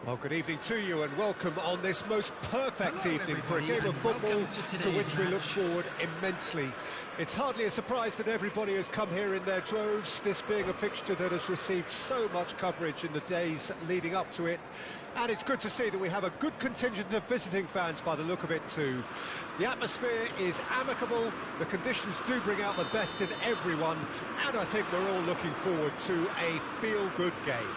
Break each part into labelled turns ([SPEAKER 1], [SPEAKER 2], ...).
[SPEAKER 1] Well, good evening to you and welcome on this most perfect evening for a game of football to which we look forward immensely. It's hardly a surprise that everybody has come here in their droves, this being a fixture that has received so much coverage in the days leading up to it. And it's good to see that we have a good contingent of visiting fans by the look of it too. The atmosphere is amicable, the conditions do bring out the best in everyone, and I think we're all looking forward to a feel-good game.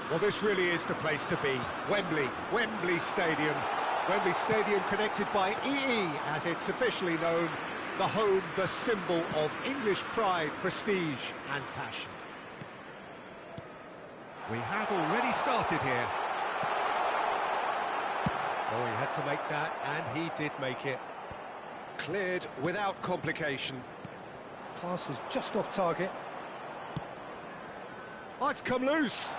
[SPEAKER 1] Well, this really is the place to be. Wembley Stadium. Wembley Stadium connected by EE, as it's officially known, the home, the symbol of English pride, prestige and passion. We have already started here. Oh, he had to make that, and he did make it. Cleared without complication. Pass is just off target. Oh, it's come loose.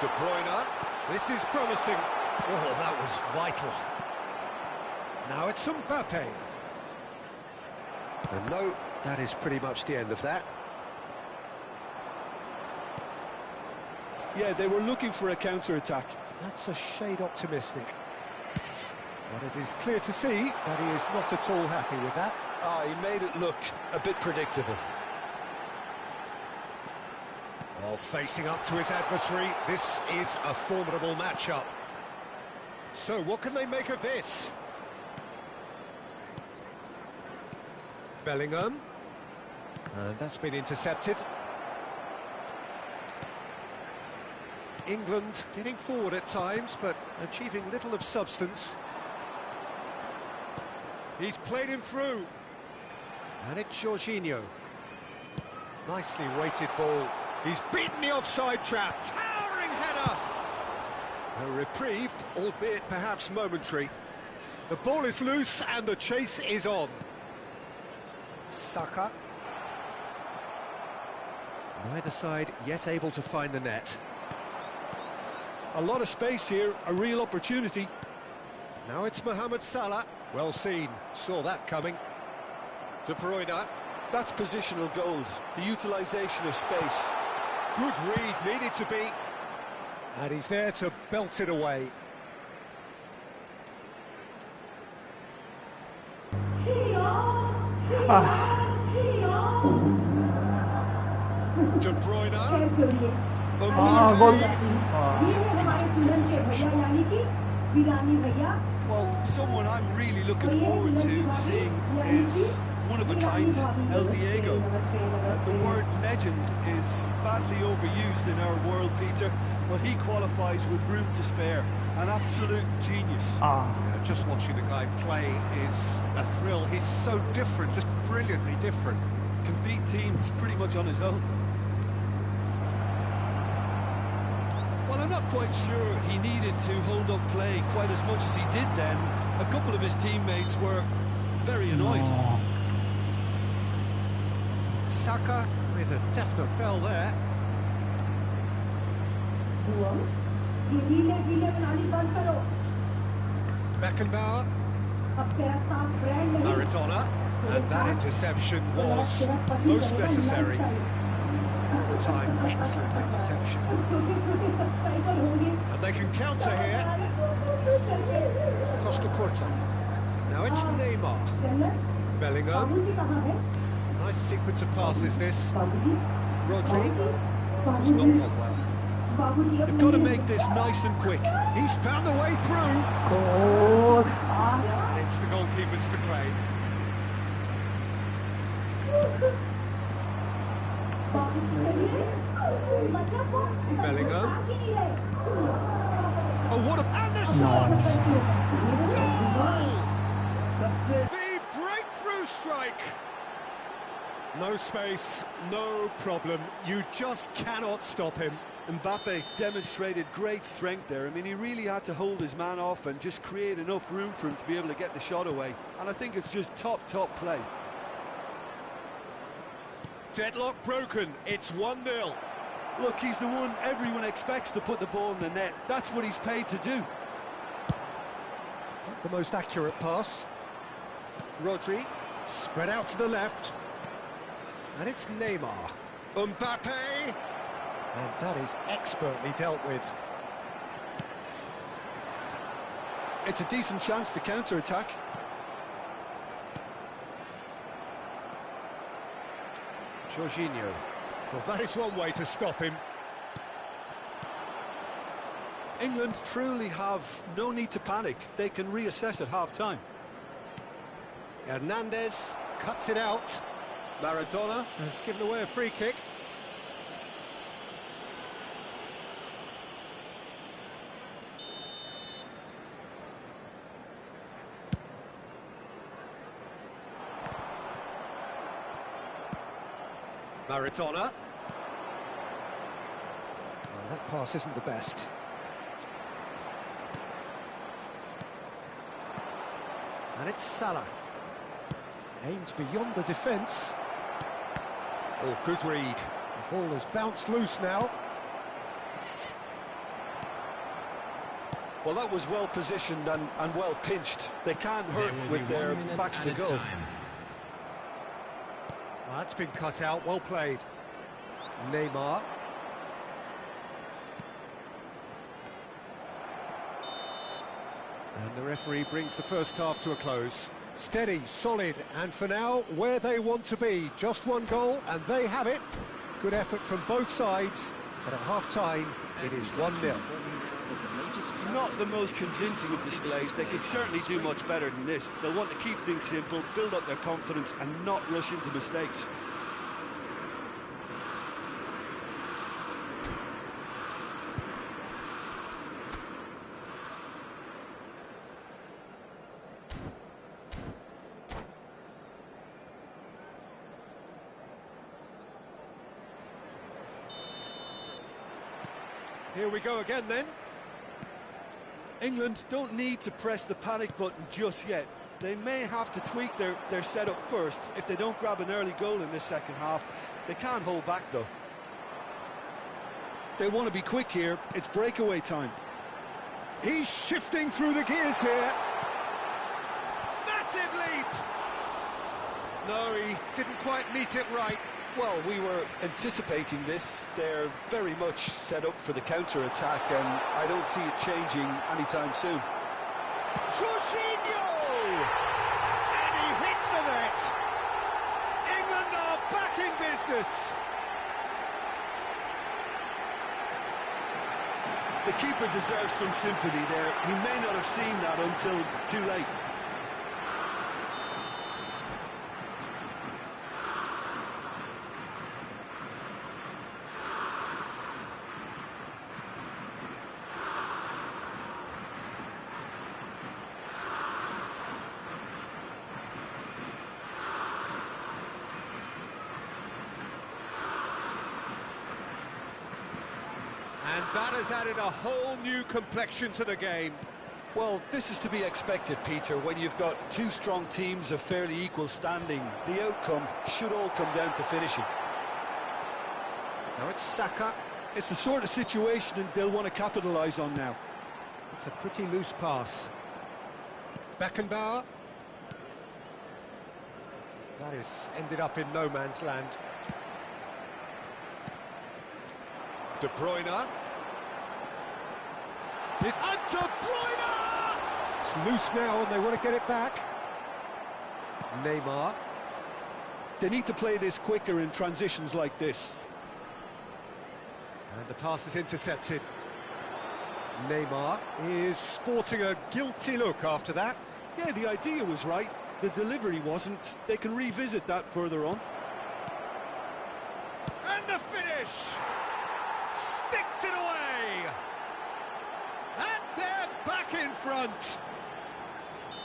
[SPEAKER 1] De Bruyne, this is promising. Oh, that was vital. Now it's Mbappe. And no, that is pretty much the end of that.
[SPEAKER 2] Yeah, they were looking for a counter-attack.
[SPEAKER 1] That's a shade optimistic. But it is clear to see that he is not at all happy with that.
[SPEAKER 2] He made it look a bit predictable.
[SPEAKER 1] Well, facing up to his adversary, this is a formidable matchup. So, what can they make of this? Bellingham. And that's been intercepted. England getting forward at times, but achieving little of substance. He's played him through. And it's Jorginho. Nicely weighted ball. He's beaten the offside trap. Towering header. A reprieve, albeit perhaps momentary. The ball is loose and the chase is on. Saka. Neither side yet able to find the net.
[SPEAKER 2] A lot of space here, a real opportunity.
[SPEAKER 1] Now it's Mohamed Salah. Well seen, saw that coming. De Bruyne.
[SPEAKER 2] That's positional gold, the utilisation of space.
[SPEAKER 1] Good read, needed to be. And he's there to belt it away. De Bruyne.
[SPEAKER 2] Well, someone I'm really looking forward to seeing is one of a kind, El Diego. The word legend is badly overused in our world, Peter, but he qualifies with room to spare. An absolute genius.
[SPEAKER 1] Yeah, just watching the guy play is a thrill. He's so different, just brilliantly different.
[SPEAKER 2] Can beat teams pretty much on his own. Well, I'm not quite sure he needed to hold up play quite as much as he did then. A couple of his teammates were very annoyed.
[SPEAKER 1] Saka with a definite foul there. Beckenbauer. Maradona. And that interception was most necessary. At the time, excellent interception. And they can counter here. Costa Corta. Now it's Neymar. Bellingham. Nice sequence of passes this. Rodri. It's not gone well.
[SPEAKER 2] They've got to make this nice and quick.
[SPEAKER 1] He's found a way through. And it's the goalkeepers to claim. Bellingham. Oh, what a... And the shots! Goal! The breakthrough strike! No space, no problem. You just cannot stop him.
[SPEAKER 2] Mbappe demonstrated great strength there. I mean, he really had to hold his man off and just create enough room for him to be able to get the shot away. And I think it's just top play.
[SPEAKER 1] Deadlock broken, it's 1-0.
[SPEAKER 2] Look, he's the one everyone expects to put the ball in the net. That's what he's paid to do.
[SPEAKER 1] Not the most accurate pass. Rodri, spread out to the left. And it's Neymar. Mbappe! And that is expertly dealt with.
[SPEAKER 2] It's a decent chance to counter-attack.
[SPEAKER 1] Jorginho. Well, that is one way to stop him.
[SPEAKER 2] England truly have no need to panic. They can reassess at half-time.
[SPEAKER 1] Hernandez cuts it out. Maradona has given away a free kick. Maradona. Well, that pass isn't the best. And it's Salah. Aimed beyond the defence. Oh, good read. The ball has bounced loose now.
[SPEAKER 2] Well, that was well positioned and well pinched. They can't hurt with their backs to goal.
[SPEAKER 1] Well, that's been cut out, well played. Neymar. And the referee brings the first half to a close. Steady, solid, and for now, where they want to be. Just one goal, and they have it. Good effort from both sides, but at half-time, it is 1-0.
[SPEAKER 2] Not the most convincing of displays. They could certainly do much better than this. They'll want to keep things simple, build up their confidence, and not rush into mistakes.
[SPEAKER 1] Here we go again then.
[SPEAKER 2] England don't need to press the panic button just yet. They may have to tweak their setup first. If they don't grab an early goal in this second half, they can't hold back though. They want to be quick here. It's breakaway time.
[SPEAKER 1] He's shifting through the gears here. Massive leap! No, he didn't quite meet it right.
[SPEAKER 2] Well, we were anticipating this. They're very much set up for the counter-attack, and I don't see it changing anytime soon.
[SPEAKER 1] Jorginho! And he hits the net! England are back in business!
[SPEAKER 2] The keeper deserves some sympathy there. He may not have seen that until too late.
[SPEAKER 1] And that has added a whole new complexion to the game.
[SPEAKER 2] Well, this is to be expected, Peter. When you've got two strong teams of fairly equal standing, the outcome should all come down to finishing.
[SPEAKER 1] Now it's Saka.
[SPEAKER 2] It's the sort of situation they'll want to capitalise on now.
[SPEAKER 1] It's a pretty loose pass. Beckenbauer. That is ended up in no man's land. De Bruyne. This and De Bruyne! It's loose now and they want to get it back. Neymar.
[SPEAKER 2] They need to play this quicker in transitions like this.
[SPEAKER 1] And the pass is intercepted. Neymar is sporting a guilty look after that.
[SPEAKER 2] Yeah, the idea was right. The delivery wasn't. They can revisit that further on.
[SPEAKER 1] And the finish! Sticks it away! And they're back in front!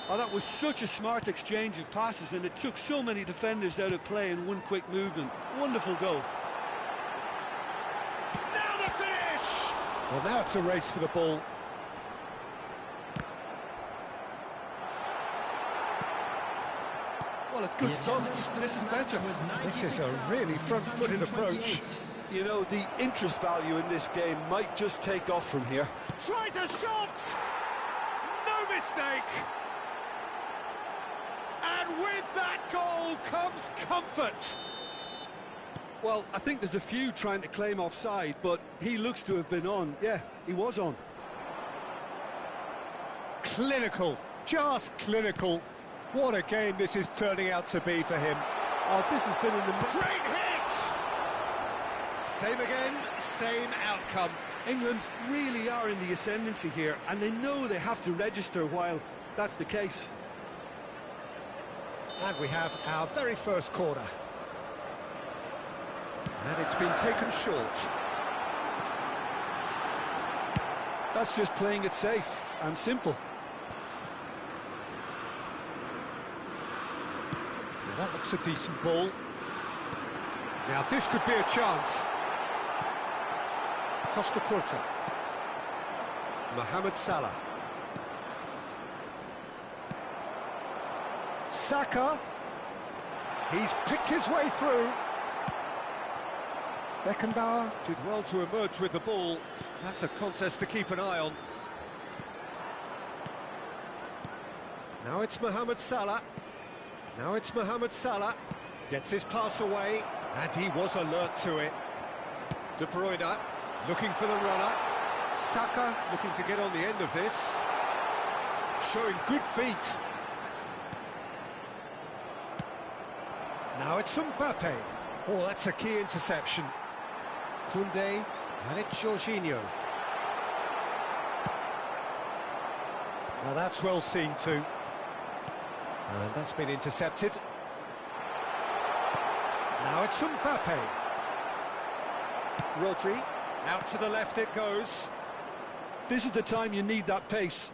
[SPEAKER 2] Oh, that was such a smart exchange of passes, and it took so many defenders out of play in one quick movement. Wonderful goal.
[SPEAKER 1] Now the finish! Well, now it's a race for the ball.
[SPEAKER 2] Well, it's good stuff. This is better.
[SPEAKER 1] This is a really front-footed approach.
[SPEAKER 2] You know, the interest value in this game might just take off from here.
[SPEAKER 1] Tries a shot! No mistake! And with that goal comes comfort.
[SPEAKER 2] Well, I think there's a few trying to claim offside, but he looks to have been on. Yeah, he was on.
[SPEAKER 1] Clinical, just clinical. What a game this is turning out to be for him.
[SPEAKER 2] Oh, this has been an
[SPEAKER 1] great hit! Same again, same outcome.
[SPEAKER 2] England really are in the ascendancy here, and they know they have to register while that's the case.
[SPEAKER 1] And we have our very first corner. And it's been taken short.
[SPEAKER 2] That's just playing it safe and simple.
[SPEAKER 1] Now that looks a decent ball. Now this could be a chance. Costa Curta. Mohamed Salah. Saka. He's picked his way through. Beckenbauer did well to emerge with the ball. That's a contest to keep an eye on. Now it's Mohamed Salah. Now it's Mohamed Salah. Gets his pass away, and he was alert to it. De Bruyne looking for the runner. Saka looking to get on the end of this. Showing good feet. Now it's Mbappe. Oh, that's a key interception. Koundé, and it's Jorginho. Now that's well seen too. And that's been intercepted. Now it's Mbappe. Rodri, out to the left it goes.
[SPEAKER 2] This is the time you need that pace.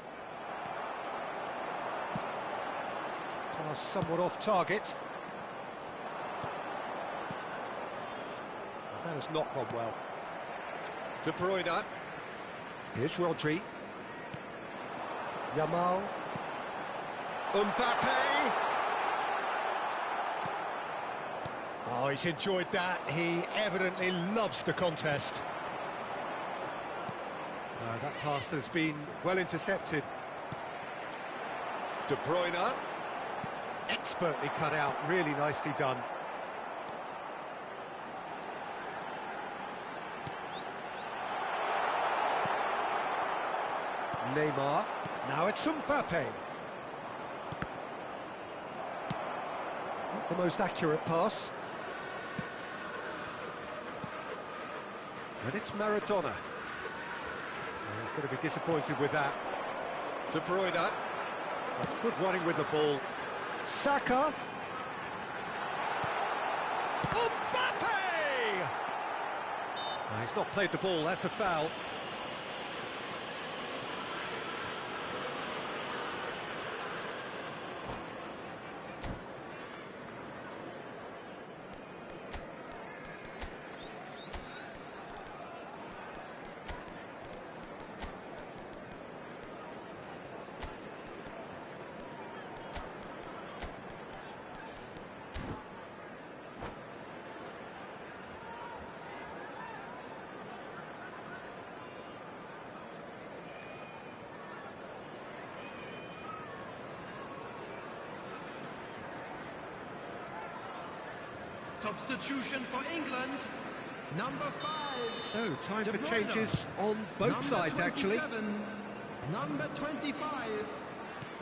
[SPEAKER 1] Pass somewhat off target. That has not gone well. De Bruyne. Here's Rodri. Yamal. Mbappe. Oh, he's enjoyed that. He evidently loves the contest. That pass has been well intercepted. De Bruyne. Expertly cut out, really nicely done. Neymar. Now it's Mbappe. Not the most accurate pass. And it's Maradona. And he's going to be disappointed with that. De Bruyne. That's good running with the ball. Saka. Mbappe! No, he's not played the ball, that's a foul.
[SPEAKER 3] Substitution for England, number 5.
[SPEAKER 1] So, time for
[SPEAKER 3] De Bruyne.
[SPEAKER 1] changes on both
[SPEAKER 3] Number
[SPEAKER 1] sides, actually.
[SPEAKER 3] 27, number 25,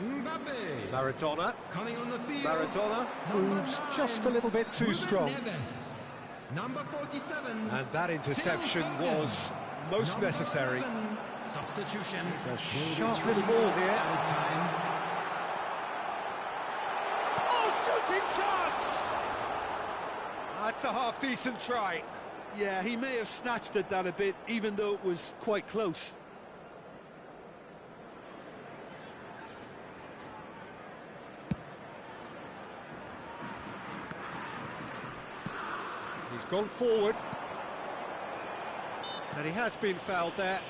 [SPEAKER 3] Mbappe.
[SPEAKER 1] Maradona.
[SPEAKER 3] Coming on the field.
[SPEAKER 1] Maradona proves
[SPEAKER 3] Number 9,
[SPEAKER 1] just a little bit too
[SPEAKER 3] Ruben
[SPEAKER 1] strong.
[SPEAKER 3] Neves. Number 47.
[SPEAKER 1] And that interception
[SPEAKER 3] Phil Foden.
[SPEAKER 1] was most
[SPEAKER 3] Number
[SPEAKER 1] necessary.
[SPEAKER 3] 11, substitution.
[SPEAKER 1] It's a sharp little ball here.
[SPEAKER 3] Added time.
[SPEAKER 1] Oh, shooting chance! That's a half-decent try.
[SPEAKER 2] Yeah, he may have snatched at that a bit, even though it was quite close.
[SPEAKER 1] He's gone forward. And he has been fouled there.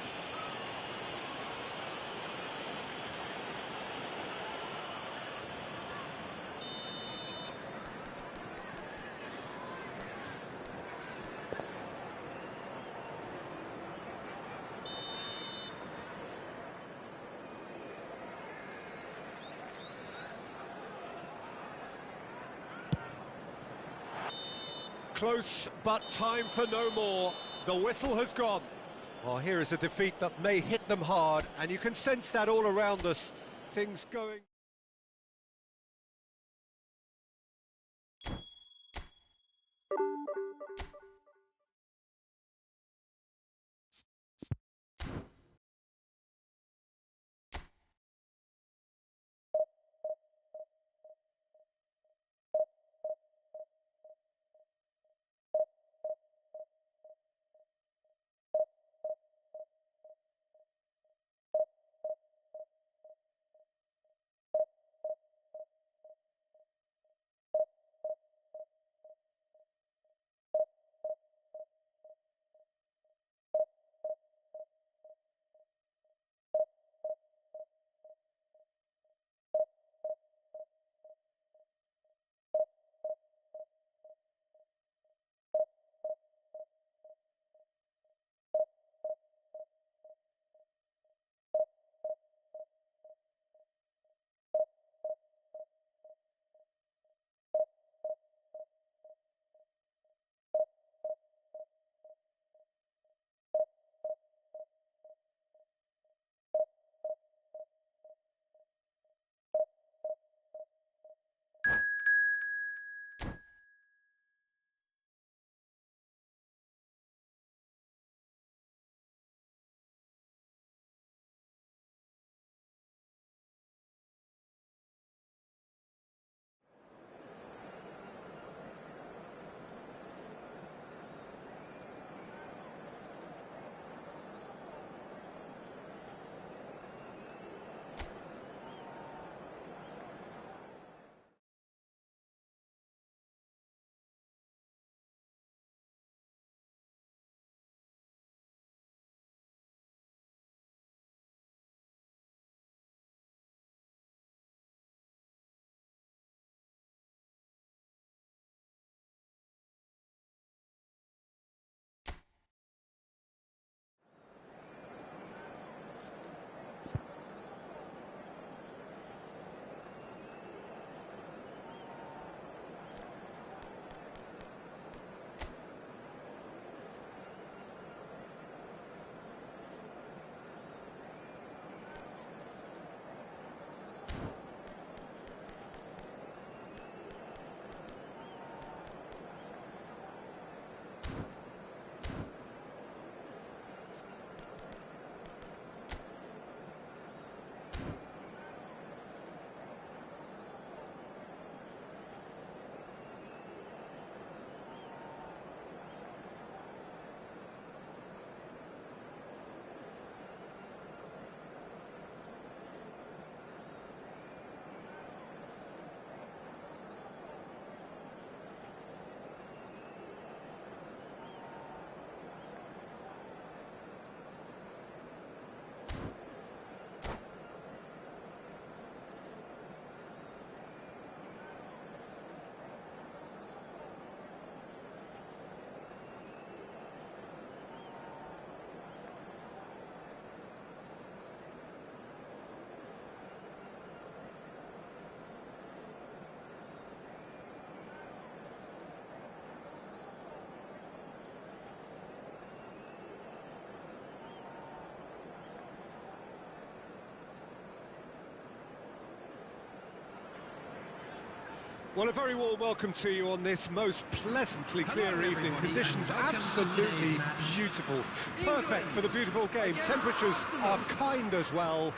[SPEAKER 1] Close, but time for no more. The whistle has gone. Well, here is a defeat that may hit them hard, and you can sense that all around us. Things going... Well, a very warm welcome to you on this most pleasantly clear evening. Conditions absolutely beautiful. Perfect for the beautiful game. Temperatures are kind as well.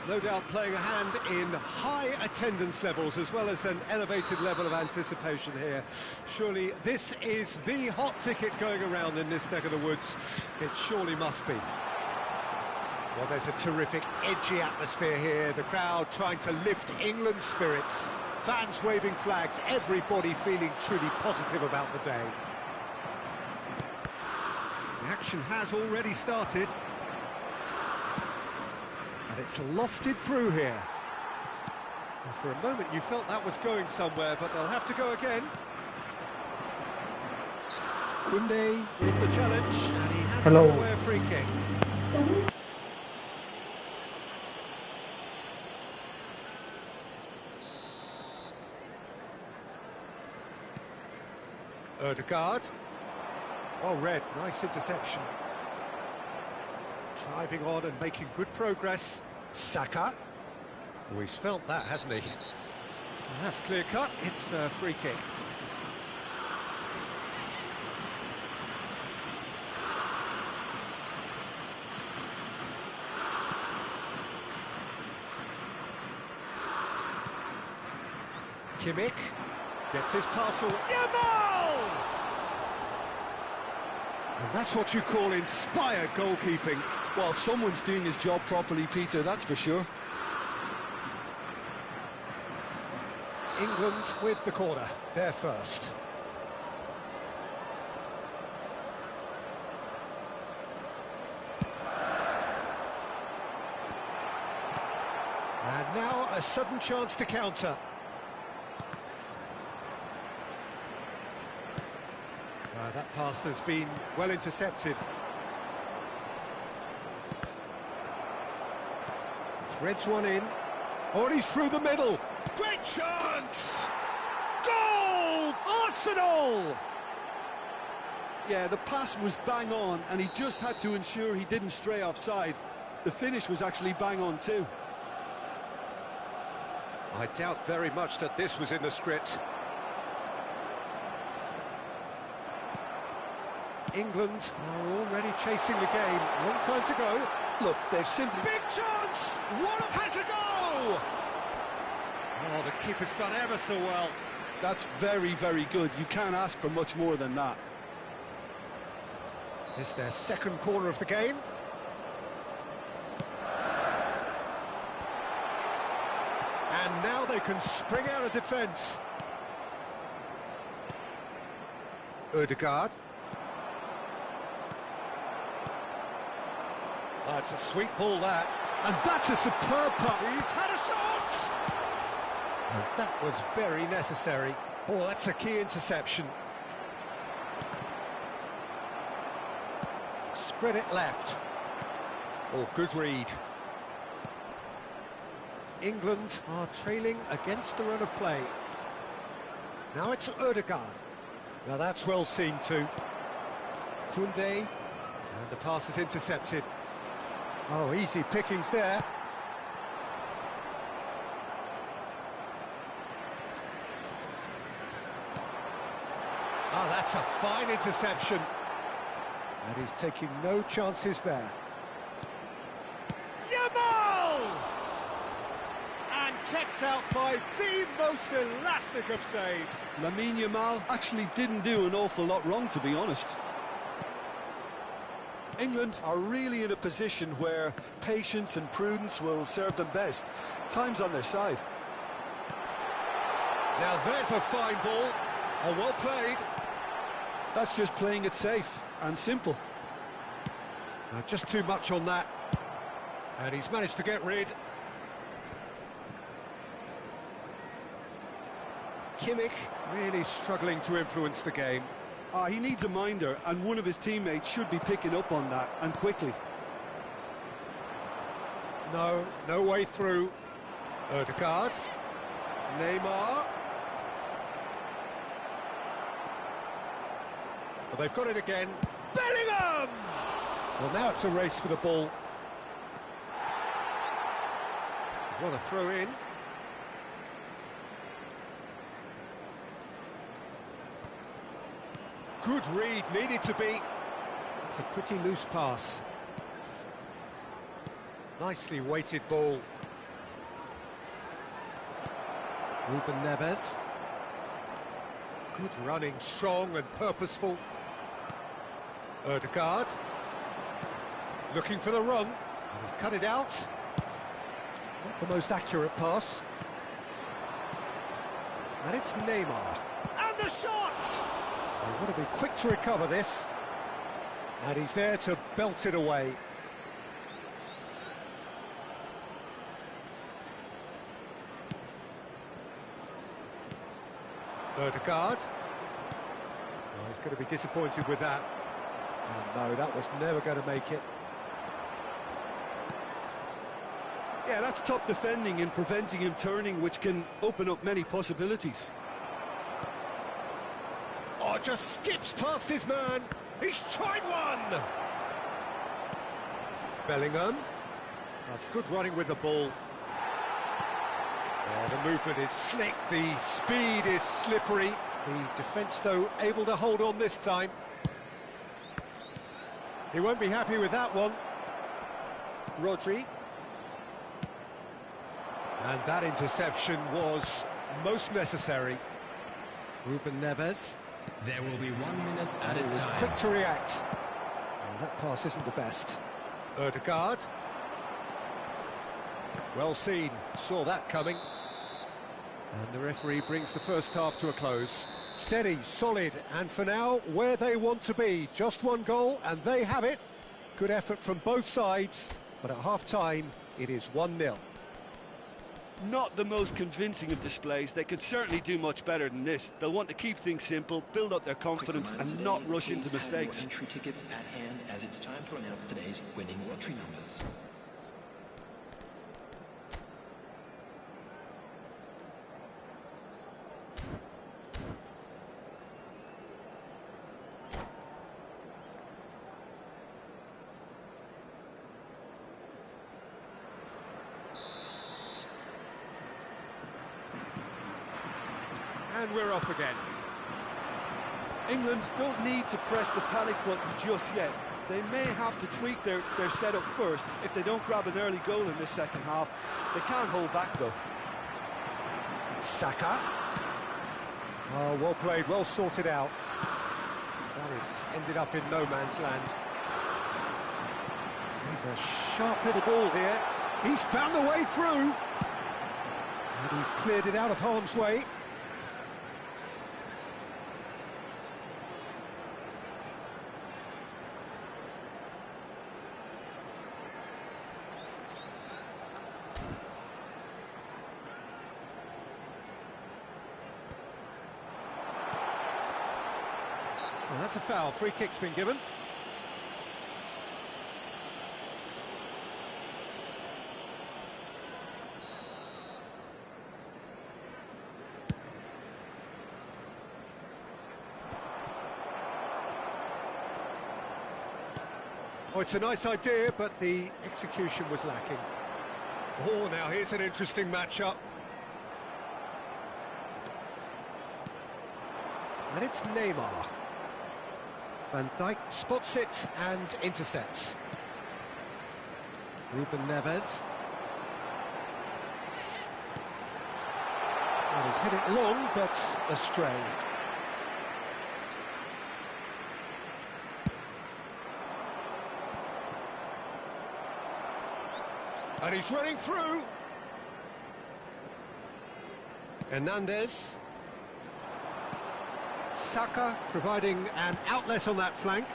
[SPEAKER 1] No doubt playing a hand in high attendance levels as well as an elevated level of anticipation here. Surely this is the hot ticket going around in this neck of the woods. It surely must be. Well, there's a terrific, edgy atmosphere here. The crowd trying to lift England's spirits. Fans waving flags, everybody feeling truly positive about the day. The action has already started. And it's lofted through here. And for a moment you felt that was going somewhere, but they'll have to go again. Koundé with the challenge, and he has given away a free kick. Ødegaard. Oh, Red, nice interception. Driving on and making good progress. Saka. Oh, he's felt that, hasn't he? And that's clear cut, it's a free kick. Kimmich gets his parcel. Yamal! And that's what you call inspired goalkeeping.
[SPEAKER 2] Well, someone's doing his job properly, Peter, that's for sure.
[SPEAKER 1] England with the corner, they're first. And now a sudden chance to counter. That pass has been well intercepted. Threads one in. Oh, and he's through the middle. Great chance! Goal! Arsenal!
[SPEAKER 2] Yeah, the pass was bang on, and he just had to ensure he didn't stray offside. The finish was actually bang on too.
[SPEAKER 1] I doubt very much that this was in the script. England are already chasing the game. Long time to go.
[SPEAKER 2] Look, they've simply...
[SPEAKER 1] Big chance! What has a go! Oh, the keeper's done ever so well.
[SPEAKER 2] That's very, very good. You can't ask for much more than that.
[SPEAKER 1] It's their second corner of the game. And now they can spring out of defence. Ødegaard. That's a sweet ball, that. And that's a superb putt. He's had a shot! And that was very necessary. Oh, that's a key interception. Spread it left. Oh, good read. England are trailing against the run of play. Now it's Ødegaard. Now that's well seen too. Koundé. And the pass is intercepted. Oh, easy pickings there. Oh, that's a fine interception. And he's taking no chances there. Yamal! And kept out by the most elastic of saves.
[SPEAKER 2] Lamine Yamal actually didn't do an awful lot wrong, to be honest. England are really in a position where patience and prudence will serve them best. Time's on their side.
[SPEAKER 1] Now there's a fine ball. Oh, well played.
[SPEAKER 2] That's just playing it safe and simple.
[SPEAKER 1] Just too much on that. And he's managed to get rid. Kimmich really struggling to influence the game.
[SPEAKER 2] He needs a minder, and one of his teammates should be picking up on that, and quickly.
[SPEAKER 1] No way through. Ødegaard. Neymar. Well, they've got it again. Bellingham! Well, now it's a race for the ball. What a throw in. Good read, needed to be. It's a pretty loose pass. Nicely weighted ball. Ruben Neves. Good running, strong and purposeful. Ødegaard. Looking for the run. And he's cut it out. Not the most accurate pass. And it's Neymar. And the shot! They want to be quick to recover this. And he's there to belt it away. Ødegaard. Oh, he's going to be disappointed with that. And no, that was never going to make it.
[SPEAKER 2] Yeah, that's top defending and preventing him turning, which can open up many possibilities.
[SPEAKER 1] Oh, just skips past his man. He's tried one. Bellingham. That's good running with the ball. Oh, the movement is slick, the speed is slippery. The defence, though, able to hold on this time. He won't be happy with that one. Rodri. And that interception was most necessary. Ruben Neves.
[SPEAKER 3] There will be 1 minute at a
[SPEAKER 1] He was
[SPEAKER 3] time.
[SPEAKER 1] quick to react. And that pass isn't the best. Ødegaard. Well seen, saw that coming. And the referee brings the first half to a close. Steady, solid, and for now, where they want to be. Just one goal, and they have it. Good effort from both sides, but at half-time, it is 1-0.
[SPEAKER 2] Not the most convincing of displays. They could certainly do much better than this. They'll want to keep things simple, build up their confidence, and not rush into mistakes.
[SPEAKER 4] Entry tickets at hand, as it's time to announce today's winning lottery numbers.
[SPEAKER 1] And we're off again.
[SPEAKER 2] England don't need to press the panic button just yet. They may have to tweak their setup first. If they don't grab an early goal in this second half, they can't hold back though.
[SPEAKER 1] Saka. Oh, well played, well sorted out. That has ended up in no man's land. He's a sharp little ball here. He's found the way through. And he's cleared it out of harm's way. Well, that's a foul. Free kick's been given. Oh, it's a nice idea, but the execution was lacking. Oh, now here's an interesting matchup. And it's Neymar. Van Dijk spots it and intercepts. Ruben Neves. Well, he's hit it long, but astray. And he's running through. Hernandez. Saka providing an outlet on that flank.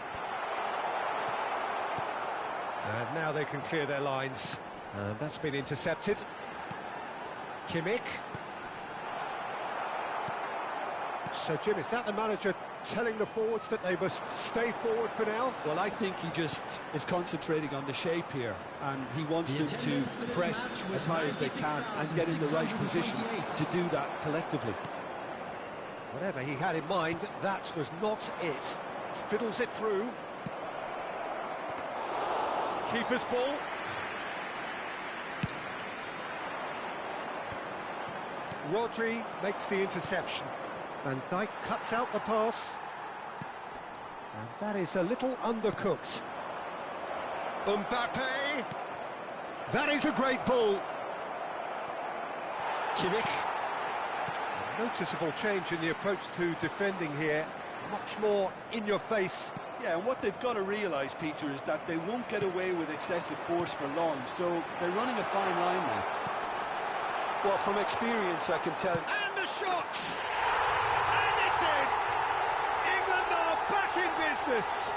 [SPEAKER 1] And now they can clear their lines. And that's been intercepted. Kimmich. So, Jim, is that the manager telling the forwards that they must stay forward for now?
[SPEAKER 2] Well, I think he just is concentrating on the shape here, and he wants them to press as high as they can and get in the right position to do that collectively.
[SPEAKER 1] Whatever he had in mind, that was not it. Fiddles it through. Keeper's ball. Rodri makes the interception. Van Dijk cuts out the pass. That is a little undercooked. Mbappe. That is a great ball. Kimmich. Noticeable change in the approach to defending here. Much more in your face.
[SPEAKER 2] Yeah, and what they've got to realise, Peter, is that they won't get away with excessive force for long, so they're running a fine line now. Well, from experience, I can tell.
[SPEAKER 1] And the shot! And it's in! England are back in business!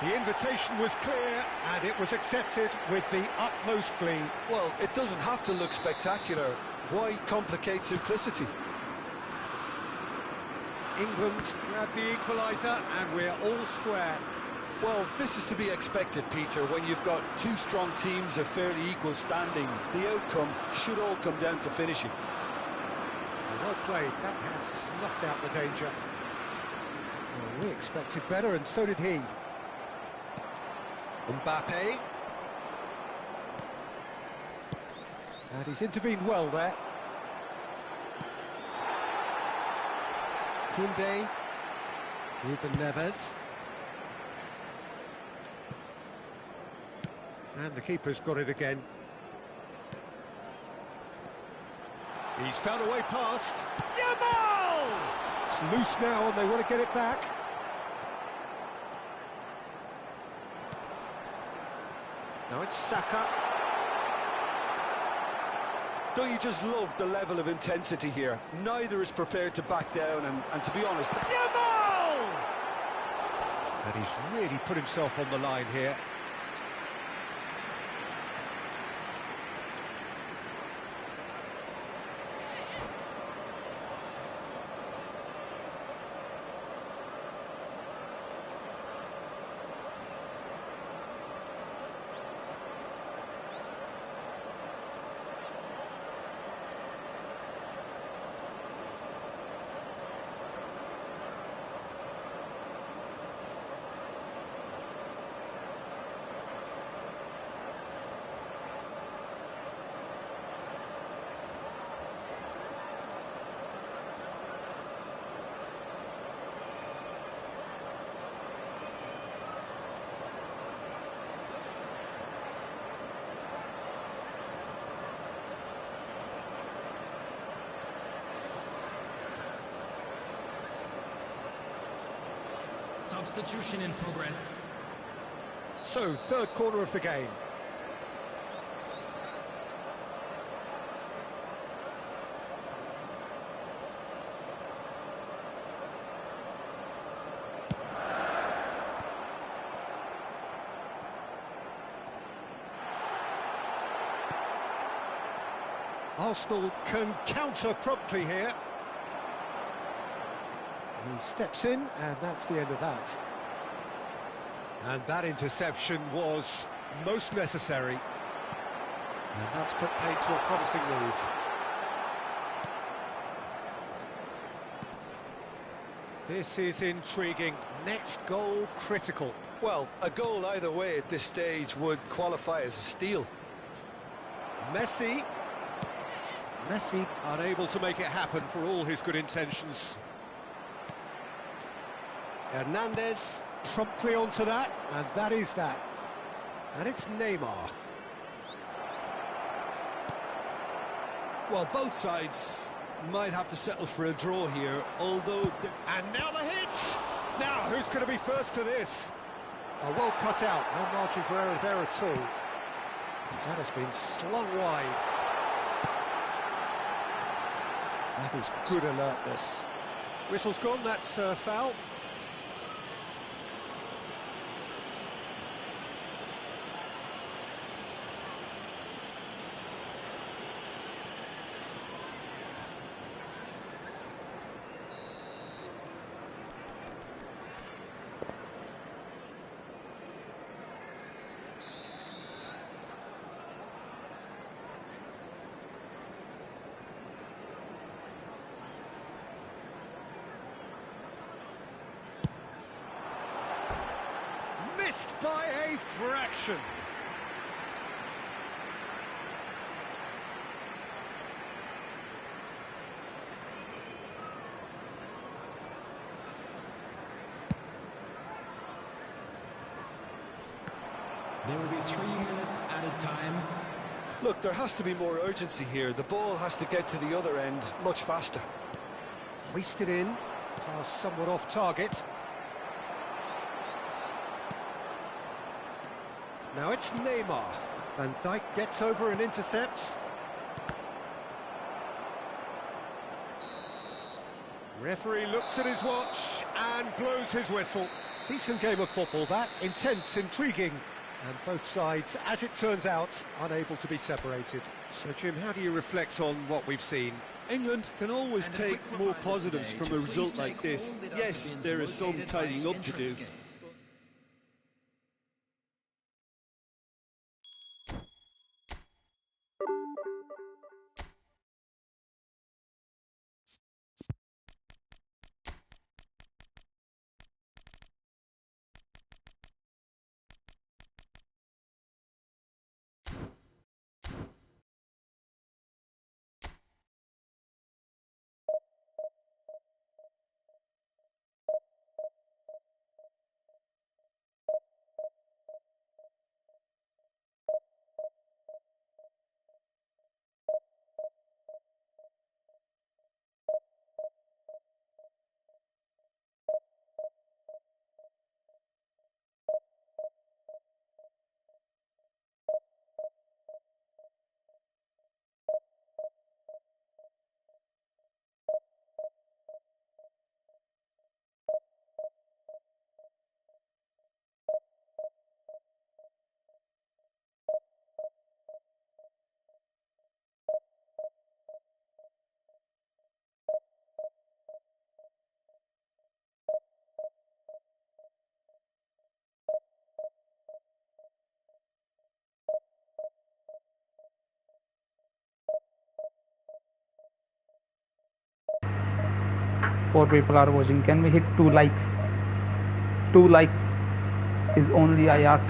[SPEAKER 1] The invitation was clear, and it was accepted with the utmost glee.
[SPEAKER 2] Well, it doesn't have to look spectacular. Why complicate simplicity?
[SPEAKER 1] England grab the equaliser, and we're all square.
[SPEAKER 2] Well, this is to be expected, Peter. When you've got two strong teams of fairly equal standing, the outcome should all come down to finishing.
[SPEAKER 1] Well played. That has snuffed out the danger. Well, we expected better, and so did he. Mbappe. And he's intervened well there. Koundé. Ruben Neves. And the keeper's got it again. He's found a way past. Yamal! It's loose now and they want to get it back. Now it's Saka.
[SPEAKER 2] Don't you just love the level of intensity here? Neither is prepared to back down, and to be honest...
[SPEAKER 1] Yamal! And he's really put himself on the line here.
[SPEAKER 3] Substitution in progress.
[SPEAKER 1] So, third corner of the game. Arsenal can counter promptly here. He steps in, and that's the end of that. And that interception was most necessary. And that's put paid to a promising move. This is intriguing. Next goal critical.
[SPEAKER 2] Well, a goal either way at this stage would qualify as a steal.
[SPEAKER 1] Messi. Messi unable to make it happen for all his good intentions. Hernandez promptly onto that, and that is that. And it's Neymar.
[SPEAKER 2] Well, both sides might have to settle for a draw here, although...
[SPEAKER 1] And now the hit! Now, who's going to be first to this? Oh, well cut out, no margin for error there at all. That has been slung wide. That is good alertness. Whistle's gone, that's foul. Missed by a fraction.
[SPEAKER 3] There will be 3 minutes added time.
[SPEAKER 2] Look, there has to be more urgency here. The ball has to get to the other end much faster.
[SPEAKER 1] Hoisted in, pass somewhat off target. Now it's Neymar. Van Dijk gets over and intercepts. Referee looks at his watch and blows his whistle. Decent game of football that, intense, intriguing, and both sides, as it turns out, unable to be separated. So Jim, how do you reflect on what we've seen?
[SPEAKER 2] England can always take more positives from a result like this. Yes, there is some tidying up to do.
[SPEAKER 5] Four people are watching. Can we hit 2 likes? 2 likes is only I ask.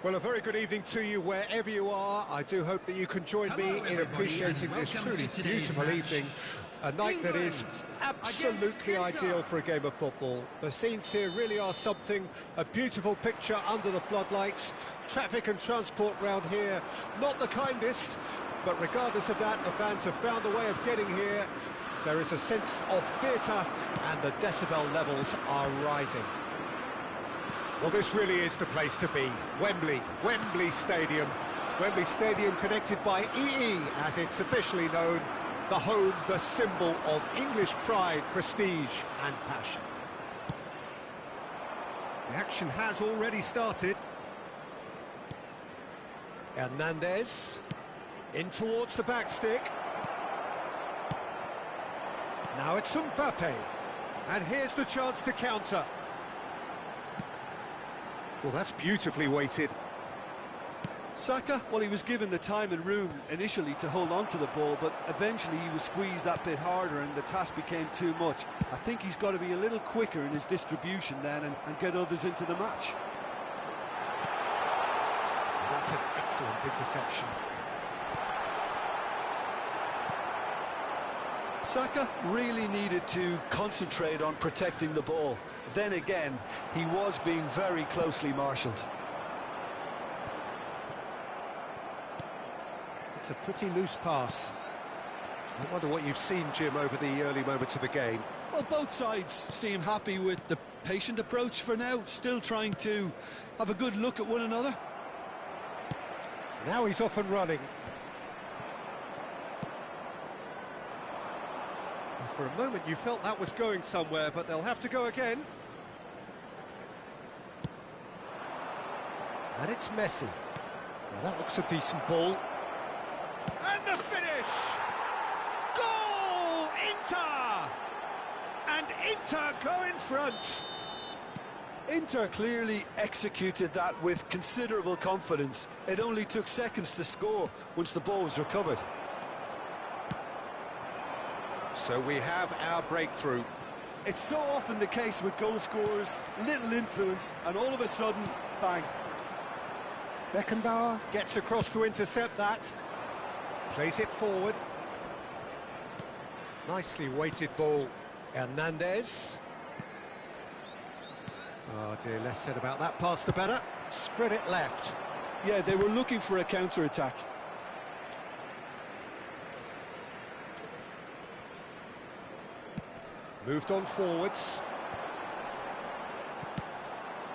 [SPEAKER 1] Well, a very good evening to you wherever you are. I do hope that you can join me in appreciating this truly beautiful evening. A night that is absolutely ideal for a game of football. The scenes here really are something, a beautiful picture under the floodlights. Traffic and transport round here, not the kindest, but regardless of that, the fans have found a way of getting here. There is a sense of theatre and the decibel levels are rising. Well, this really is the place to be. Wembley Stadium. Wembley Stadium connected by EE, as it's officially known. The home, the symbol of English pride, prestige and passion. The action has already started. Hernandez, in towards the back stick. Now it's Mbappe. And here's the chance to counter. Well, that's beautifully weighted.
[SPEAKER 2] Saka, well, he was given the time and room initially to hold on to the ball, but eventually he was squeezed that bit harder and the task became too much. I think he's got to be a little quicker in his distribution then and get others into the match.
[SPEAKER 1] That's an excellent interception.
[SPEAKER 2] Saka really needed to concentrate on protecting the ball. Then again, he was being very closely marshalled.
[SPEAKER 1] It's a pretty loose pass. I wonder what you've seen, Jim, over the early moments of the game.
[SPEAKER 2] Well, both sides seem happy with the patient approach for now, still trying to have a good look at one another.
[SPEAKER 1] Now he's off and running. For a moment you felt that was going somewhere, but they'll have to go again. And it's Messi. Now that looks a decent ball. And the finish! Goal! Inter! And Inter go in front.
[SPEAKER 2] Inter clearly executed that with considerable confidence. It only took seconds to score once the ball was recovered.
[SPEAKER 1] So we have our breakthrough.
[SPEAKER 2] It's so often the case with goal scorers, little influence, and all of a sudden, bang.
[SPEAKER 1] Beckenbauer gets across to intercept that. Plays it forward. Nicely weighted ball. Hernandez. Oh dear, less said about that pass the better. Spread it left.
[SPEAKER 2] Yeah, they were looking for a counter-attack.
[SPEAKER 1] Moved on forwards.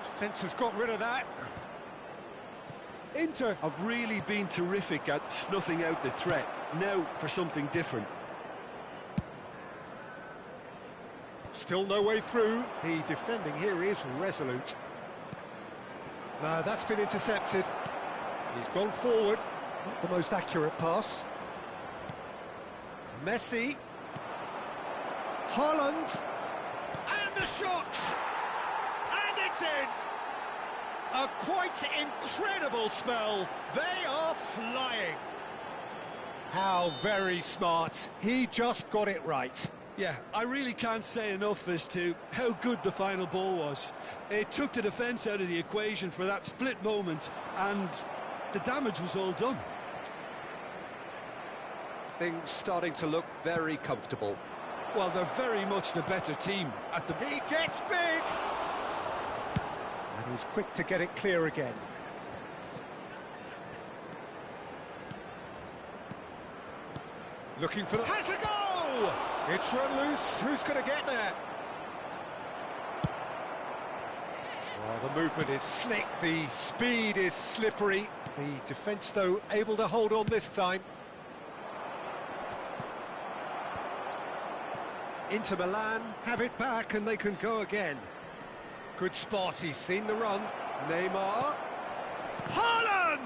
[SPEAKER 1] Defence has got rid of that.
[SPEAKER 2] Inter have really been terrific at snuffing out the threat. Now for something different.
[SPEAKER 1] Still no way through. The defending here is resolute. No, that's been intercepted. He's gone forward. Not the most accurate pass. Messi. Haaland. And the shot! And it's in! A quite incredible spell. They are flying. How very smart. He just got it right.
[SPEAKER 2] Yeah, I really can't say enough as to how good the final ball was. It took the defence out of the equation for that split moment, and the damage was all done.
[SPEAKER 1] Things starting to look very comfortable.
[SPEAKER 2] Well, they're very much the better team at the...
[SPEAKER 1] He gets big! And he's quick to get it clear again. Looking for the... Has a go! It's run loose. Who's going to get there? Well, the movement is slick. The speed is slippery. The defence, though, able to hold on this time. Inter Milan have it back and they can go again. Good spot, he's seen the run. Neymar. Haaland!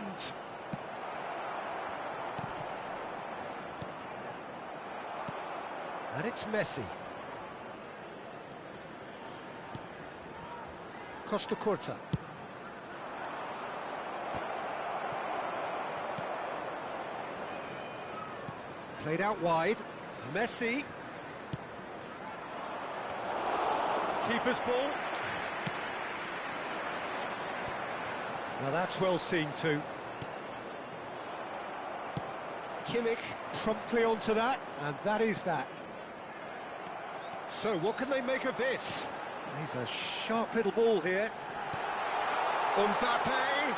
[SPEAKER 1] And it's Messi. Costa Curta. Played out wide. Messi. Keeper's ball. Now that's well seen too. Kimmich promptly onto that, and that is that. So what can they make of this? He's a sharp little ball here. Mbappe.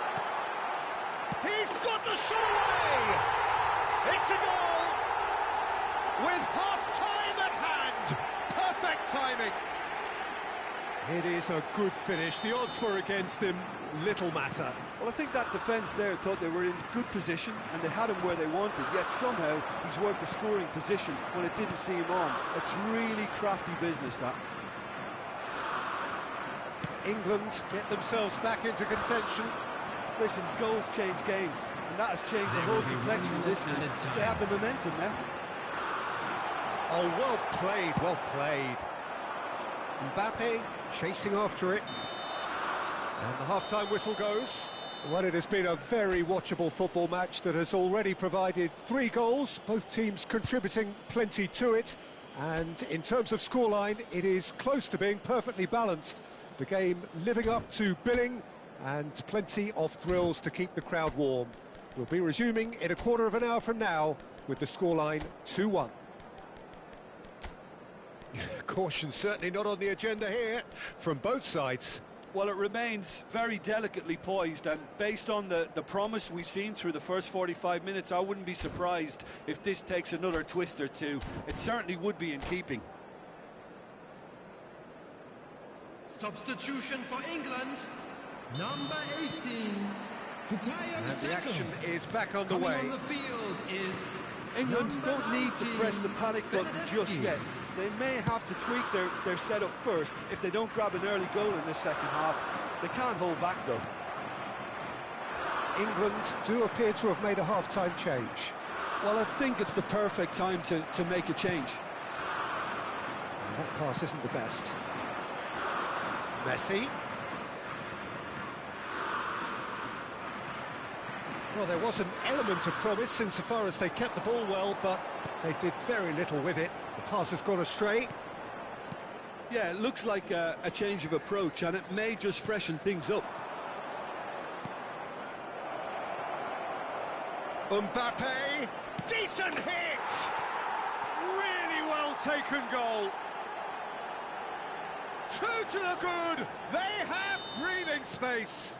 [SPEAKER 1] He's got the shot away! It's a goal! With half-time at hand! Perfect timing! It is a good finish. The odds were against him. Little matter.
[SPEAKER 2] Well, I think that defence there thought they were in good position and they had him where they wanted, yet somehow he's worked the scoring position when it didn't see him on. It's really crafty business, that.
[SPEAKER 1] England get themselves back into contention.
[SPEAKER 2] Listen, goals change games, and that has changed the whole complexion of this one. They have the momentum now.
[SPEAKER 1] Oh, well played, well played. Mbappe chasing after it. And the half-time whistle goes. Well, it has been a very watchable football match that has already provided 3 goals, both teams contributing plenty to it. And in terms of scoreline, it is close to being perfectly balanced. The game living up to billing and plenty of thrills to keep the crowd warm. We'll be resuming in a quarter of an hour from now with the scoreline 2-1. Caution certainly not on the agenda here from both sides.
[SPEAKER 2] Well, it remains very delicately poised, and based on the promise we've seen through the first 45 minutes, I wouldn't be surprised if this takes another twist or two. It certainly would be in keeping.
[SPEAKER 3] Substitution for England, number 18.
[SPEAKER 1] And the action is back on the
[SPEAKER 3] Coming
[SPEAKER 1] way.
[SPEAKER 3] on the field is
[SPEAKER 2] England
[SPEAKER 3] number
[SPEAKER 2] don't need to
[SPEAKER 3] 19,
[SPEAKER 2] press the panic button just
[SPEAKER 3] Benedicti.
[SPEAKER 2] yet. They may have to tweak their setup first. If they don't grab an early goal in the second half, they can't hold back though.
[SPEAKER 1] England do appear to have made a half-time change.
[SPEAKER 2] Well, I think it's the perfect time to make a change.
[SPEAKER 1] And that pass isn't the best. Messi. Well, there was an element of promise insofar as they kept the ball well, but they did very little with it. The pass has gone astray.
[SPEAKER 2] Yeah, it looks like a change of approach, and it may just freshen things up.
[SPEAKER 1] Mbappe, decent hit! Really well taken goal. 2 to the good, they have breathing space.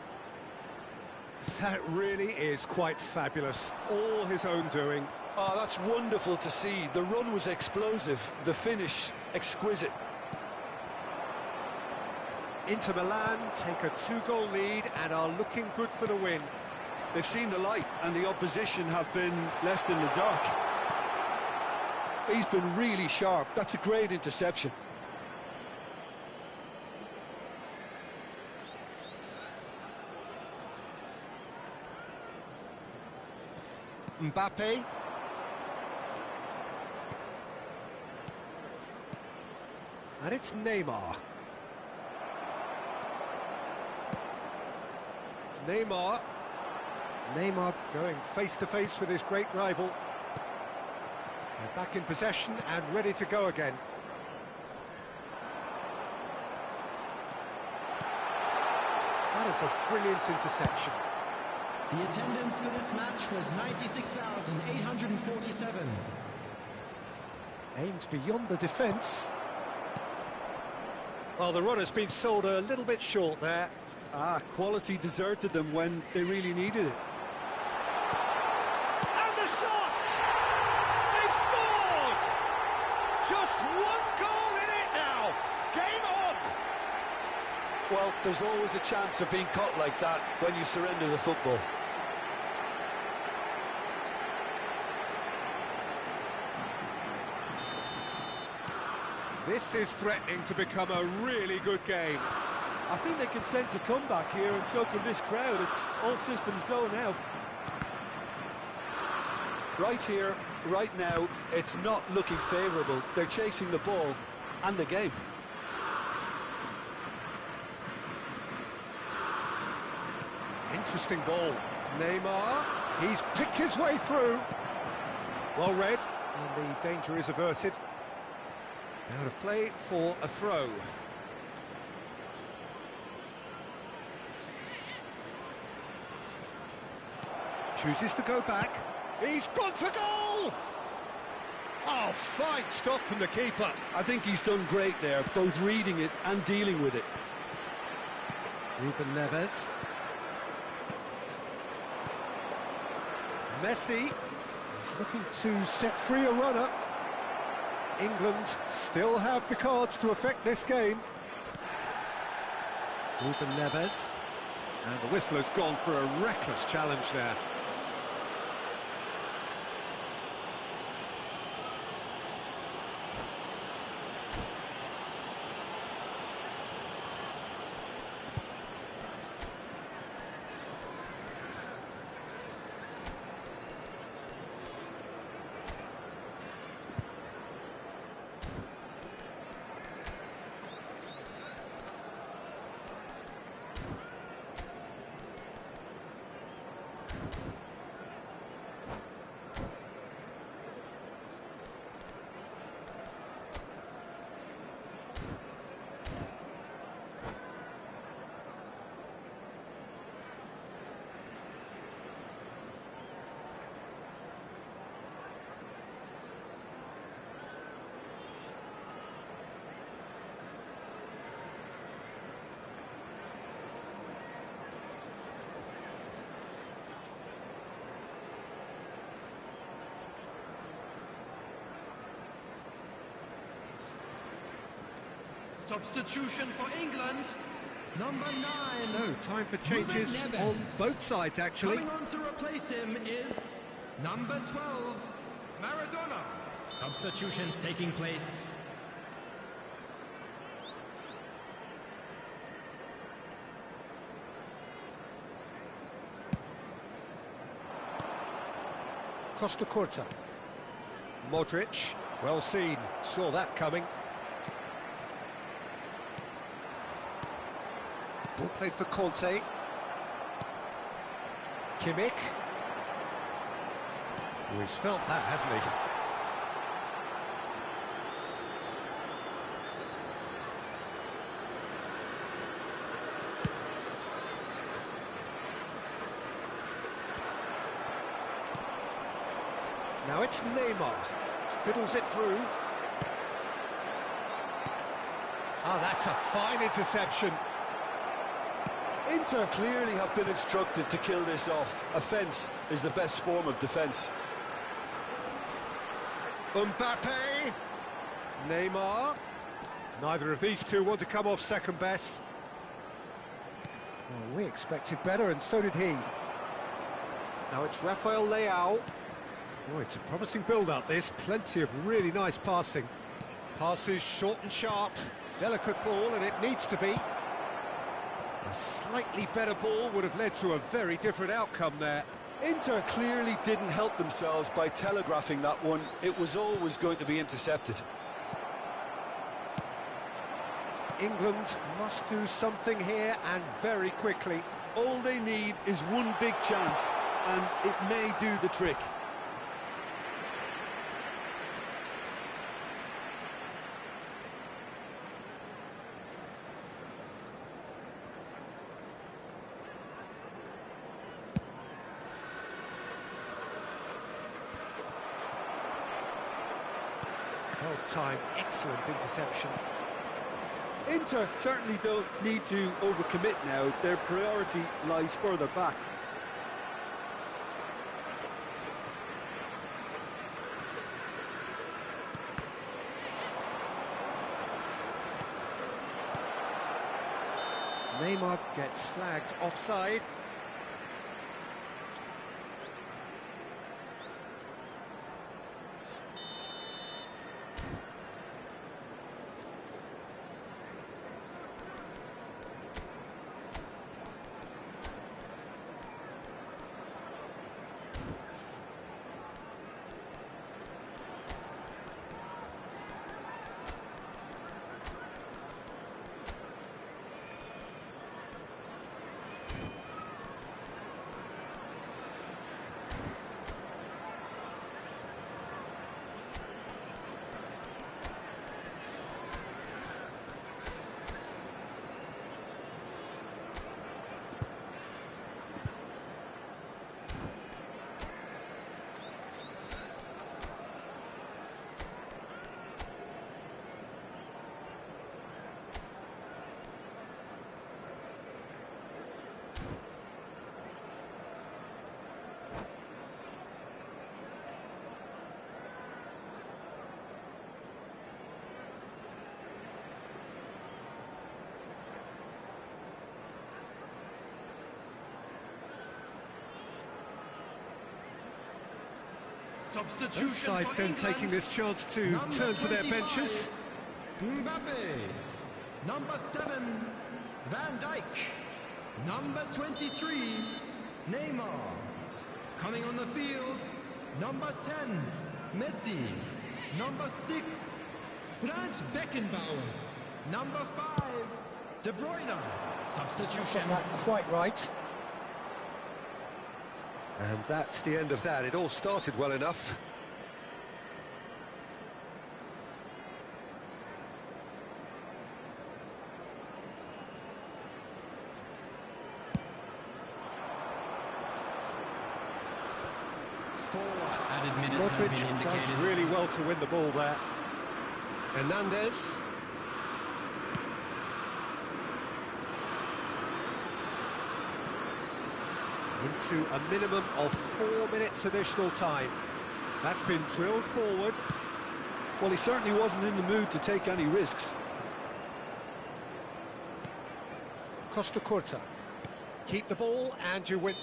[SPEAKER 1] That really is quite fabulous, all his own doing.
[SPEAKER 2] Oh, that's wonderful to see. The run was explosive, the finish exquisite.
[SPEAKER 1] Inter Milan take a 2-goal lead and are looking good for the win.
[SPEAKER 2] They've seen the light, and the opposition have been left in the dark. He's been really sharp. That's a great interception.
[SPEAKER 1] Mbappe. And it's Neymar. Neymar going face-to-face with his great rival. They're back in possession and ready to go again. That is a brilliant interception.
[SPEAKER 3] The attendance for this match was 96,847.
[SPEAKER 1] Aimed beyond the defence. Well, the run has been sold a little bit short there.
[SPEAKER 2] Ah, quality deserted them when they really needed it.
[SPEAKER 1] And the shot! They've scored! Just 1 goal in it now. Game on!
[SPEAKER 2] Well, there's always a chance of being caught like that when you surrender the football.
[SPEAKER 1] This is threatening to become a really good game.
[SPEAKER 2] I think they can sense a comeback here, and so can this crowd. It's all systems go now. Right here, right now, it's not looking favourable. They're chasing the ball and the game.
[SPEAKER 1] Interesting ball. Neymar, he's picked his way through. Well read, and the danger is averted. Out of play for a throw. Chooses to go back. He's gone for goal! Oh, fine stop from the keeper.
[SPEAKER 2] I think he's done great there, both reading it and dealing with it.
[SPEAKER 1] Ruben Neves. Messi is looking to set free a runner. England still have the cards to affect this game. Ruben Neves. And the whistle has gone for a reckless challenge there.
[SPEAKER 3] Substitution for England. Number 9.
[SPEAKER 1] So, time for changes on both sides, actually.
[SPEAKER 3] Coming on to replace him is number 12, Maradona. Substitutions taking place.
[SPEAKER 1] Costa Curta. Modric, well seen, saw that coming. Ball played for Conte. Kimmich. Oh, he's felt that, hasn't he? Now it's Neymar. Fiddles it through. Oh, that's a fine interception.
[SPEAKER 2] Inter clearly have been instructed to kill this off. Offence is the best form of defence.
[SPEAKER 1] Mbappe. Neymar. Neither of these two want to come off second best. Well, we expected better, and so did he. Now it's Rafael Leao. Oh, it's a promising build-up, this. Plenty of really nice passing. Passes short and sharp. Delicate ball, and it needs to be. A slightly better ball would have led to a very different outcome there.
[SPEAKER 2] Inter clearly didn't help themselves by telegraphing that one. It was always going to be intercepted.
[SPEAKER 1] England must do something here, and very quickly.
[SPEAKER 2] All they need is one big chance, and it may do the trick.
[SPEAKER 1] Well timed, excellent interception.
[SPEAKER 2] Inter certainly don't need to overcommit now. Their priority lies further back.
[SPEAKER 1] Neymar gets flagged offside.
[SPEAKER 3] Substitution
[SPEAKER 1] Both sides
[SPEAKER 3] for
[SPEAKER 1] then
[SPEAKER 3] England.
[SPEAKER 1] taking this chance to
[SPEAKER 3] Number
[SPEAKER 1] turn to their
[SPEAKER 3] 25,
[SPEAKER 1] benches.
[SPEAKER 3] Mbappe. Number 7, Van Dijk. Number 23, Neymar. Coming on the field, number 10, Messi. Number 6, Franz Beckenbauer. Number 5, De Bruyne. Substitution.
[SPEAKER 1] Got that quite right. And that's the end of that. It all started well enough. Modric does really well to win the ball there. Hernandez. Into a minimum of 4 minutes additional time. That's been drilled forward.
[SPEAKER 2] Well, he certainly wasn't in the mood to take any risks.
[SPEAKER 1] Costa Curta. Keep the ball and you win.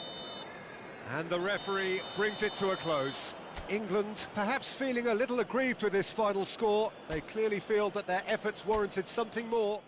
[SPEAKER 1] And the referee brings it to a close. England perhaps feeling a little aggrieved with this final score. They clearly feel that their efforts warranted something more.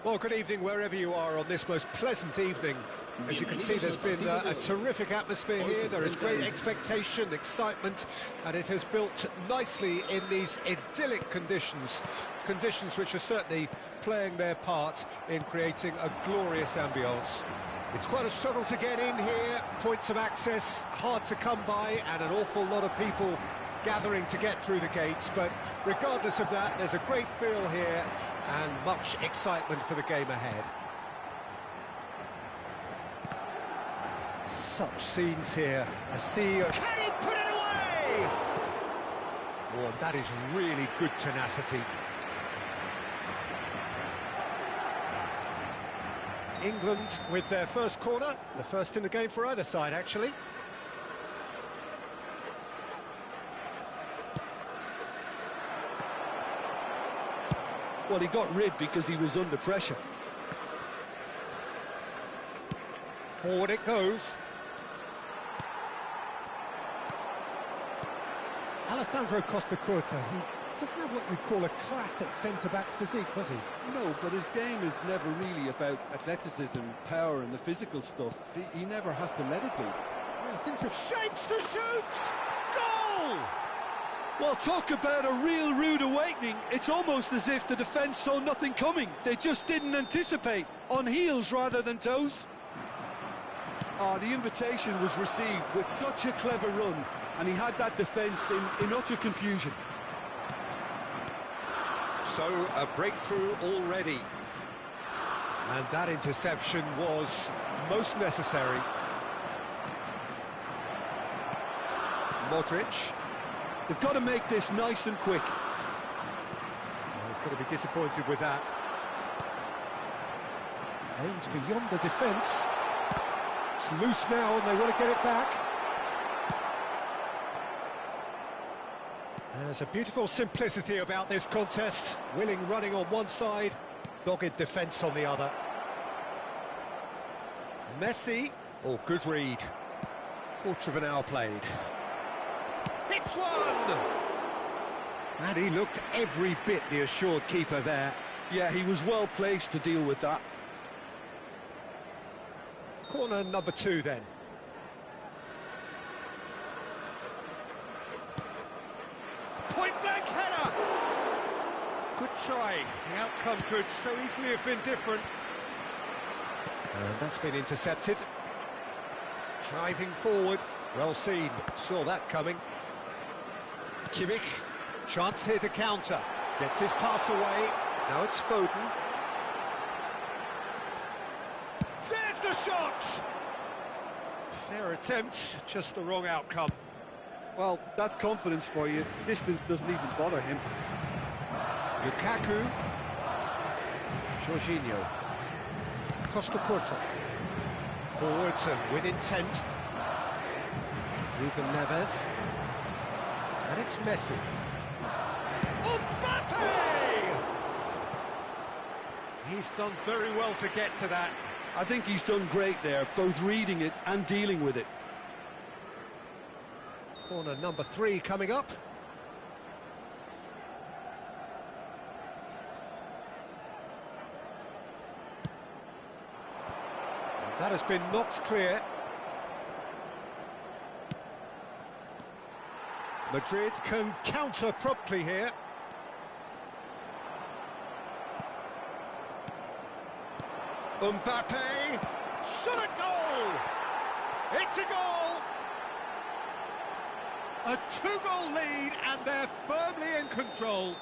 [SPEAKER 1] Well, good evening wherever you are on this most pleasant evening. As you can see, there's been a terrific atmosphere here. There is great expectation, excitement, and it has built nicely in these idyllic conditions. Conditions which are certainly playing their part in creating a glorious ambience. It's quite a struggle to get in here, points of access hard to come by, and an awful lot of people gathering to get through the gates, but regardless of that, there's a great feel here and much excitement for the game ahead. Such scenes here, a sea of... Can he put it away? Oh, and that is really good tenacity. England with their first corner, the first in the game for either side, actually.
[SPEAKER 2] Well, he got rid because he was under pressure.
[SPEAKER 1] Forward it goes. Alessandro Costa Curta, he doesn't have what you'd call a classic centre-back's physique, does he?
[SPEAKER 2] No, but his game is never really about athleticism, power and the physical stuff. He never has to let it be.
[SPEAKER 1] Well, it's interesting. Shapes to shoot! Goal!
[SPEAKER 2] Well, talk about a real rude awakening. It's almost as if the defence saw nothing coming. They just didn't anticipate, on heels rather than toes. The invitation was received with such a clever run, and he had that defence in utter confusion.
[SPEAKER 1] So, a breakthrough already. And that interception was most necessary. Modric.
[SPEAKER 2] They've got to make this nice and quick.
[SPEAKER 1] Oh, he's going to be disappointed with that. Aimed beyond the defence. It's loose now and they want to get it back. There's a beautiful simplicity about this contest. Willing running on one side, dogged defence on the other. Messi. Oh, good read. Quarter of an hour played. Hits one! And he looked every bit the assured keeper there.
[SPEAKER 2] Yeah, he was well placed to deal with that.
[SPEAKER 1] Corner number 2 then. Point-blank header! Good try. The outcome could so easily have been different. And that's been intercepted. Driving forward. Well seen. Saw that coming. Kimmich. Chance here to counter. Gets his pass away. Now it's Foden. There's the shot! Fair attempt, just the wrong outcome.
[SPEAKER 2] Well, that's confidence for you. Distance doesn't even bother him.
[SPEAKER 1] Lukaku. Jorginho. Costa Curta. Forwards and with intent. Ruben Neves. And it's Messi. Mbappe! He's done very well to get to that.
[SPEAKER 2] I think he's done great there, both reading it and dealing with it.
[SPEAKER 1] Corner number 3 coming up. And that has been knocked clear. Madrid can counter promptly here. Mbappe, shot a goal! It's a goal! A 2-goal lead and they're firmly in control.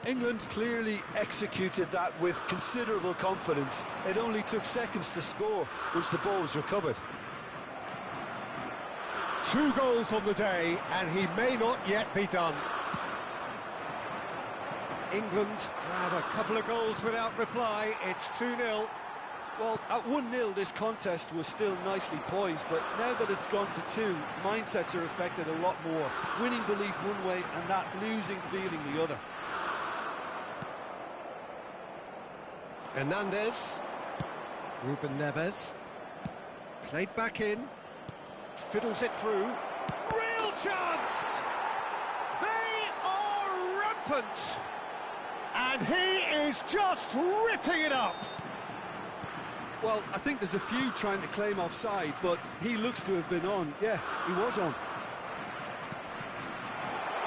[SPEAKER 2] England clearly executed that with considerable confidence. It only took seconds to score once the ball was recovered.
[SPEAKER 1] 2 goals on the day and he may not yet be done. England grab a couple of goals without reply. It's 2-0.
[SPEAKER 2] Well, at 1-0 this contest was still nicely poised, but now that it's gone to 2, mindsets are affected a lot more. Winning belief one way and that losing feeling the other.
[SPEAKER 1] Hernandez. Ruben Neves. Played back in. Fiddles it through. Real chance! They are rampant! And he is just ripping it up.
[SPEAKER 2] Well, I think there's a few trying to claim offside, but he looks to have been on. Yeah, he was on.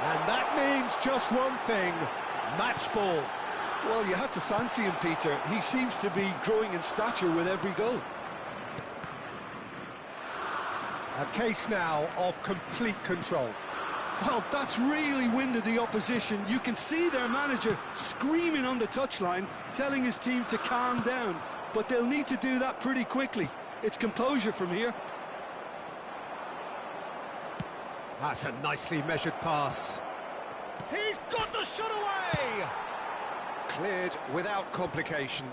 [SPEAKER 1] And that means just one thing, match ball.
[SPEAKER 2] Well, you had to fancy him, Peter. He seems to be growing in stature with every goal.
[SPEAKER 1] A case now of complete control.
[SPEAKER 2] Well, that's really winded the opposition. You can see their manager screaming on the touchline, telling his team to calm down. But they'll need to do that pretty quickly. It's composure from here.
[SPEAKER 1] That's a nicely measured pass. He's got the shot away! Cleared without complication.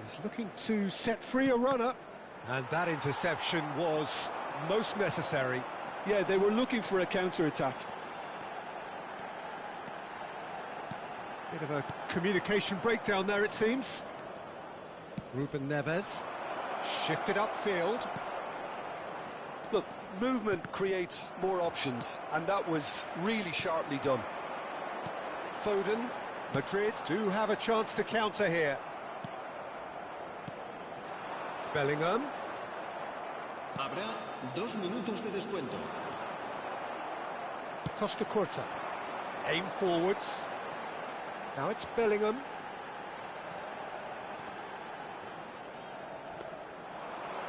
[SPEAKER 1] He's looking to set free a runner. And that interception was most necessary.
[SPEAKER 2] Yeah, they were looking for a counter-attack.
[SPEAKER 1] Bit of a communication breakdown there, it seems. Ruben Neves shifted upfield.
[SPEAKER 2] Look, movement creates more options, and that was really sharply done.
[SPEAKER 1] Foden. Madrid do have a chance to counter here. Bellingham.
[SPEAKER 3] Habrá 2 minutos de descuento.
[SPEAKER 1] Costa Curta. Aim forwards. Now it's Bellingham.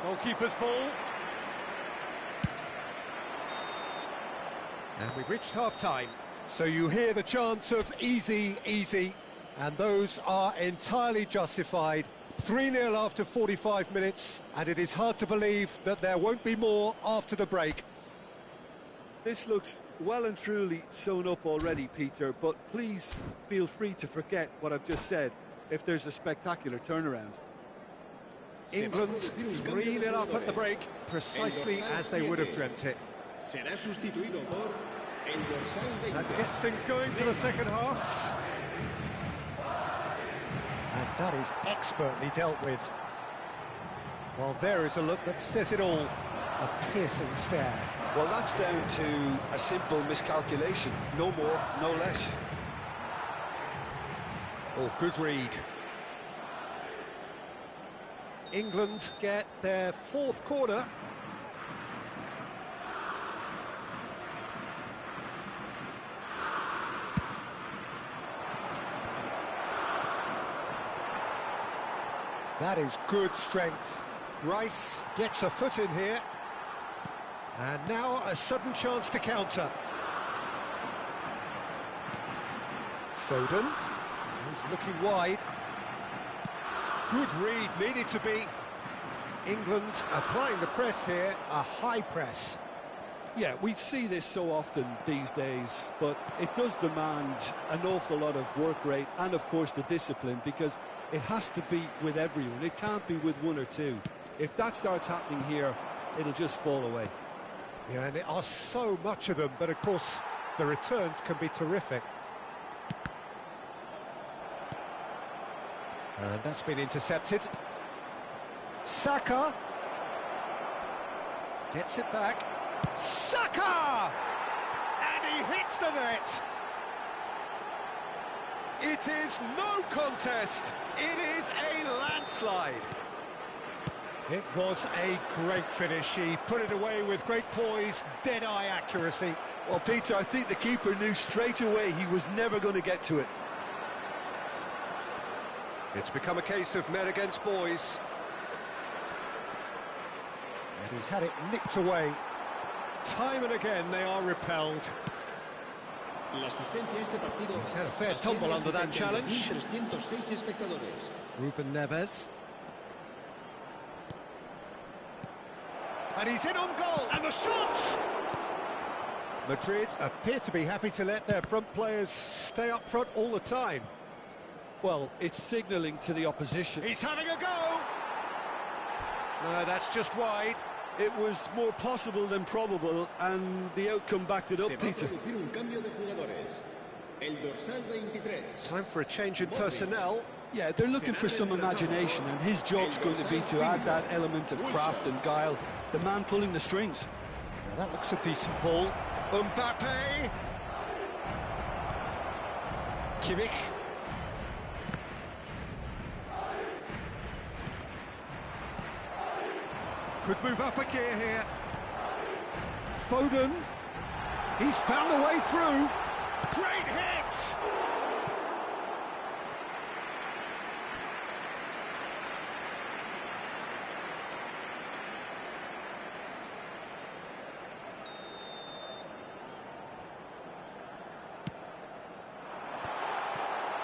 [SPEAKER 1] Goalkeeper's ball. And we've reached half-time. So you hear the chants of easy, easy, and those are entirely justified. 3-0 after 45 minutes, and it is hard to believe that there won't be more after the break.
[SPEAKER 2] This looks well and truly sewn up already, Peter, but please feel free to forget what I've just said if there's a spectacular turnaround.
[SPEAKER 1] England 3-0 up at the break, precisely as they would have dreamt it.
[SPEAKER 3] Será sustituido por el dorsal 20.
[SPEAKER 1] That gets things going for the second half. And that is expertly dealt with. Well, there is a look that says it all. A piercing stare.
[SPEAKER 2] Well, that's down to a simple miscalculation. No more, no less.
[SPEAKER 1] Oh, good read. England get their 4th corner. That is good strength. Rice gets a foot in here. And now a sudden chance to counter. Foden. He's looking wide. Good read, needed to be. England applying the press here, a high press.
[SPEAKER 2] Yeah, we see this so often these days, but it does demand an awful lot of work rate and, of course, the discipline, because it has to be with everyone. It can't be with one or two. If that starts happening here, it'll just fall away.
[SPEAKER 1] Yeah, and there are so much of them, but of course the returns can be terrific. And that's been intercepted. Saka gets it back. Saka! And he hits the net. It is no contest. It is a landslide. It was a great finish. He put it away with great poise, dead-eye accuracy.
[SPEAKER 2] Well, Peter, I think the keeper knew straight away he was never going to get to it.
[SPEAKER 1] It's become a case of men against boys. And he's had it nicked away. Time and again they are repelled. He's had a fair tumble under that challenge. Ruben Neves. And he's in on goal, and the shot! Madrid appear to be happy to let their front players stay up front all the time.
[SPEAKER 2] Well, it's signalling to the opposition.
[SPEAKER 1] He's having a go! No, that's just wide.
[SPEAKER 2] It was more possible than probable, and the outcome backed it up, Peter.
[SPEAKER 1] Time for a change in personnel.
[SPEAKER 2] Yeah, they're looking for some imagination, and his job's going to be to add that element of craft and guile, the man pulling the strings.
[SPEAKER 1] Now that looks a decent ball. Mbappe! Kimmich. Could move up a gear here. Foden. He's found the way through. Great hit!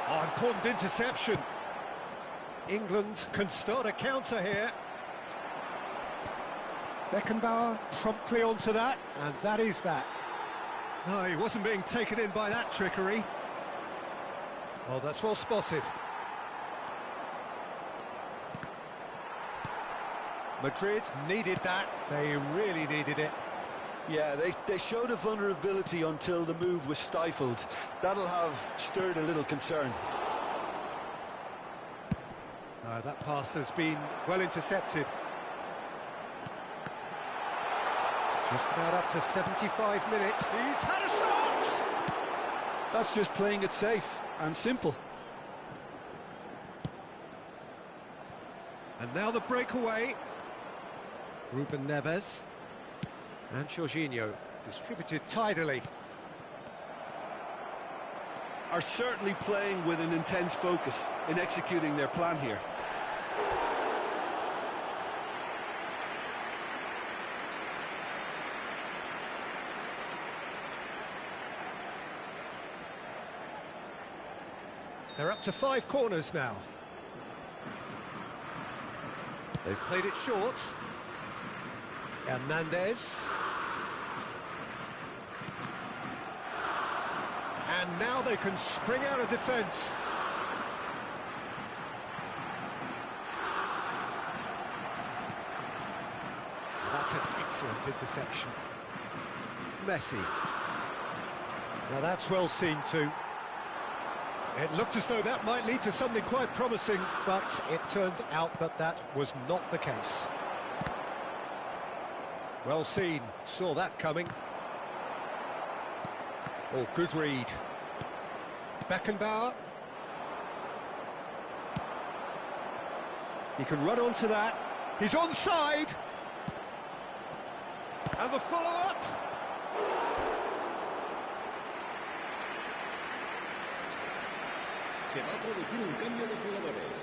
[SPEAKER 1] Oh, important interception. England can start a counter here. Beckenbauer promptly onto that, and that is that. No, he wasn't being taken in by that trickery. Oh, that's well spotted. Madrid needed that. They really needed it.
[SPEAKER 2] Yeah, they showed a vulnerability until the move was stifled. That'll have stirred a little concern.
[SPEAKER 1] That pass has been well intercepted. Just about up to 75 minutes. He's had a shot!
[SPEAKER 2] That's just playing it safe and simple.
[SPEAKER 1] And now the breakaway. Ruben Neves. And Jorginho, distributed tidily.
[SPEAKER 2] Are certainly playing with an intense focus in executing their plan here.
[SPEAKER 1] They're up to 5 corners now. They've played it short. Hernandez. And now they can spring out of defence. That's an excellent interception. Messi. Now that's well seen too. It looked as though that might lead to something quite promising, but it turned out that that was not the case. Well seen, saw that coming. Oh, good read. Beckenbauer. He can run onto that. He's onside. And the follow-up.
[SPEAKER 6] Se va a producir un cambio de jugadores.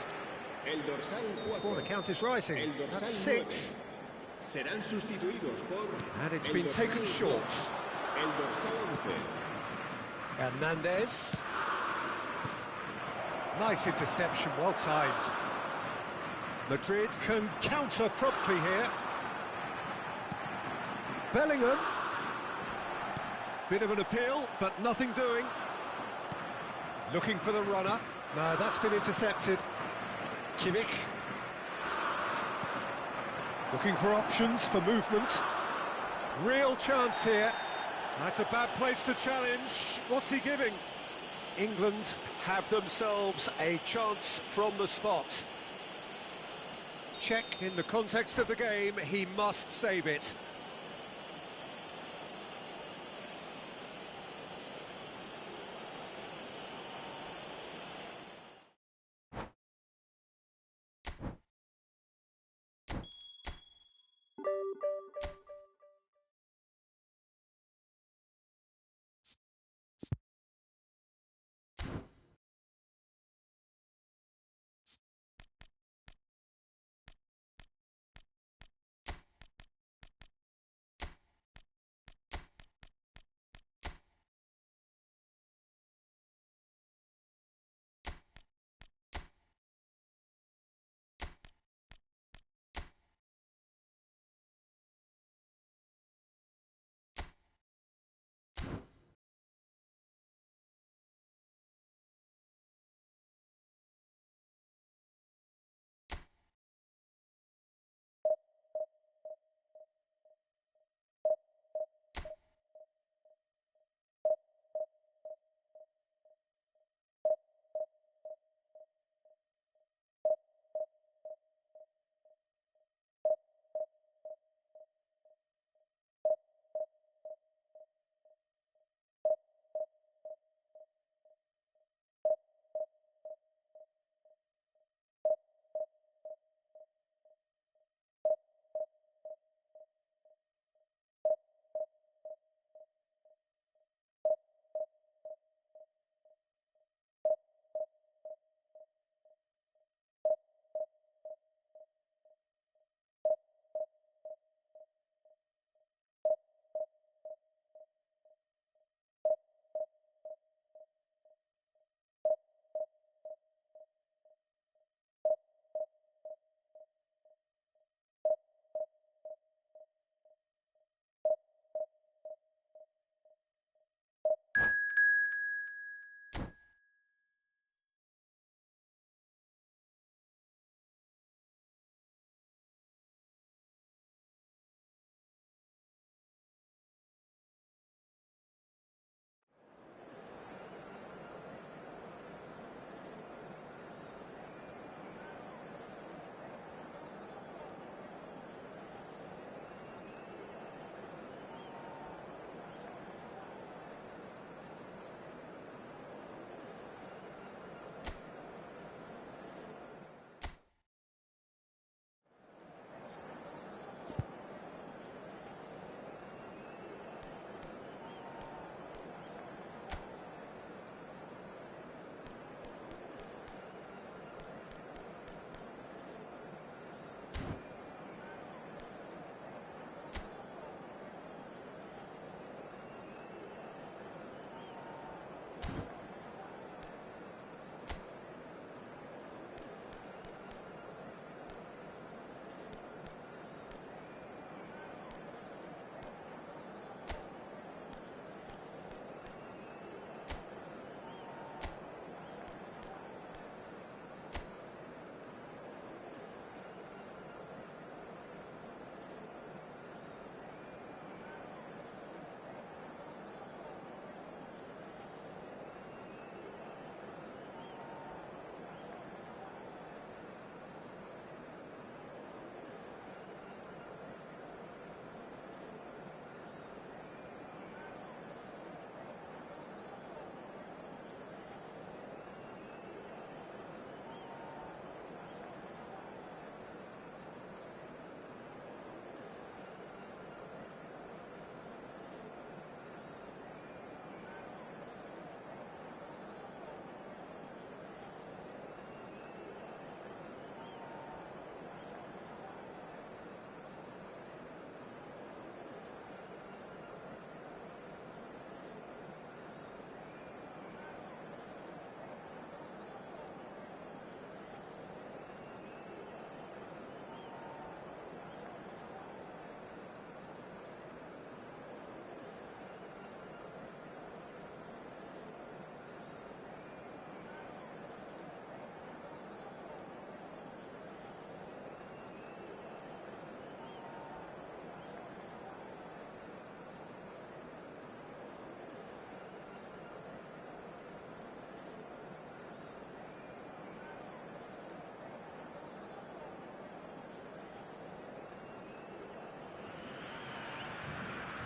[SPEAKER 6] El dorsal 4.
[SPEAKER 1] Oh, the count is rising. That's 6.
[SPEAKER 6] Serán sustituidos por.
[SPEAKER 1] And it's been taken short.
[SPEAKER 6] El dorsal 11.
[SPEAKER 1] Hernandez. Nice interception, well timed. Madrid can counter promptly here. Bellingham. Bit of an appeal, but nothing doing. Looking for the runner. No, that's been intercepted. Kimmich. Looking for options for movement. Real chance here. That's a bad place to challenge. What's he giving? England have themselves a chance from the spot. Check in the context of the game, he must save it.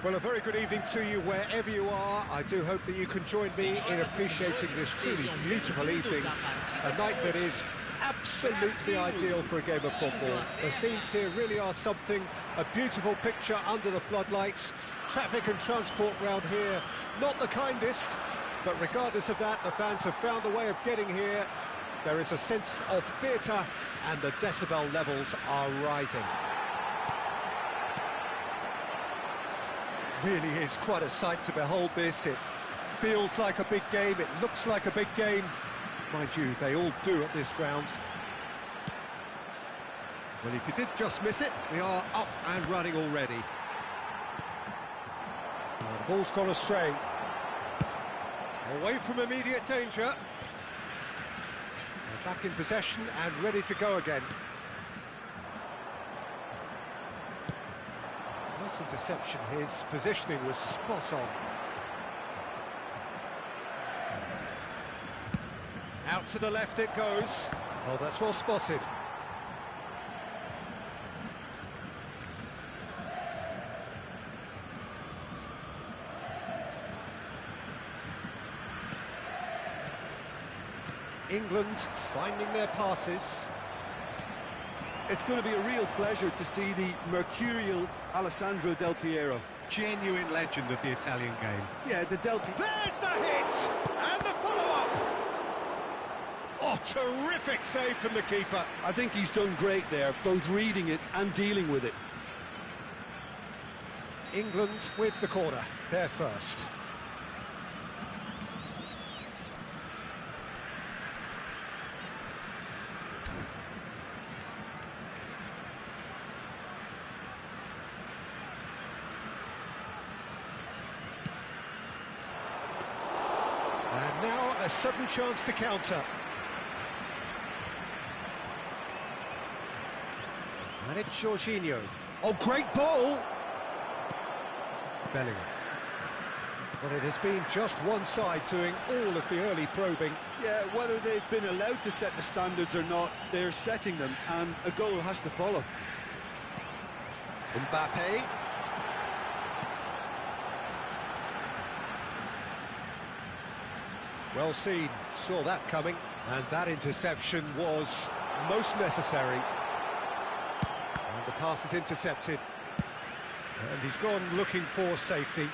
[SPEAKER 1] Well, a very good evening to you wherever you are. I do hope that you can join me in appreciating this truly beautiful evening, a night that is absolutely ideal for a game of football. The scenes here really are something, a beautiful picture under the floodlights. Traffic and transport round here, not the kindest, but regardless of that, the fans have found a way of getting here. There is a sense of theatre and the decibel levels are rising. Really is quite a sight to behold this. It feels like a big game, it looks like a big game. Mind you, they all do at this ground. Well, if you did just miss it, we are up and running already. Well, the ball's gone astray. Away from immediate danger. They're back in possession and ready to go again. Nice interception, his positioning was spot on. Out to the left it goes. Oh, that's well spotted. England finding their passes.
[SPEAKER 2] It's going to be a real pleasure to see the mercurial Alessandro Del Piero.
[SPEAKER 1] Genuine legend of the Italian game.
[SPEAKER 2] Yeah, the Del Piero.
[SPEAKER 1] There's the hit! And the follow-up! Oh, terrific save from the keeper.
[SPEAKER 2] I think he's done great there, both reading it and dealing with it.
[SPEAKER 1] England with the corner, they're first. And now a sudden chance to counter. And it's Jorginho. Oh, great ball! Bellingham. Well, it has been just one side doing all of the early probing.
[SPEAKER 2] Yeah, whether they've been allowed to set the standards or not, they're setting them, and a goal has to follow.
[SPEAKER 1] Mbappe. Well seen, saw that coming, and that interception was most necessary. And the pass is intercepted. And he's gone looking for safety.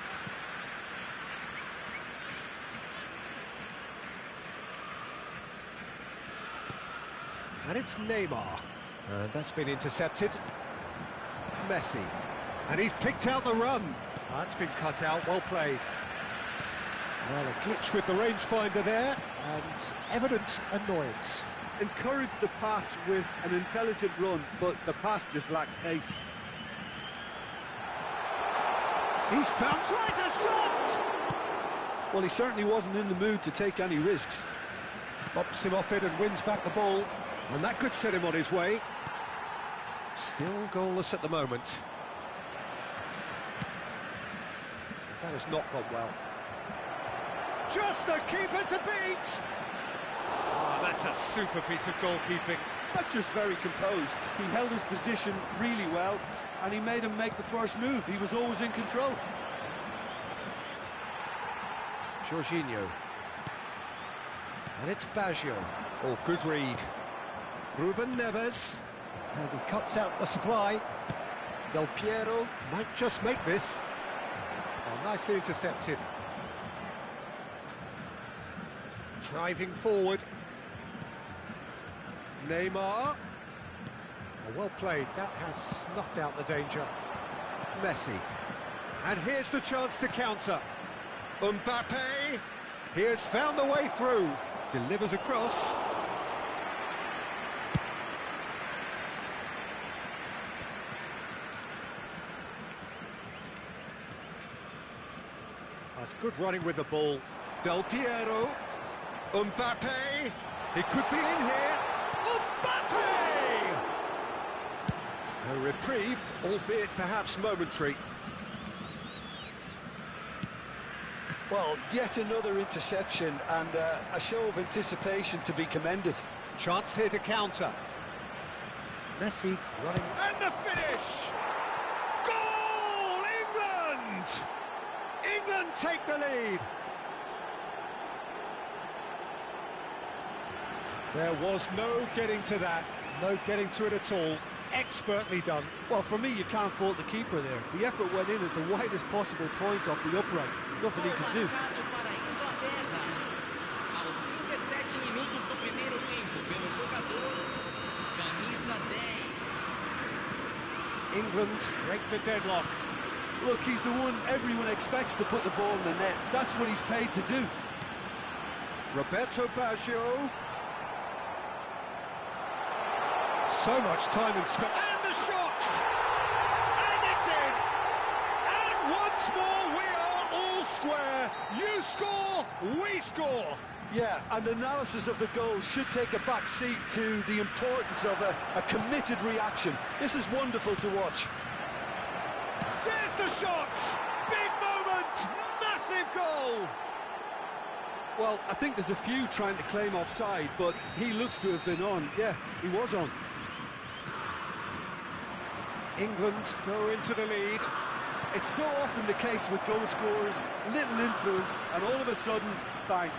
[SPEAKER 1] And it's Neymar. And that's been intercepted. Messi. And he's picked out the run. That's been cut out, well played. Well, a glitch with the rangefinder there, and evident annoyance.
[SPEAKER 2] Encouraged the pass with an intelligent run, but the pass just lacked pace.
[SPEAKER 1] He's found, tries a shot!
[SPEAKER 2] Well, he certainly wasn't in the mood to take any risks.
[SPEAKER 1] Bumps him off it and wins back the ball, and that could set him on his way. Still goalless at the moment. That has not gone well. Just the keeper to beat! Oh, that's a super piece of goalkeeping.
[SPEAKER 2] That's just very composed. He held his position really well, and he made him make the first move. He was always in control.
[SPEAKER 1] Jorginho. And it's Baggio. Oh, good read. Ruben Neves. And he cuts out the supply. Del Piero might just make this. Oh, nicely intercepted. Driving forward. Neymar. Oh, well played. That has snuffed out the danger. Messi. And here's the chance to counter. Mbappe. He has found the way through. Delivers across. That's good running with the ball. Del Piero. Mbappe. He could be in here. Mbappe! A reprieve, albeit perhaps momentary.
[SPEAKER 2] Well, yet another interception and a show of anticipation to be commended.
[SPEAKER 1] Chance here to counter. Messi running. And the finish! Goal, England! and take the lead. There was no getting to that, no getting to it at all. Expertly done.
[SPEAKER 2] Well, for me, you can't fault the keeper there. The effort went in at the widest possible point off the upright. Nothing he could do.
[SPEAKER 7] Aos 37 minutos do primeiro tempo, pelo jogador, camisa 10.
[SPEAKER 1] England break the deadlock.
[SPEAKER 2] Look, he's the one everyone expects to put the ball in the net. That's what he's paid to do.
[SPEAKER 1] Roberto Baggio. So much time and space. And the shot! And it's in! And once more we are all square. You score, we score.
[SPEAKER 2] Yeah, and analysis of the goal should take a back seat to the importance of a committed reaction. This is wonderful to watch.
[SPEAKER 1] There's the shot! Big moment! Massive goal!
[SPEAKER 2] Well, I think there's a few trying to claim offside, but he looks to have been on. Yeah, he was on.
[SPEAKER 1] England go into the lead.
[SPEAKER 2] It's so often the case with goal scorers, little influence, and all of a sudden, bang.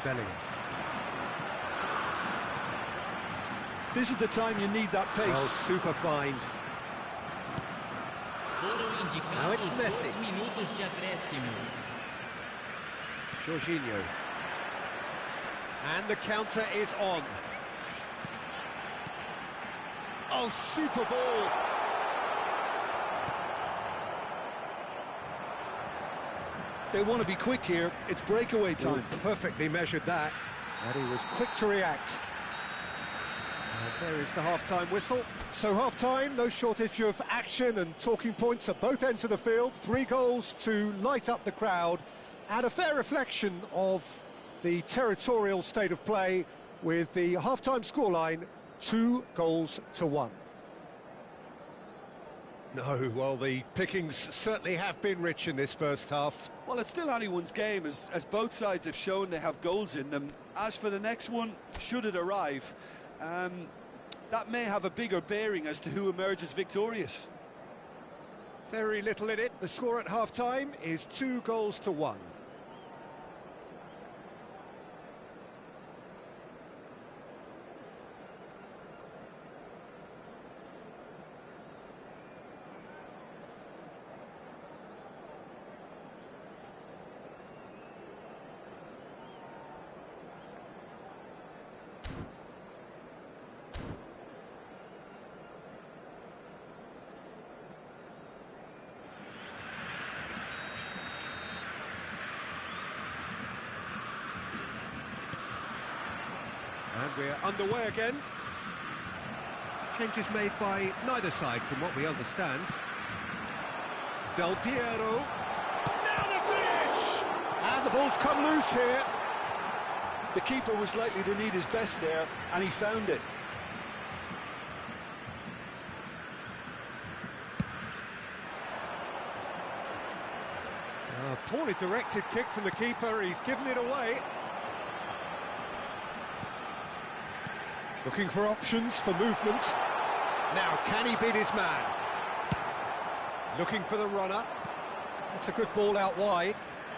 [SPEAKER 1] Bellingham.
[SPEAKER 2] This is the time you need that pace.
[SPEAKER 1] Oh, super find.
[SPEAKER 3] Now
[SPEAKER 1] it's Messi.
[SPEAKER 3] Minutos de acréscimo.
[SPEAKER 1] Jorginho. And the counter is on. Oh, super ball.
[SPEAKER 2] They want to be quick here. It's breakaway time.
[SPEAKER 1] Ooh, perfectly measured that. And he was quick to react. And there is the half-time whistle. So half-time, no shortage of action and talking points at both ends of the field. 3 goals to light up the crowd. And a fair reflection of the territorial state of play with the half-time scoreline 2-1. No, well, the pickings certainly have been rich in this first half.
[SPEAKER 2] Well, it's still anyone's game, as both sides have shown they have goals in them. As for the next one, should it arrive, that may have a bigger bearing as to who emerges victorious.
[SPEAKER 1] Very little in it. The score at half-time is 2-1. And we're underway again. Changes made by neither side from what we understand. Del Piero. Now the finish! And the ball's come loose here.
[SPEAKER 2] The keeper was likely to need his best there, and he found it.
[SPEAKER 1] Poorly directed kick from the keeper. He's given it away. Looking for options for movement. Now, can he beat his man? Looking for the runner. That's a good ball out wide.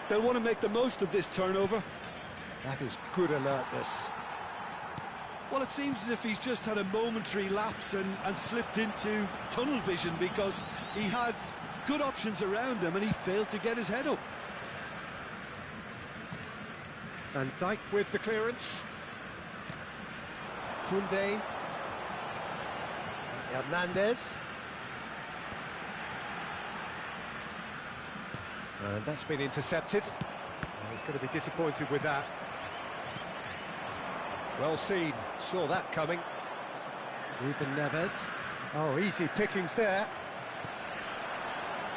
[SPEAKER 2] They'll want to make the most of this turnover.
[SPEAKER 1] That is good alertness.
[SPEAKER 2] Well, it seems as if he's just had a momentary lapse and slipped into tunnel vision, because he had good options around him and he failed to get his head up.
[SPEAKER 1] Van Dijk with the clearance. Koundé. Hernandez. And that's been intercepted. Oh, he's going to be disappointed with that. Well seen, saw that coming. Ruben Neves. Oh, easy pickings there.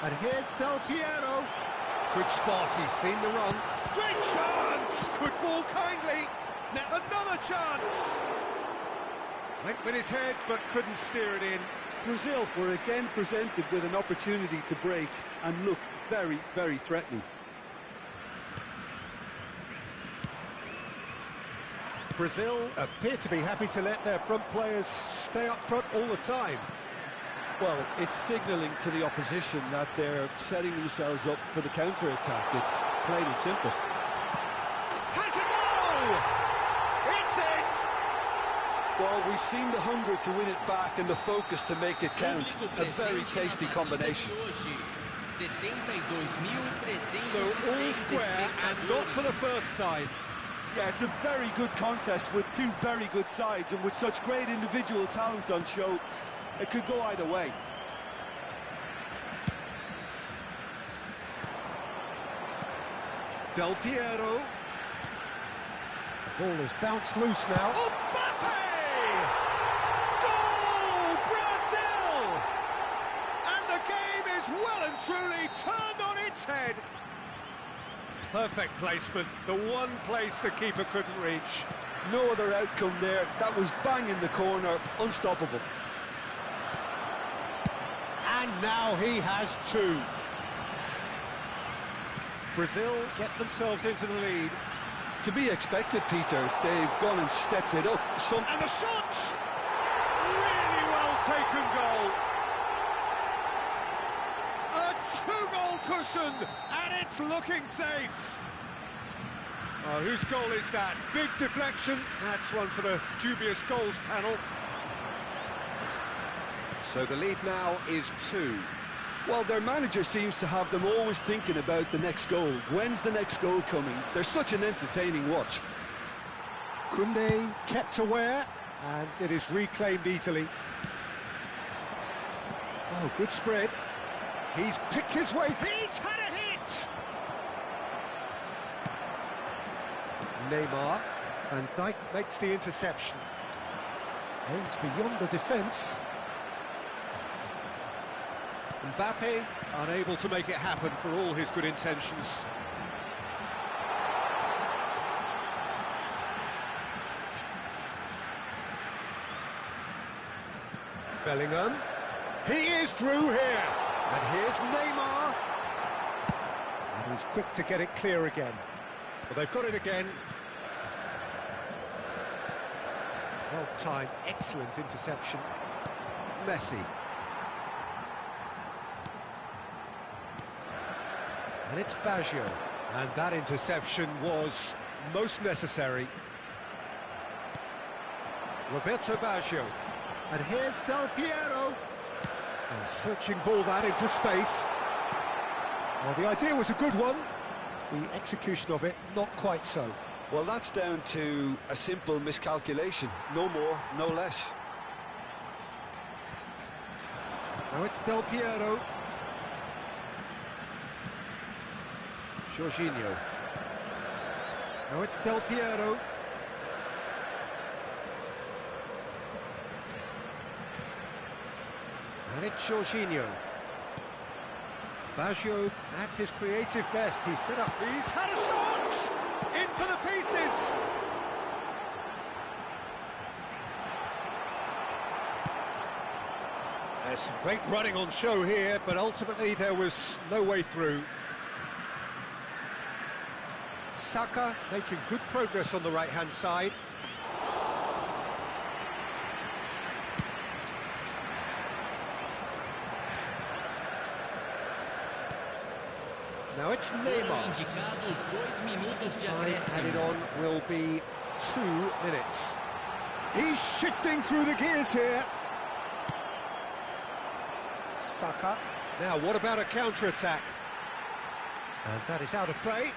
[SPEAKER 1] And here's Del Piero. Good spot, he's seen the run. Great chance! Could fall kindly. Now another chance! Went with his head, but couldn't steer it in.
[SPEAKER 2] Brazil were again presented with an opportunity to break and look very, very threatening.
[SPEAKER 1] Brazil appear to be happy to let their front players stay up front all the time.
[SPEAKER 2] Well, it's signalling to the opposition that they're setting themselves up for the counter-attack. It's plain and simple.
[SPEAKER 1] Has a goal! It's in!
[SPEAKER 2] Well, we've seen the hunger to win it back and the focus to make it count. A very tasty combination.
[SPEAKER 1] So all square and not for the first time.
[SPEAKER 2] Yeah, it's a very good contest with two very good sides, and with such great individual talent on show, it could go either way.
[SPEAKER 1] Del Piero. The ball is bounced loose now. Mbappe! Goal! Brazil! And the game is well and truly turned on its head. Perfect placement, the one place the keeper couldn't reach.
[SPEAKER 2] No other outcome there. That was bang in the corner, unstoppable.
[SPEAKER 1] And now he has two. Brazil get themselves into the lead.
[SPEAKER 2] To be expected, Peter. They've gone and stepped it up.
[SPEAKER 1] And the shot! Really well taken goal. A two-goal cushion, and it's looking safe. Oh, whose goal is that? Big deflection. That's one for the dubious goals panel. So the lead now is 2.
[SPEAKER 2] Well, their manager seems to have them always thinking about the next goal. When's the next goal coming? They're such an entertaining watch.
[SPEAKER 1] Kunde kept aware, and it is reclaimed easily. Oh, good spread. He's picked his way. He's had a hit! Neymar. Van Dijk makes the interception. Aims beyond the defence. Mbappe unable to make it happen for all his good intentions. Bellingham. He is through here. And here's Neymar. And he's quick to get it clear again. Well, they've got it again. Well-timed, excellent interception. Messi. And it's Baggio. And that interception was most necessary. Roberto Baggio. And here's Del Piero. And searching ball that into space. Well, the idea was a good one. The execution of it, not quite so.
[SPEAKER 2] Well, that's down to a simple miscalculation. No more, no less.
[SPEAKER 1] Now it's Del Piero. Jorginho. Now it's Del Piero. And it's Jorginho. Baggio at his creative best. He's set up. He's had a shot! In for the pieces! There's some great running on show here, but ultimately there was no way through. Saka making good progress on the right-hand side. Now it's Neymar. Time added on will be 2 minutes. He's shifting through the gears here. Saka. Now what about a counter-attack? And that is out of play.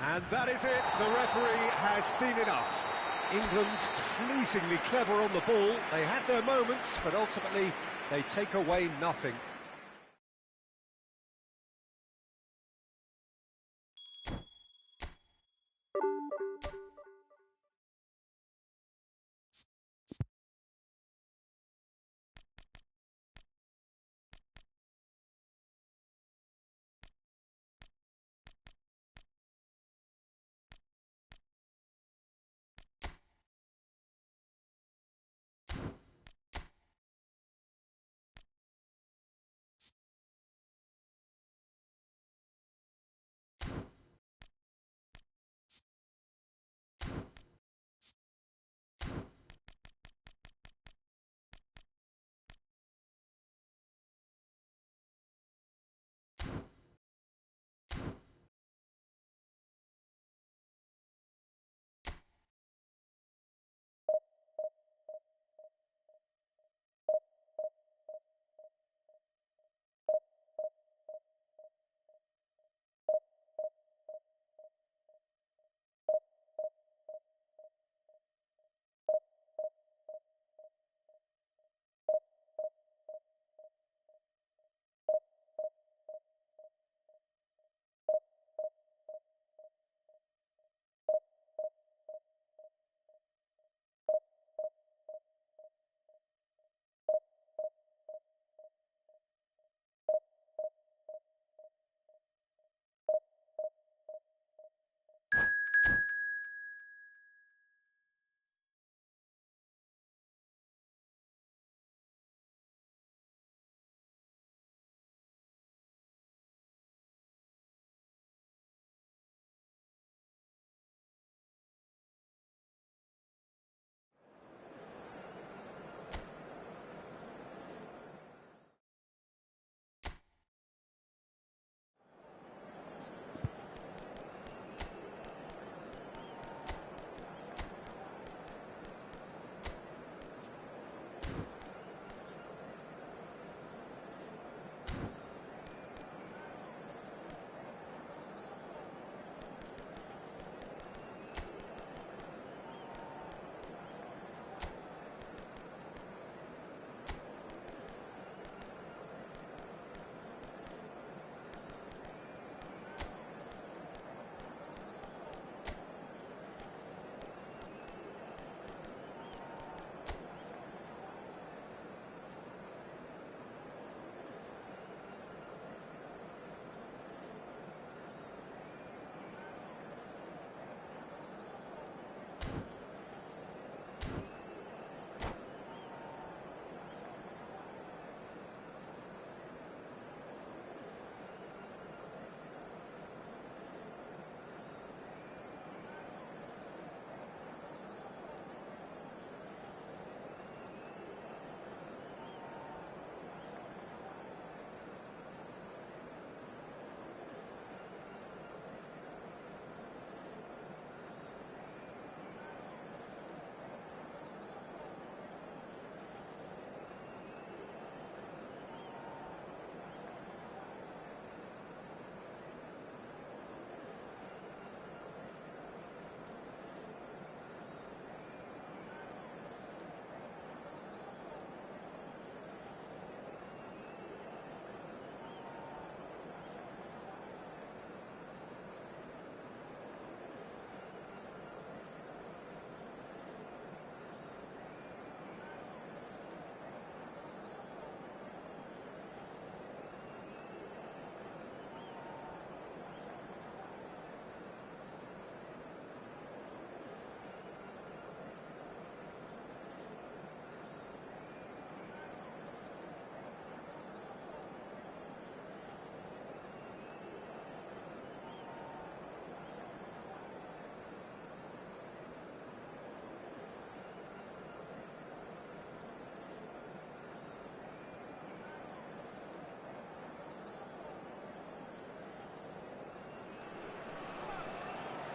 [SPEAKER 1] And that is it. The referee has seen enough. England pleasingly clever on the ball. They had their moments, but ultimately they take away nothing.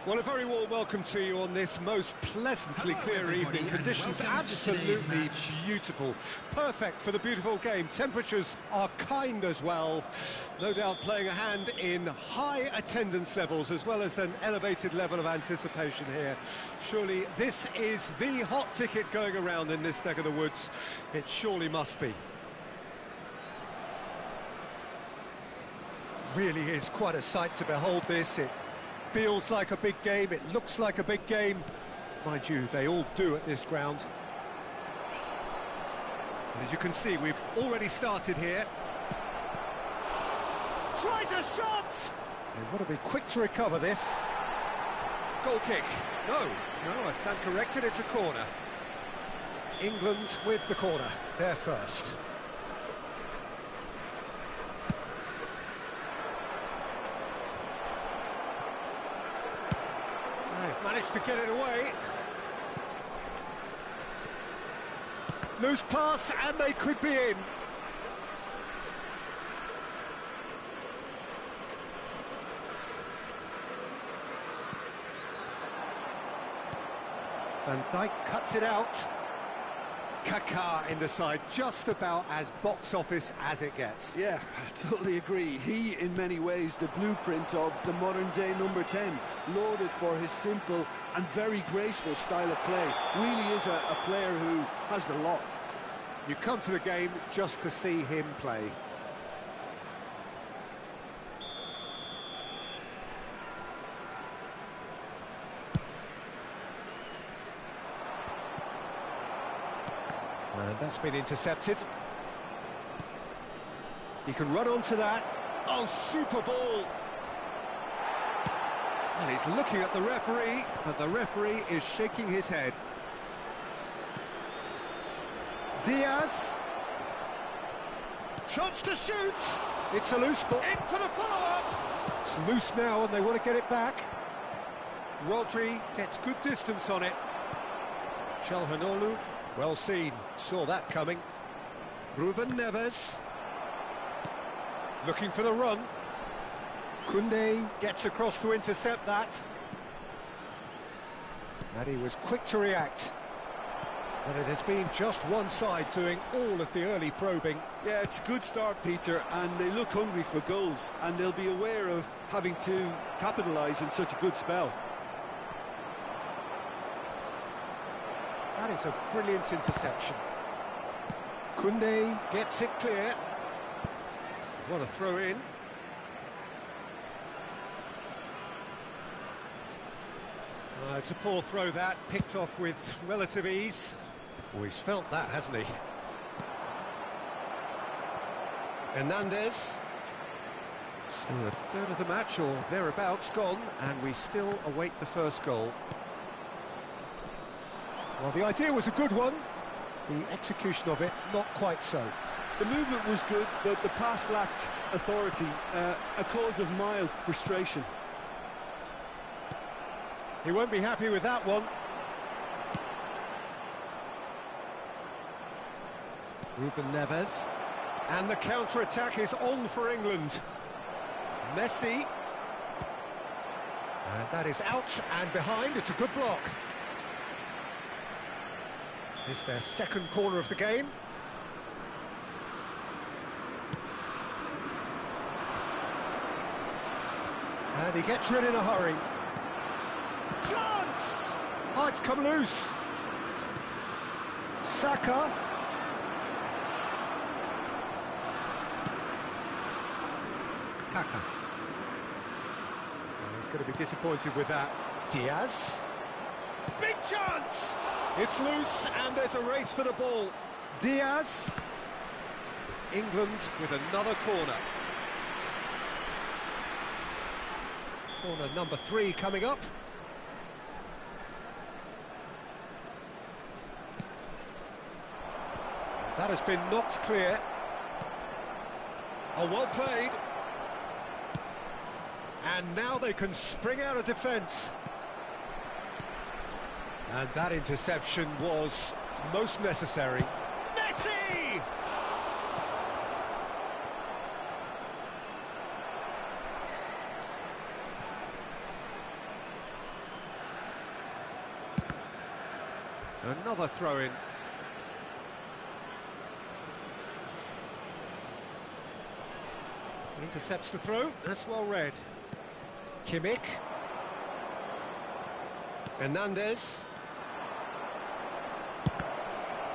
[SPEAKER 1] Well, a very warm welcome to you on this most pleasantly clear evening. Conditions absolutely beautiful. Perfect for the beautiful game. Temperatures are kind as well. No doubt playing a hand in high attendance levels as well as an elevated level of anticipation here. Surely this is the hot ticket going around in this neck of the woods. It surely must be. Really is quite a sight to behold this. It feels like a big game, it looks like a big game. Mind you, they all do at this ground. And as you can see, we've already started here. Tries a shot! They want to be quick to recover this. Goal kick. No, I stand corrected, it's a corner. England with the corner, they're first. They've managed to get it away. Loose pass, and they could be in. Van Dijk cuts it out. Kaká in the side, just about as box office as it gets.
[SPEAKER 2] Yeah, I totally agree. He, in many ways, the blueprint of the modern-day number 10, lauded for his simple and very graceful style of play. Really is a player who has the lot.
[SPEAKER 1] You come to the game just to see him play. And that's been intercepted. He can run onto that. Oh, super ball! And he's looking at the referee, but the referee is shaking his head. Diaz. Chance to shoot! It's a loose ball. In for the follow-up! It's loose now and they want to get it back. Rodri gets good distance on it. Çalhanoğlu. Well seen, saw that coming. Ruben Neves. Looking for the run. Koundé gets across to intercept that. And he was quick to react. But it has been just one side doing all of the early probing.
[SPEAKER 2] Yeah, it's a good start, Peter, and they look hungry for goals, and they'll be aware of having to capitalise in such a good spell.
[SPEAKER 1] That is a brilliant interception. Koundé gets it clear. What a throw in. It's a poor throw that, picked off with relative ease. Oh, he's felt that, hasn't he? Hernandez. So a third of the match, or thereabouts, gone, and we still await the first goal. Well, the idea was a good one. The execution of it, not quite so.
[SPEAKER 2] The movement was good, but the pass lacked authority, a cause of mild frustration.
[SPEAKER 1] He won't be happy with that one. Ruben Neves. And the counter-attack is on for England. Messi. And that is out and behind. It's a good block. It's their second corner of the game. And he gets rid in a hurry. Chance! Oh, it's come loose. Saka. Kaka. Oh, he's going to be disappointed with that. Diaz. Big chance! It's loose and there's a race for the ball. Diaz. England with another corner. Corner number 3 coming up. That has been knocked clear. Oh, well played. And now they can spring out of defence. And that interception was most necessary. Messi! Another throw-in. Intercepts the throw, that's well read. Kimmich. Hernandez.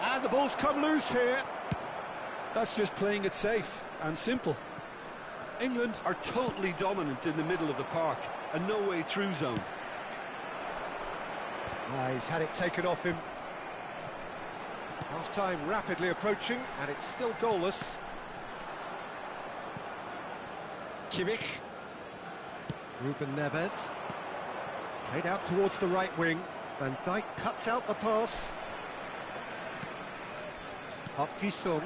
[SPEAKER 1] And the ball's come loose here.
[SPEAKER 2] That's just playing it safe and simple. England are totally dominant in the middle of the park, a no-way through zone.
[SPEAKER 1] He's had it taken off him. Half-time rapidly approaching, and it's still goalless. Kimmich. Ruben Neves. Played out towards the right wing. Van Dijk cuts out the pass. Park Ji-sung.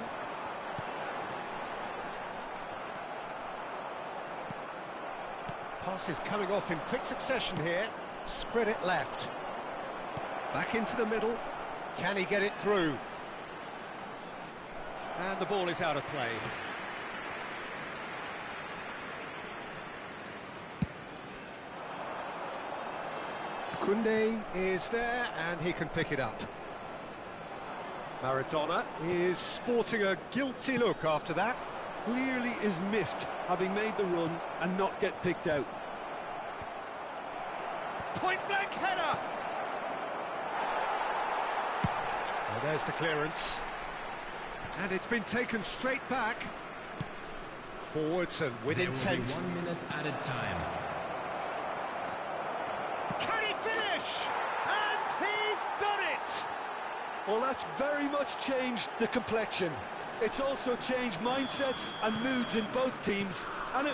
[SPEAKER 1] Pass is coming off in quick succession here. Spread it left. Back into the middle. Can he get it through? And the ball is out of play. Koundé is there and he can pick it up. Maradona is sporting a guilty look after that.
[SPEAKER 2] Clearly is miffed, having made the run and not get picked out.
[SPEAKER 1] Point-blank header! Well, there's the clearance. And it's been taken straight back. Forwards and with intent.
[SPEAKER 3] 1 minute added time.
[SPEAKER 1] Can he finish? And he's done it!
[SPEAKER 2] Well, that's very much changed the complexion. It's also changed mindsets and moods in both teams, and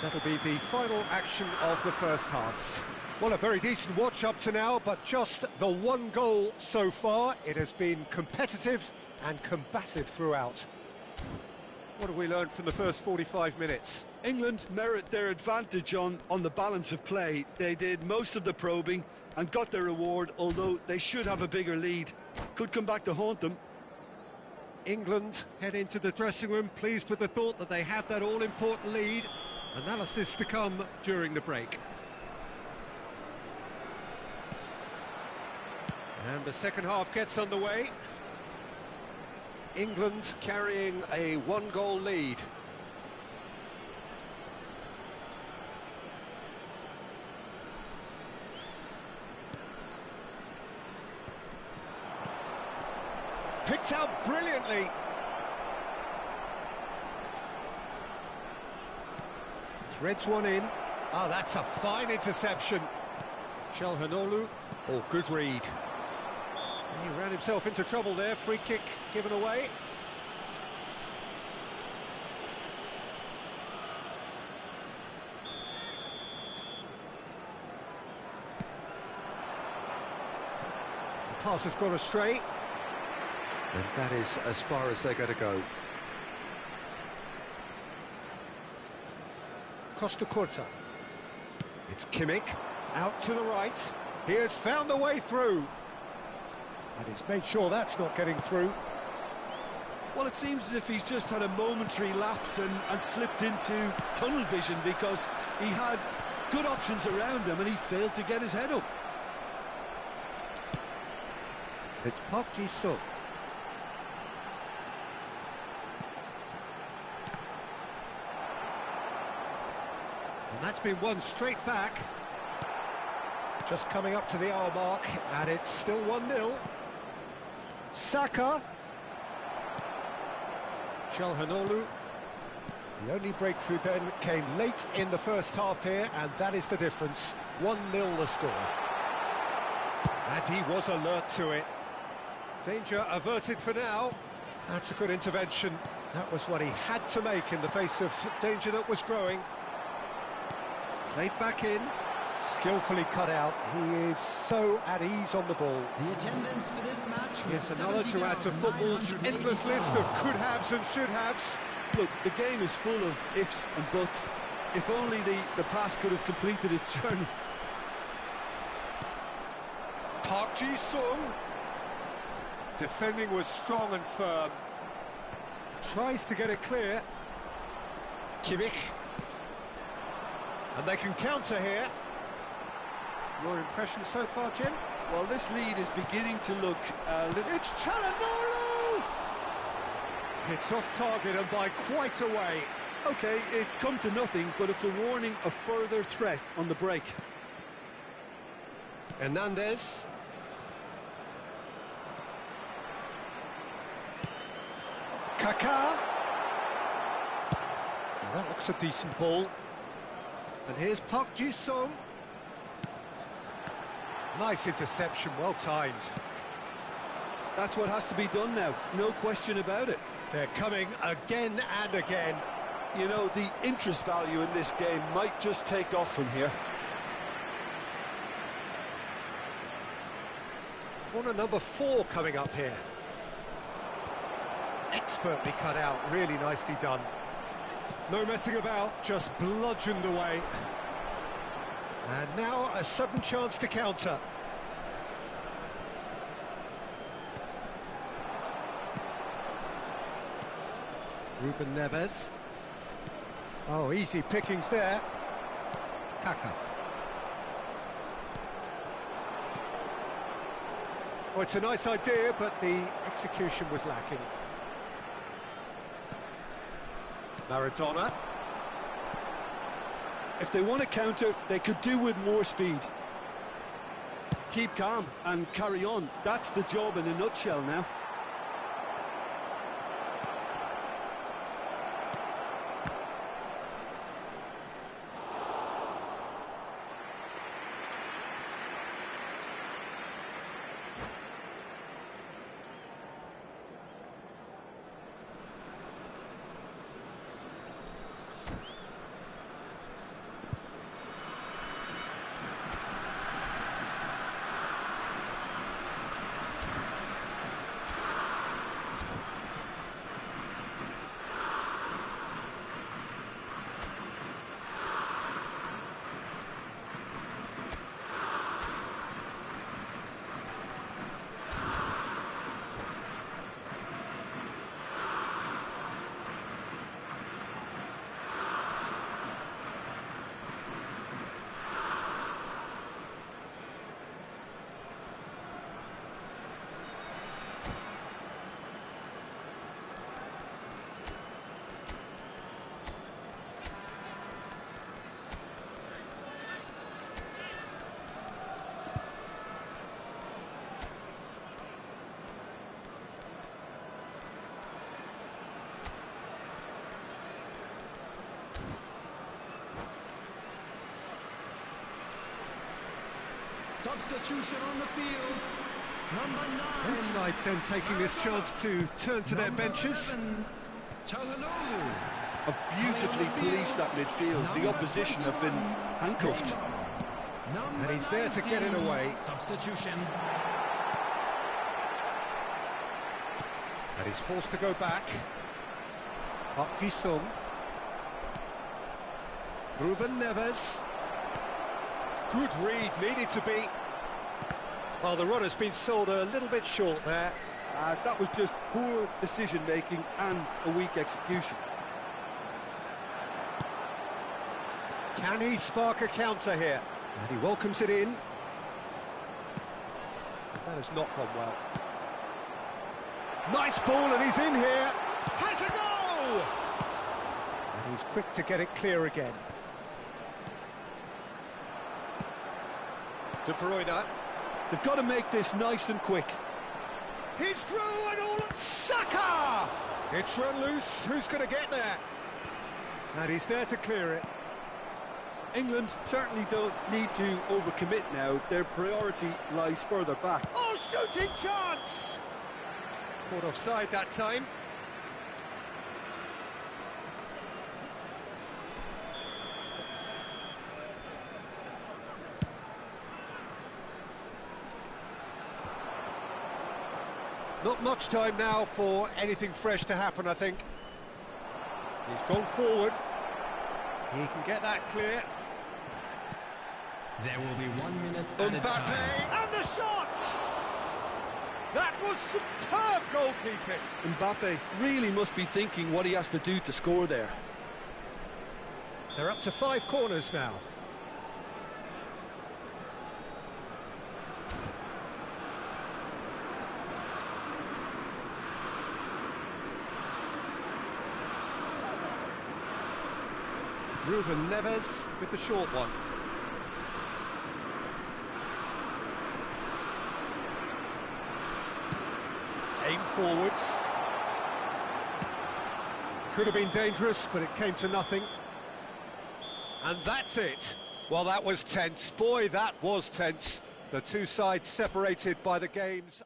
[SPEAKER 1] that'll be the final action of the first half. Well, a very decent watch up to now, but just the one goal so far. It has been competitive and combative throughout. What have we learned from the first 45 minutes?
[SPEAKER 2] England merit their advantage on the balance of play. They did most of the probing and got their reward, although they should have a bigger lead. Could come back to haunt them.
[SPEAKER 1] England head into the dressing room pleased with the thought that they have that all-important lead. Analysis to come during the break. And the second half gets underway. England carrying a one-goal lead. Picked out brilliantly. Threads one in. Oh, that's a fine interception. Calhanoglu. Oh, good read. He ran himself into trouble there. Free kick given away. The pass has gone astray. And that is as far as they're going to go. Costa Curta. It's Kimmich. Out to the right. He has found the way through. And he's made sure that's not getting through.
[SPEAKER 2] Well, it seems as if he's just had a momentary lapse and slipped into tunnel vision, because he had good options around him and he failed to get his head up.
[SPEAKER 1] It's Park Ji-sung. And that's been won straight back. Just coming up to the hour mark, and it's still 1-0. Saka. Calhanoglu. The only breakthrough then came late in the first half here, and that is the difference. 1-0 the score. And he was alert to it. Danger averted for now. That's a good intervention. That was what he had to make in the face of danger that was growing. Played back in. Skillfully cut out. He is so at ease on the ball.
[SPEAKER 3] The attendance for this match
[SPEAKER 1] Yes, another to add to football's endless list of could-haves and should-haves.
[SPEAKER 2] Look, the game is full of ifs and buts. If only the pass could have completed its journey.
[SPEAKER 1] Park Ji-sung. Defending was strong and firm. Tries to get it clear. Kimmich. And they can counter here. Your impression so far, Jim?
[SPEAKER 2] Well, this lead is beginning to look a little...
[SPEAKER 1] It's Calhanoglu! It's off target and by quite a way.
[SPEAKER 2] OK, it's come to nothing, but it's a warning of further threat on the break.
[SPEAKER 1] Hernandez. Kaká. Now that looks a decent ball. And here's Park Ji-sung. Nice interception, well timed.
[SPEAKER 2] That's what has to be done now, no question about it.
[SPEAKER 1] They're coming again and again.
[SPEAKER 2] You know, the interest value in this game might just take off from here.
[SPEAKER 1] Corner number 4 coming up here. Expertly cut out, really nicely done. No messing about, just bludgeoned away. And now a sudden chance to counter. Ruben Neves. Oh, easy pickings there. Kaká. Oh, it's a nice idea, but the execution was lacking. Maradona.
[SPEAKER 2] If they want to counter, they could do with more speed. Keep calm and carry on. That's the job in a nutshell now.
[SPEAKER 3] Substitution on the field. Number 9.
[SPEAKER 1] Both sides then taking this chance to turn to their benches.
[SPEAKER 2] Have beautifully policed that midfield. The opposition have been handcuffed.
[SPEAKER 1] And he's there to get it away.
[SPEAKER 3] Substitution.
[SPEAKER 1] And he's forced to go back. Park Ji-sung. Ruben Neves. Good read, needed to be. Well, the runner's been sold a little bit short there.
[SPEAKER 2] That was just poor decision-making and a weak execution.
[SPEAKER 1] Can he spark a counter here? And he welcomes it in. That has not gone well. Nice ball, and he's in here. Has a go! And he's quick to get it clear again. De Bruyne.
[SPEAKER 2] They've got to make this nice and quick.
[SPEAKER 1] He's through and all... Saka! It's run loose. Who's going to get there? And he's there to clear it.
[SPEAKER 2] England certainly don't need to overcommit now. Their priority lies further back.
[SPEAKER 1] Oh, shooting chance! Caught offside that time. Not much time now for anything fresh to happen, I think. He's gone forward. He can get that clear.
[SPEAKER 3] There will be 1 minute at a time.
[SPEAKER 1] Mbappe, and the shot! That was superb goalkeeping.
[SPEAKER 2] Mbappe really must be thinking what he has to do to score there.
[SPEAKER 1] They're up to 5 corners now. Ruben Neves with the short one. Aim forwards. Could have been dangerous, but it came to nothing. And that's it. Well, that was tense. Boy, that was tense. The two sides separated by the games.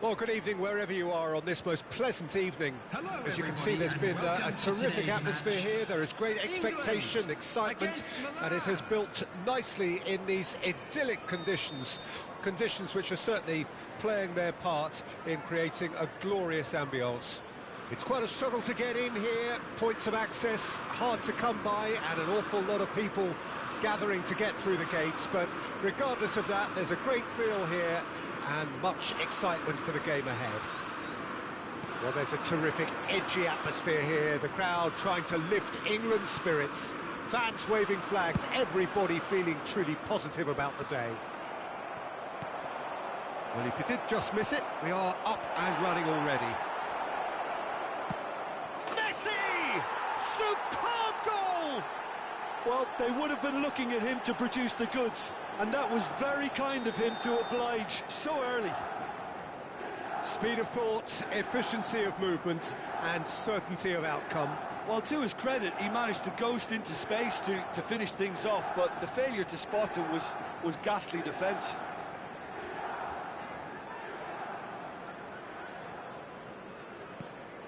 [SPEAKER 1] Well, good evening wherever you are on this most pleasant evening.
[SPEAKER 3] Hello,
[SPEAKER 1] as you can see,
[SPEAKER 3] everybody,
[SPEAKER 1] there's been
[SPEAKER 3] and
[SPEAKER 1] a
[SPEAKER 3] welcome to
[SPEAKER 1] terrific
[SPEAKER 3] today's
[SPEAKER 1] atmosphere
[SPEAKER 3] match.
[SPEAKER 1] here. There is great expectation,
[SPEAKER 3] England
[SPEAKER 1] excitement,
[SPEAKER 3] against
[SPEAKER 1] and it has
[SPEAKER 3] Milan.
[SPEAKER 1] built nicely in these idyllic conditions. Conditions which are certainly playing their part in creating a glorious ambience. It's quite a struggle to get in here, points of access hard to come by, and an awful lot of people gathering to get through the gates, but regardless of that, there's a great feel here and much excitement for the game ahead. Well, there's a terrific, edgy atmosphere here, the crowd trying to lift England's spirits, fans waving flags, everybody feeling truly positive about the day. Well, if you did just miss it, we are up and running already. Messi! Superb goal!
[SPEAKER 2] Well, they would have been looking at him to produce the goods, and that was very kind of him to oblige so early.
[SPEAKER 1] Speed of thought, efficiency of movement, and certainty of outcome.
[SPEAKER 2] Well, to his credit, he managed to ghost into space to finish things off, but the failure to spot him was ghastly defence.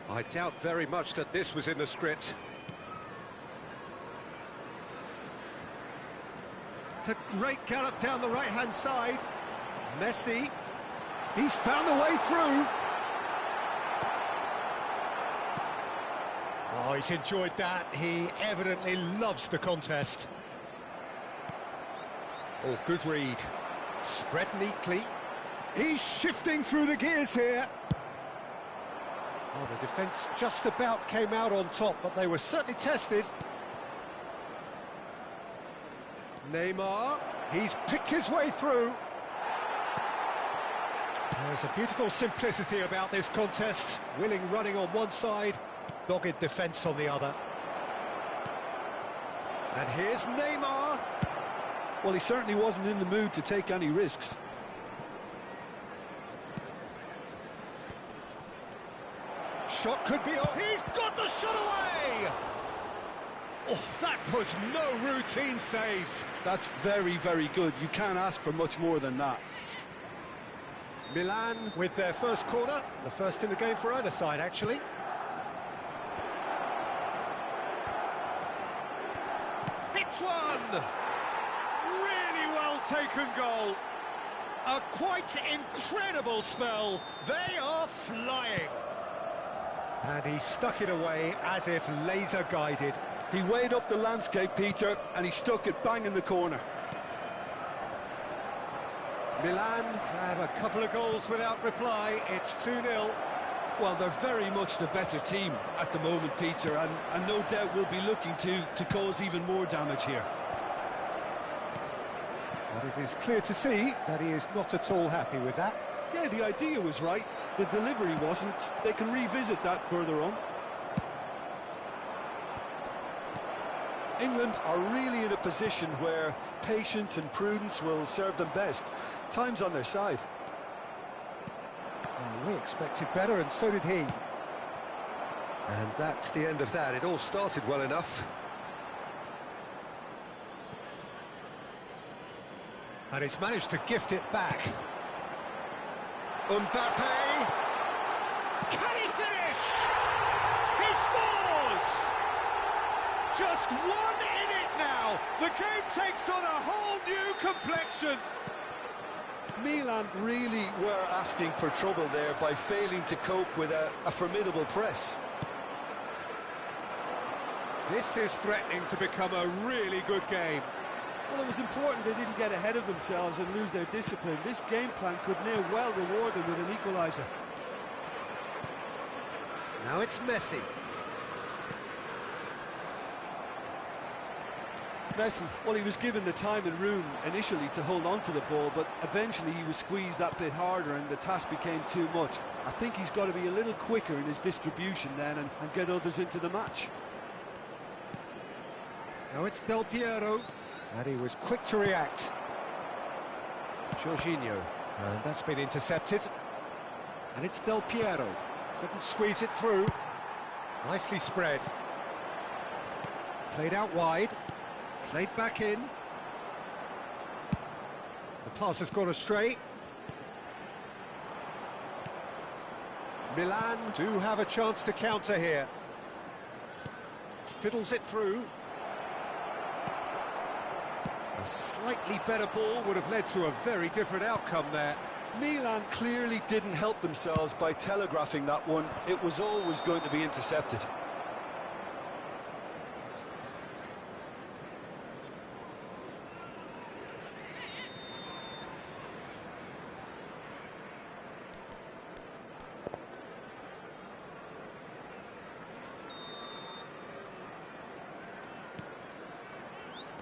[SPEAKER 1] I doubt very much that this was in the script. It's a great gallop down the right-hand side. Messi, he's found a way through. Oh, he's enjoyed that. He evidently loves the contest. Oh, good read. Spread neatly. He's shifting through the gears here. Oh, the defence just about came out on top, but they were certainly tested. Neymar, he's picked his way through. There's a beautiful simplicity about this contest. Willing running on one side, dogged defence on the other. And here's Neymar.
[SPEAKER 2] Well, he certainly wasn't in the mood to take any risks.
[SPEAKER 1] Shot could be on. He's got the shot away! Oh, that was no routine save.
[SPEAKER 2] That's very, very good. You can't ask for much more than that.
[SPEAKER 1] Milan with their first corner, the first in the game for either side, actually. Hits one! Really well taken goal. A quite incredible spell. They are flying. And he stuck it away as if laser-guided.
[SPEAKER 2] He weighed up the landscape, Peter, and he stuck it bang in the corner.
[SPEAKER 1] Milan grab a couple of goals without reply. It's 2-0.
[SPEAKER 2] Well, they're very much the better team at the moment, Peter, and no doubt will be looking to cause even more damage here.
[SPEAKER 1] But it is clear to see that he is not at all happy with that.
[SPEAKER 2] Yeah, the idea was right. The delivery wasn't. They can revisit that further on. England are really in a position where patience and prudence will serve them best. Time's on their side.
[SPEAKER 1] Well, we expected better, and so did he. And that's the end of that. It all started well enough. And he's managed to gift it back. Mbappe! Can he finish? He scores! Just one in it now. The game takes on a whole new complexion.
[SPEAKER 2] Milan really were asking for trouble there by failing to cope with a formidable press.
[SPEAKER 1] This is threatening to become a really good game.
[SPEAKER 2] Well, it was important they didn't get ahead of themselves and lose their discipline. This game plan could now well reward them with an equaliser.
[SPEAKER 1] Now it's Messi.
[SPEAKER 2] Messi, well, he was given the time and room initially to hold on to the ball, but eventually he was squeezed that bit harder and the task became too much. I think he's got to be a little quicker in his distribution then and get others into the match.
[SPEAKER 1] Now it's Del Piero. And he was quick to react. Jorginho, and that's been intercepted. And it's Del Piero. Couldn't squeeze it through. Nicely spread. Played out wide. Played back in. The pass has gone astray. Milan do have a chance to counter here. Fiddles it through. A slightly better ball would have led to a very different outcome there.
[SPEAKER 2] Milan clearly didn't help themselves by telegraphing that one. It was always going to be intercepted.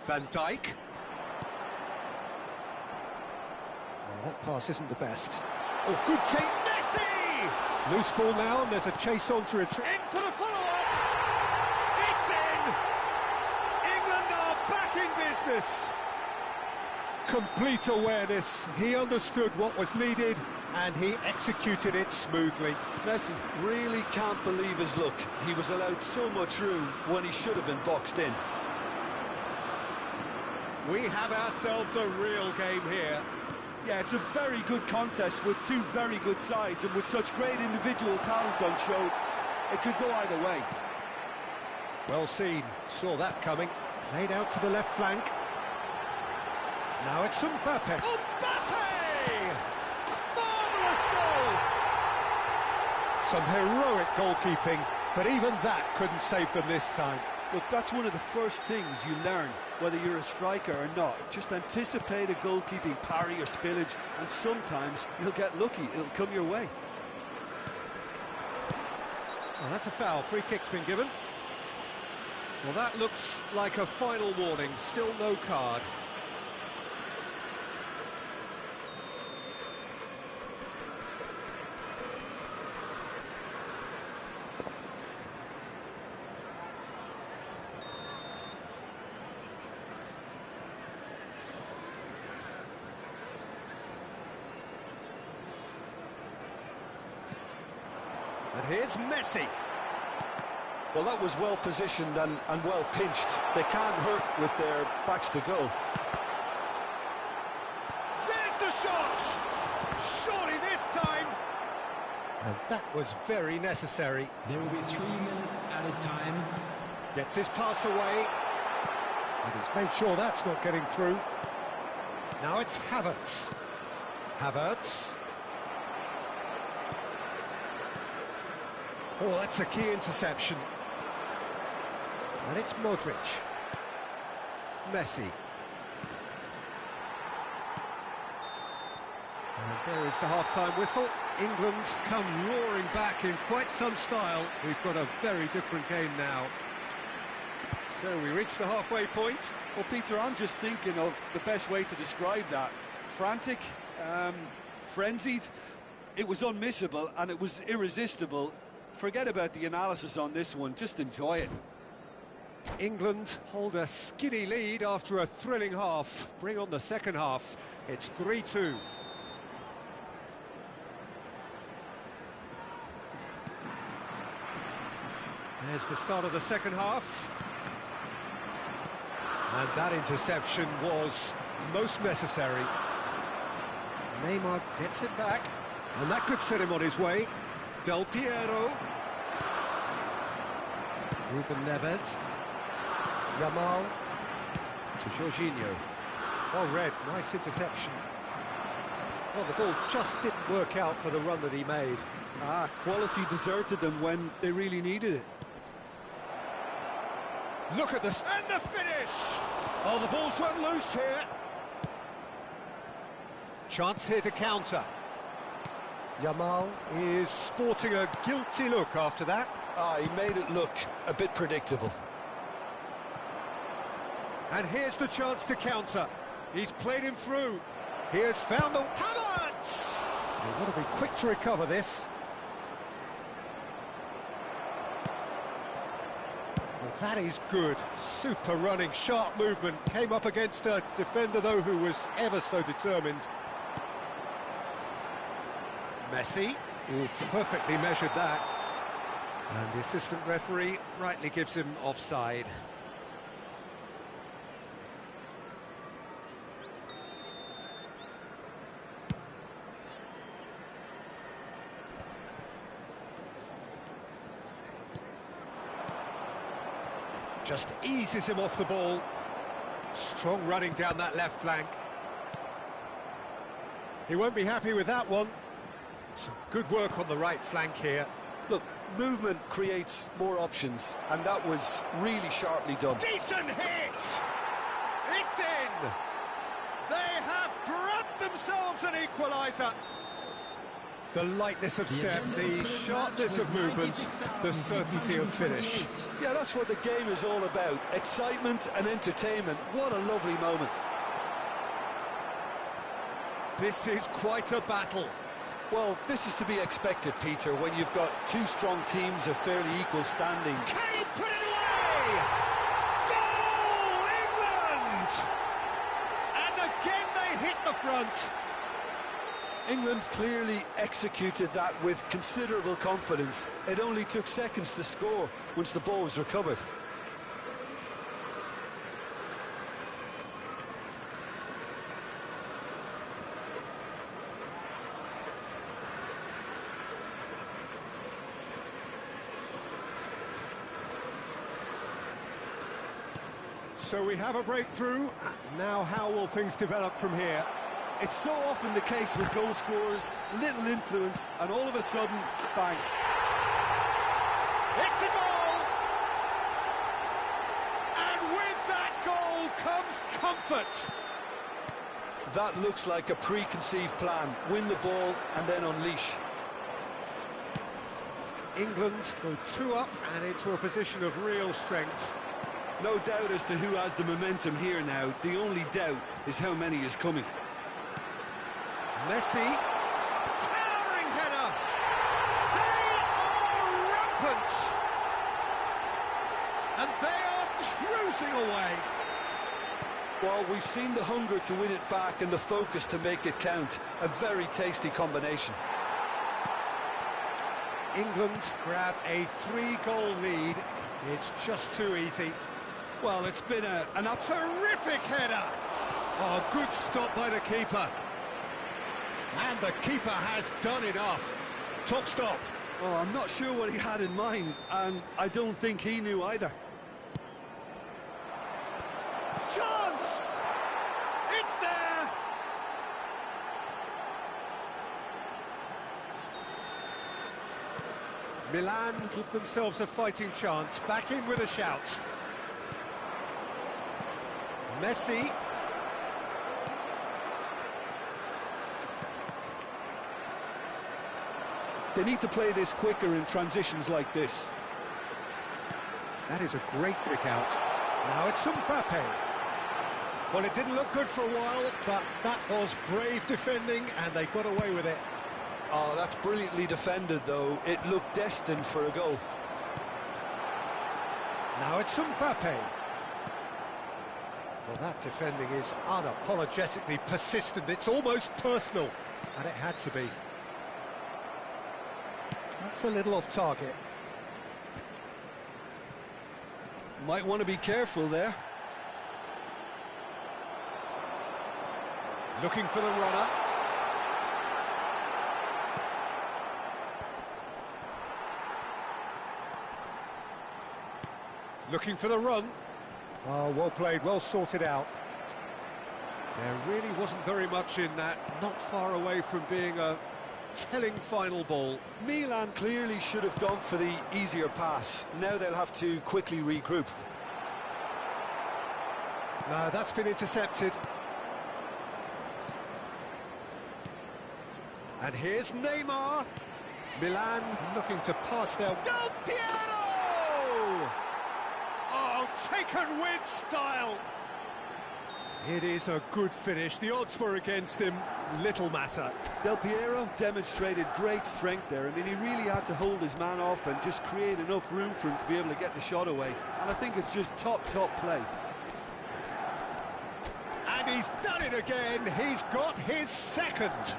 [SPEAKER 1] Van Dijk. Oh, that pass isn't the best. Oh, good take, Messi! Loose ball now, and there's a chase on to retrieve. In for the follow-up! It's in! England are back in business! Complete awareness. He understood what was needed, and he executed it smoothly.
[SPEAKER 2] Messi really can't believe his luck. He was allowed so much room when he should have been boxed in.
[SPEAKER 1] We have ourselves a real game here.
[SPEAKER 2] Yeah, it's a very good contest with two very good sides, and with such great individual talent on show, it could go either way.
[SPEAKER 1] Well seen, saw that coming. Played out to the left flank. Now it's Mbappe. Mbappe! Marvellous goal! Some heroic goalkeeping, but even that couldn't save them this time.
[SPEAKER 2] Look, that's one of the first things you learn, whether you're a striker or not. Just anticipate a goalkeeping parry or spillage, and sometimes you'll get lucky. It'll come your way.
[SPEAKER 1] Well, that's a foul. Free kick's been given. Well, that looks like a final warning. Still no card. And here's Messi.
[SPEAKER 2] Well, that was well positioned and well pinched. They can't hurt with their backs to goal.
[SPEAKER 1] There's the shot! Surely this time! And that was very necessary.
[SPEAKER 3] There will be 3 minutes added time.
[SPEAKER 1] Gets his pass away. And he's made sure that's not getting through. Now it's Havertz. Havertz. Oh, that's a key interception. And it's Modric. Messi. And there is the half-time whistle. England come roaring back in quite some style. We've got a very different game now. So we reach the halfway point.
[SPEAKER 2] Well, Peter, I'm just thinking of the best way to describe that. Frantic, frenzied. It was unmissable and it was irresistible. Forget about the analysis on this one, just enjoy it.
[SPEAKER 1] England hold a skinny lead after a thrilling half. Bring on the second half. It's 3-2. There's the start of the second half. And that interception was most necessary. Neymar gets it back, and that could set him on his way. Del Piero. Ruben Neves. Yamal. To Jorginho. Well read, nice interception. Well, the ball just didn't work out for the run that he made.
[SPEAKER 2] Quality deserted them when they really needed it.
[SPEAKER 1] Look at this, and the finish! Oh, the ball's run loose here. Chance here to counter. Yamal is sporting a guilty look after that.
[SPEAKER 2] He made it look a bit predictable.
[SPEAKER 1] And here's the chance to counter. He's played him through. He has found the... Havertz! They've got to be quick to recover this. Well, That is good. Super running, sharp movement. Came up against a defender, though, who was ever so determined. Messi. Ooh, perfectly measured that. And the assistant referee rightly gives him offside. Just eases him off the ball. Strong running down that left flank. He won't be happy with that one. Some good work on the right flank here.
[SPEAKER 2] Look, movement creates more options, and that was really sharply done.
[SPEAKER 1] Decent hit! It's in! They have grabbed themselves an equaliser. The lightness of step, the sharpness of movement, the certainty of finish.
[SPEAKER 2] Yeah, that's what the game is all about. Excitement and entertainment. What a lovely moment.
[SPEAKER 1] This is quite a battle.
[SPEAKER 2] Well, this is to be expected, Peter, when you've got two strong teams of fairly equal standing.
[SPEAKER 1] Can he put it away? Goal, England! And again they hit the front.
[SPEAKER 2] England clearly executed that with considerable confidence. It only took seconds to score once the ball was recovered.
[SPEAKER 1] So we have a breakthrough. Now how will things develop from here?
[SPEAKER 2] It's so often the case with goal scorers, little influence, and all of a sudden, bang.
[SPEAKER 1] It's a goal! And with that goal comes comfort.
[SPEAKER 2] That looks like a preconceived plan. Win the ball and then unleash.
[SPEAKER 1] England go 2 up and into a position of real strength.
[SPEAKER 2] No doubt as to who has the momentum here now. The only doubt is how many is coming.
[SPEAKER 1] Messi, towering header. They are rampant. And they are cruising away.
[SPEAKER 2] Well, we've seen the hunger to win it back and the focus to make it count. A very tasty combination.
[SPEAKER 1] England grab a 3-goal lead. It's just too easy.
[SPEAKER 2] Well, it's been a
[SPEAKER 1] terrific header. Oh, good stop by the keeper. And the keeper has done enough. Top stop.
[SPEAKER 2] Oh, I'm not sure what he had in mind, and I don't think he knew either.
[SPEAKER 1] Chance! It's there! Milan give themselves a fighting chance. Back in with a shout. Messi.
[SPEAKER 2] They need to play this quicker in transitions like this.
[SPEAKER 1] That is a great pick out. Now it's Mbappe. Well, it didn't look good for a while, but that was brave defending, and they got away with it.
[SPEAKER 2] Oh, that's brilliantly defended, though. It looked destined for a goal.
[SPEAKER 1] Now it's Mbappe. Well, that defending is unapologetically persistent. It's almost personal, and it had to be. That's a little off target.
[SPEAKER 2] Might want to be careful there.
[SPEAKER 1] Looking for the runner. Looking for the run. Oh, well played, well sorted out. There really wasn't very much in that. Not far away from being a telling final ball.
[SPEAKER 2] Milan clearly should have gone for the easier pass. Now they'll have to quickly regroup.
[SPEAKER 1] No, that's been intercepted. And here's Neymar. Milan looking to pass their... Del Piero! Oh, taken with style. It is a good finish. The odds were against him. Little matter.
[SPEAKER 2] Del Piero demonstrated great strength there. I mean, he really had to hold his man off and just create enough room for him to be able to get the shot away. And I think it's just top play.
[SPEAKER 1] And he's done it again. He's got his second.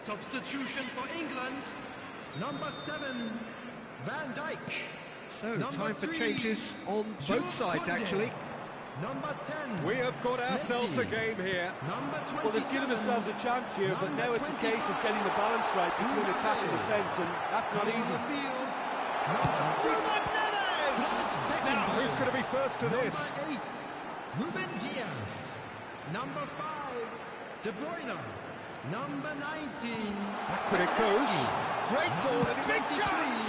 [SPEAKER 3] Substitution for England, number 7, Van Dijk.
[SPEAKER 1] So,
[SPEAKER 3] Number
[SPEAKER 1] time for
[SPEAKER 3] 3,
[SPEAKER 1] changes on
[SPEAKER 3] Jules
[SPEAKER 1] both sides,
[SPEAKER 3] Koundé.
[SPEAKER 1] actually.
[SPEAKER 3] Number 10,
[SPEAKER 1] We have got ourselves a
[SPEAKER 3] Messi.
[SPEAKER 1] game here.
[SPEAKER 3] Number 27,
[SPEAKER 2] Well, they've given themselves a chance here, but now it's a case of getting the balance right between attack and defence, and that's not easy.
[SPEAKER 1] Ruben Neves! Now, who's going to be first to this?
[SPEAKER 3] Number 8, Ruben Diaz. Number 5, De Bruyne. Number 19,
[SPEAKER 1] Back when it goes. Great ball and a big
[SPEAKER 3] 23,
[SPEAKER 1] chance!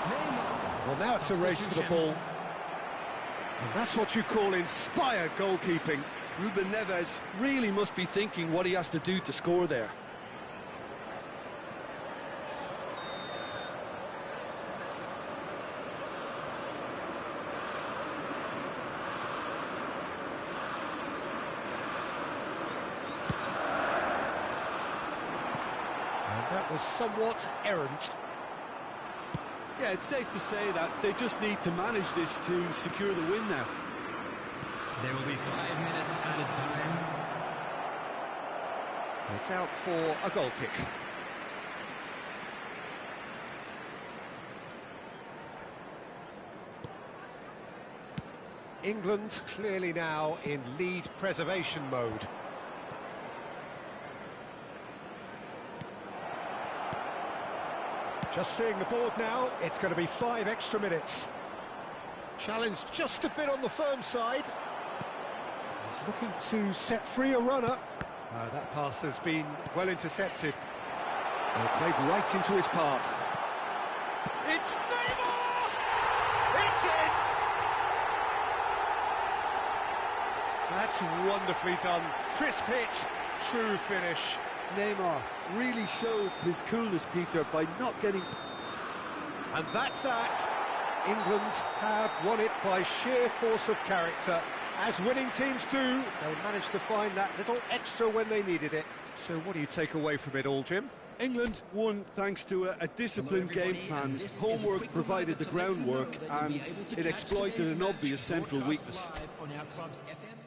[SPEAKER 3] Neymar.
[SPEAKER 1] Well, now it's a race for the ball. And that's what you call inspired goalkeeping.
[SPEAKER 2] Ruben Neves really must be thinking what he has to do to score there.
[SPEAKER 1] And that was somewhat errant.
[SPEAKER 2] Yeah, it's safe to say that they just need to manage this to secure the win now.
[SPEAKER 3] There will be 5 minutes added time.
[SPEAKER 1] It's out for a goal kick. England clearly now in lead preservation mode. Just seeing the board now, it's going to be 5 extra minutes. Challenge just a bit on the firm side. He's looking to set free a runner. That pass has been well intercepted. And played right into his path. It's Neymar! It's in! That's wonderfully done. Crisp hit, true finish.
[SPEAKER 2] Neymar really showed his coolness, Peter, by not getting...
[SPEAKER 1] And that's that. England have won it by sheer force of character. As winning teams do, they managed to find that little extra when they needed it. So what do you take away from it all, Jim?
[SPEAKER 2] England won thanks to a disciplined game plan. Homework provided the groundwork, and it exploited an obvious central weakness.
[SPEAKER 3] On our club's FM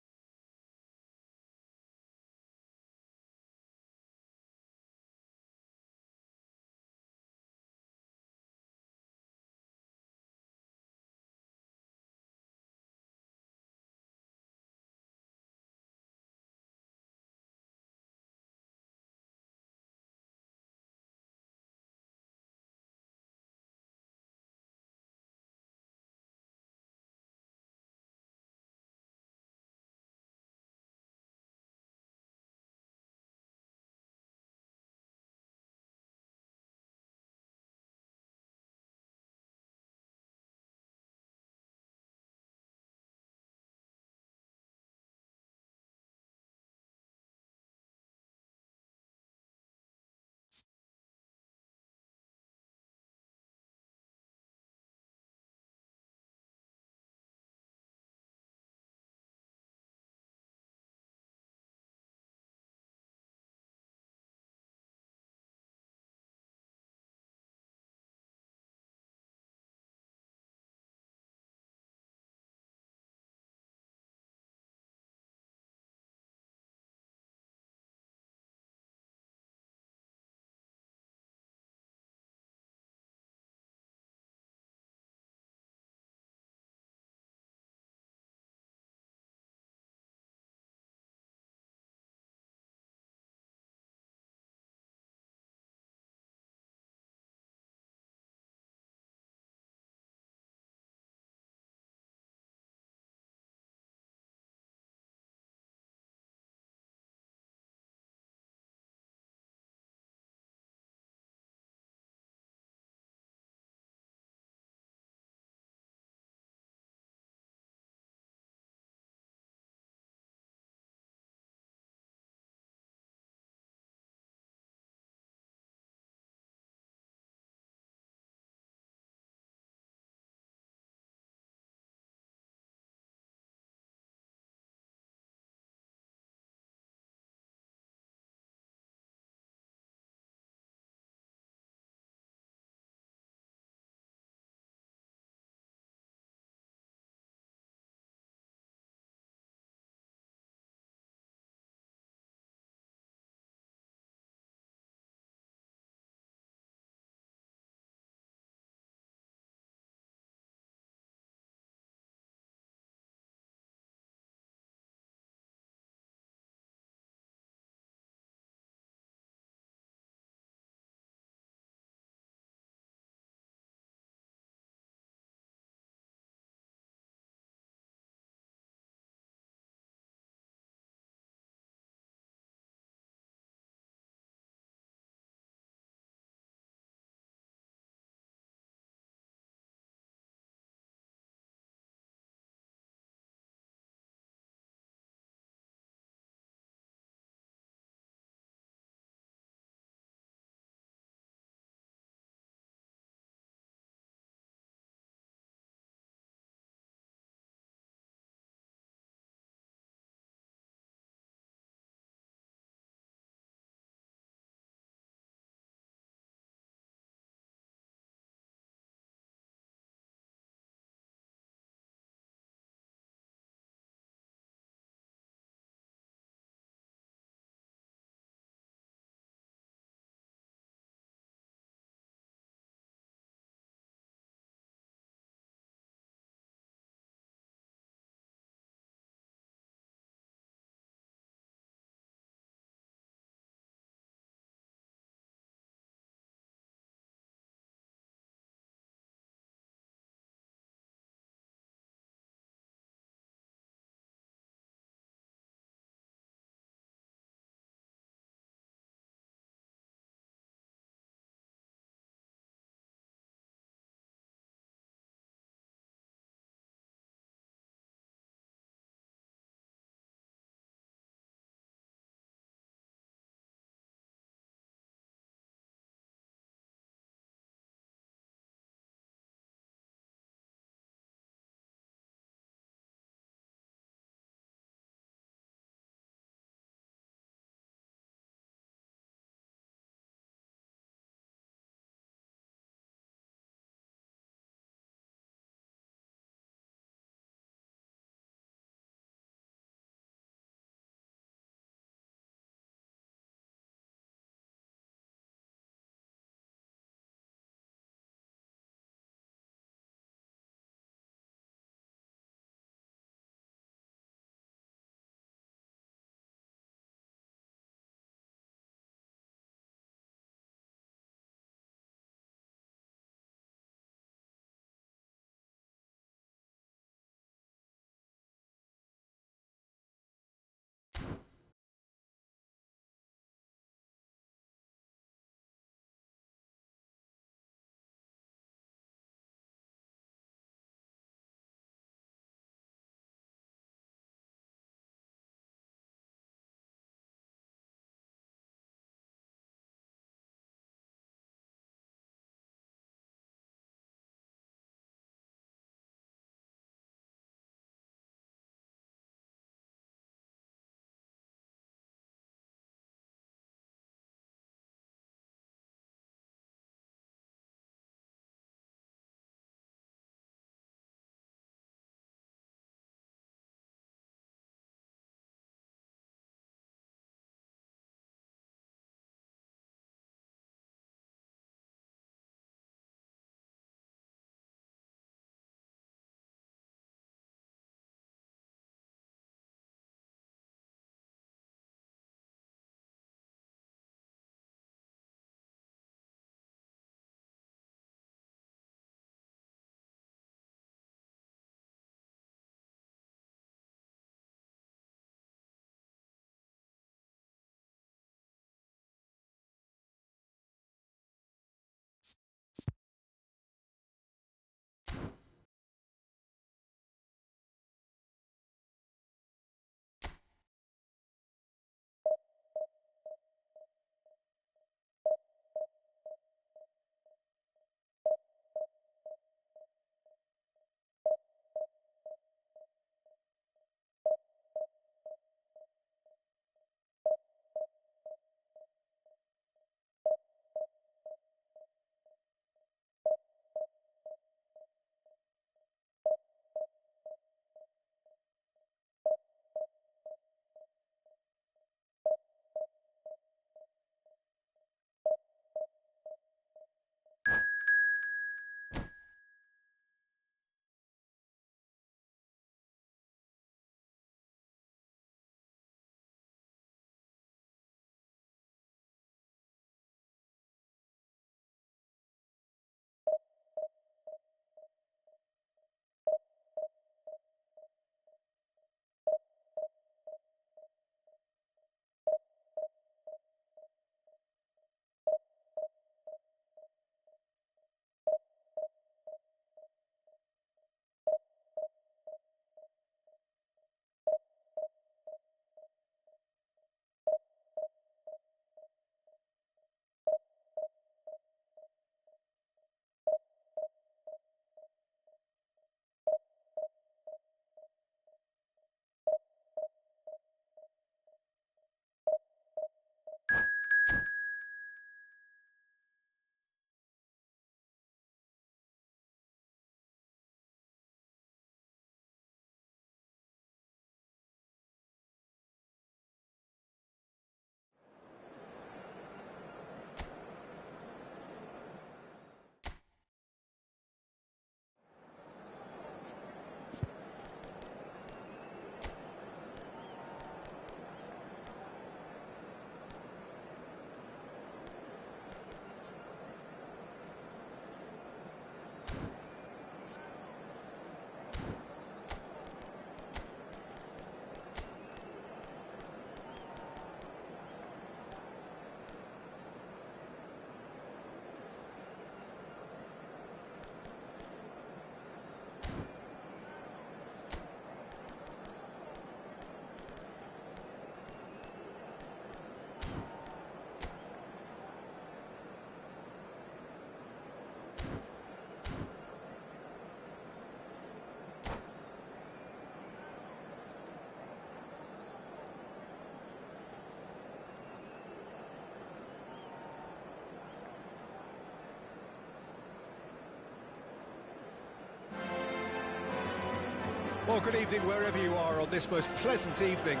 [SPEAKER 1] Well, good evening wherever you are on this most pleasant evening.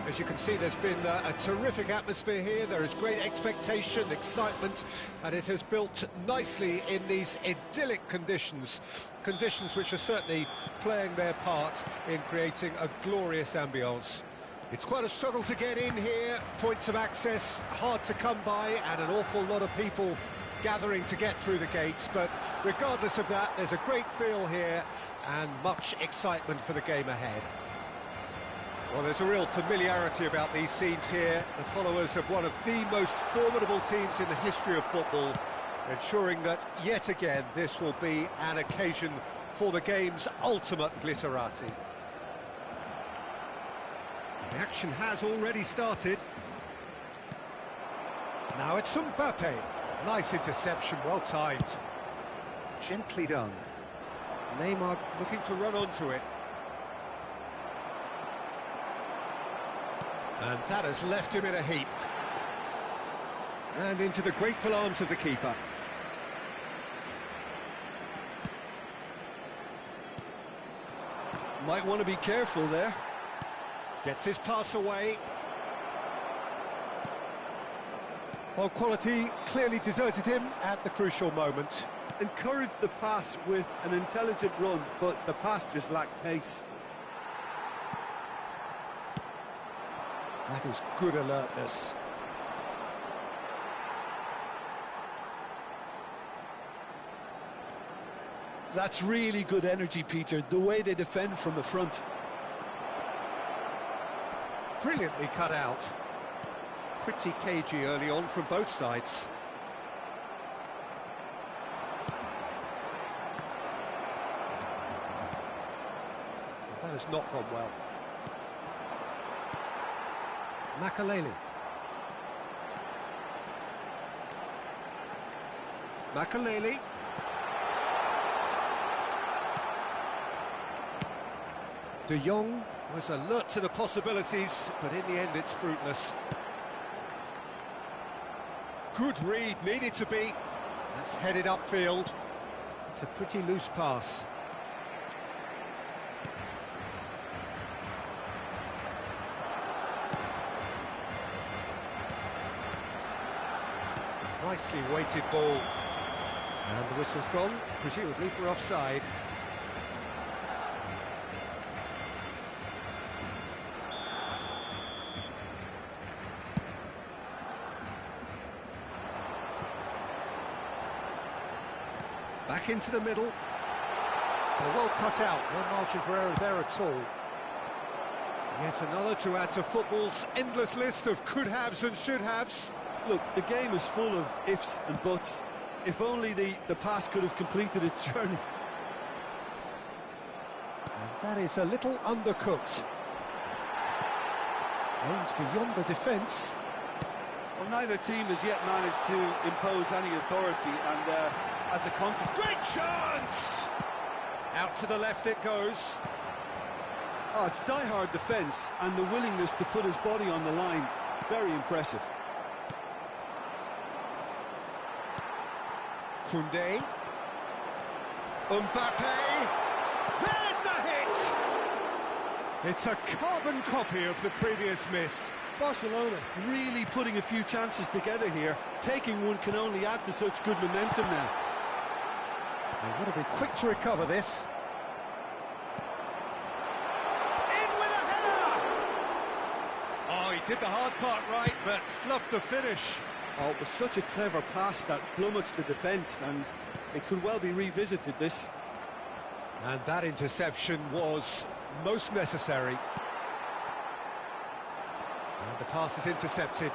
[SPEAKER 1] As you can see, there's been a terrific atmosphere here. There is great expectation, excitement, and it has built nicely in these idyllic conditions. Conditions which are certainly playing their part in creating a glorious ambience. It's quite a struggle to get in here, points of access hard to come by, and an awful lot of people gathering to get through the gates, but regardless of that, there's a great feel here and much excitement for the game ahead. Well, there's a real familiarity about these scenes here, the followers of one of the most formidable teams in the history of football, ensuring that, yet again, this will be an occasion for the game's ultimate glitterati. The action has already started. Now it's Mbappe. Nice interception, well timed. Gently done. Neymar looking to run onto it. And that has left him in a heap. And into the grateful arms of the keeper.
[SPEAKER 2] Might want to be careful there.
[SPEAKER 1] Gets his pass away. Well, quality clearly deserted him at the crucial moment.
[SPEAKER 2] Encouraged the pass with an intelligent run, but the pass just lacked pace.
[SPEAKER 1] That is good alertness.
[SPEAKER 2] That's really good energy, Peter, the way they defend from the front.
[SPEAKER 1] Brilliantly cut out. Pretty cagey early on from both sides. That has not gone well. Makaleli. Makaleli. De Jong was alert to the possibilities, but in the end it's fruitless. Good read, needed to be. That's headed upfield. It's a pretty loose pass. Nicely weighted ball. And the whistle's gone, presumably for offside. Back into the middle. Well cut out, no margin for error there at all. Yet another to add to football's endless list of could-haves and should-haves.
[SPEAKER 2] Look, the game is full of ifs and buts. If only the pass could have completed its journey.
[SPEAKER 1] And that is a little undercooked. Aimed beyond the defence.
[SPEAKER 2] Well, neither team has yet managed to impose any authority, and as a consequence...
[SPEAKER 1] Great chance! Out to the left it goes.
[SPEAKER 2] Oh, it's die-hard defence, and the willingness to put his body on the line. Very impressive.
[SPEAKER 1] Koundé. Mbappe. There's the hit! It's a carbon copy of the previous miss.
[SPEAKER 2] Barcelona really putting a few chances together here. Taking one can only add to such good momentum now.
[SPEAKER 1] They've got to be quick to recover this. In with a header! Oh, he did the hard part right, but fluffed the finish.
[SPEAKER 2] Oh, it was such a clever pass that flummoxed the defence, and it could well be revisited, this.
[SPEAKER 1] And that interception was most necessary. And the pass is intercepted.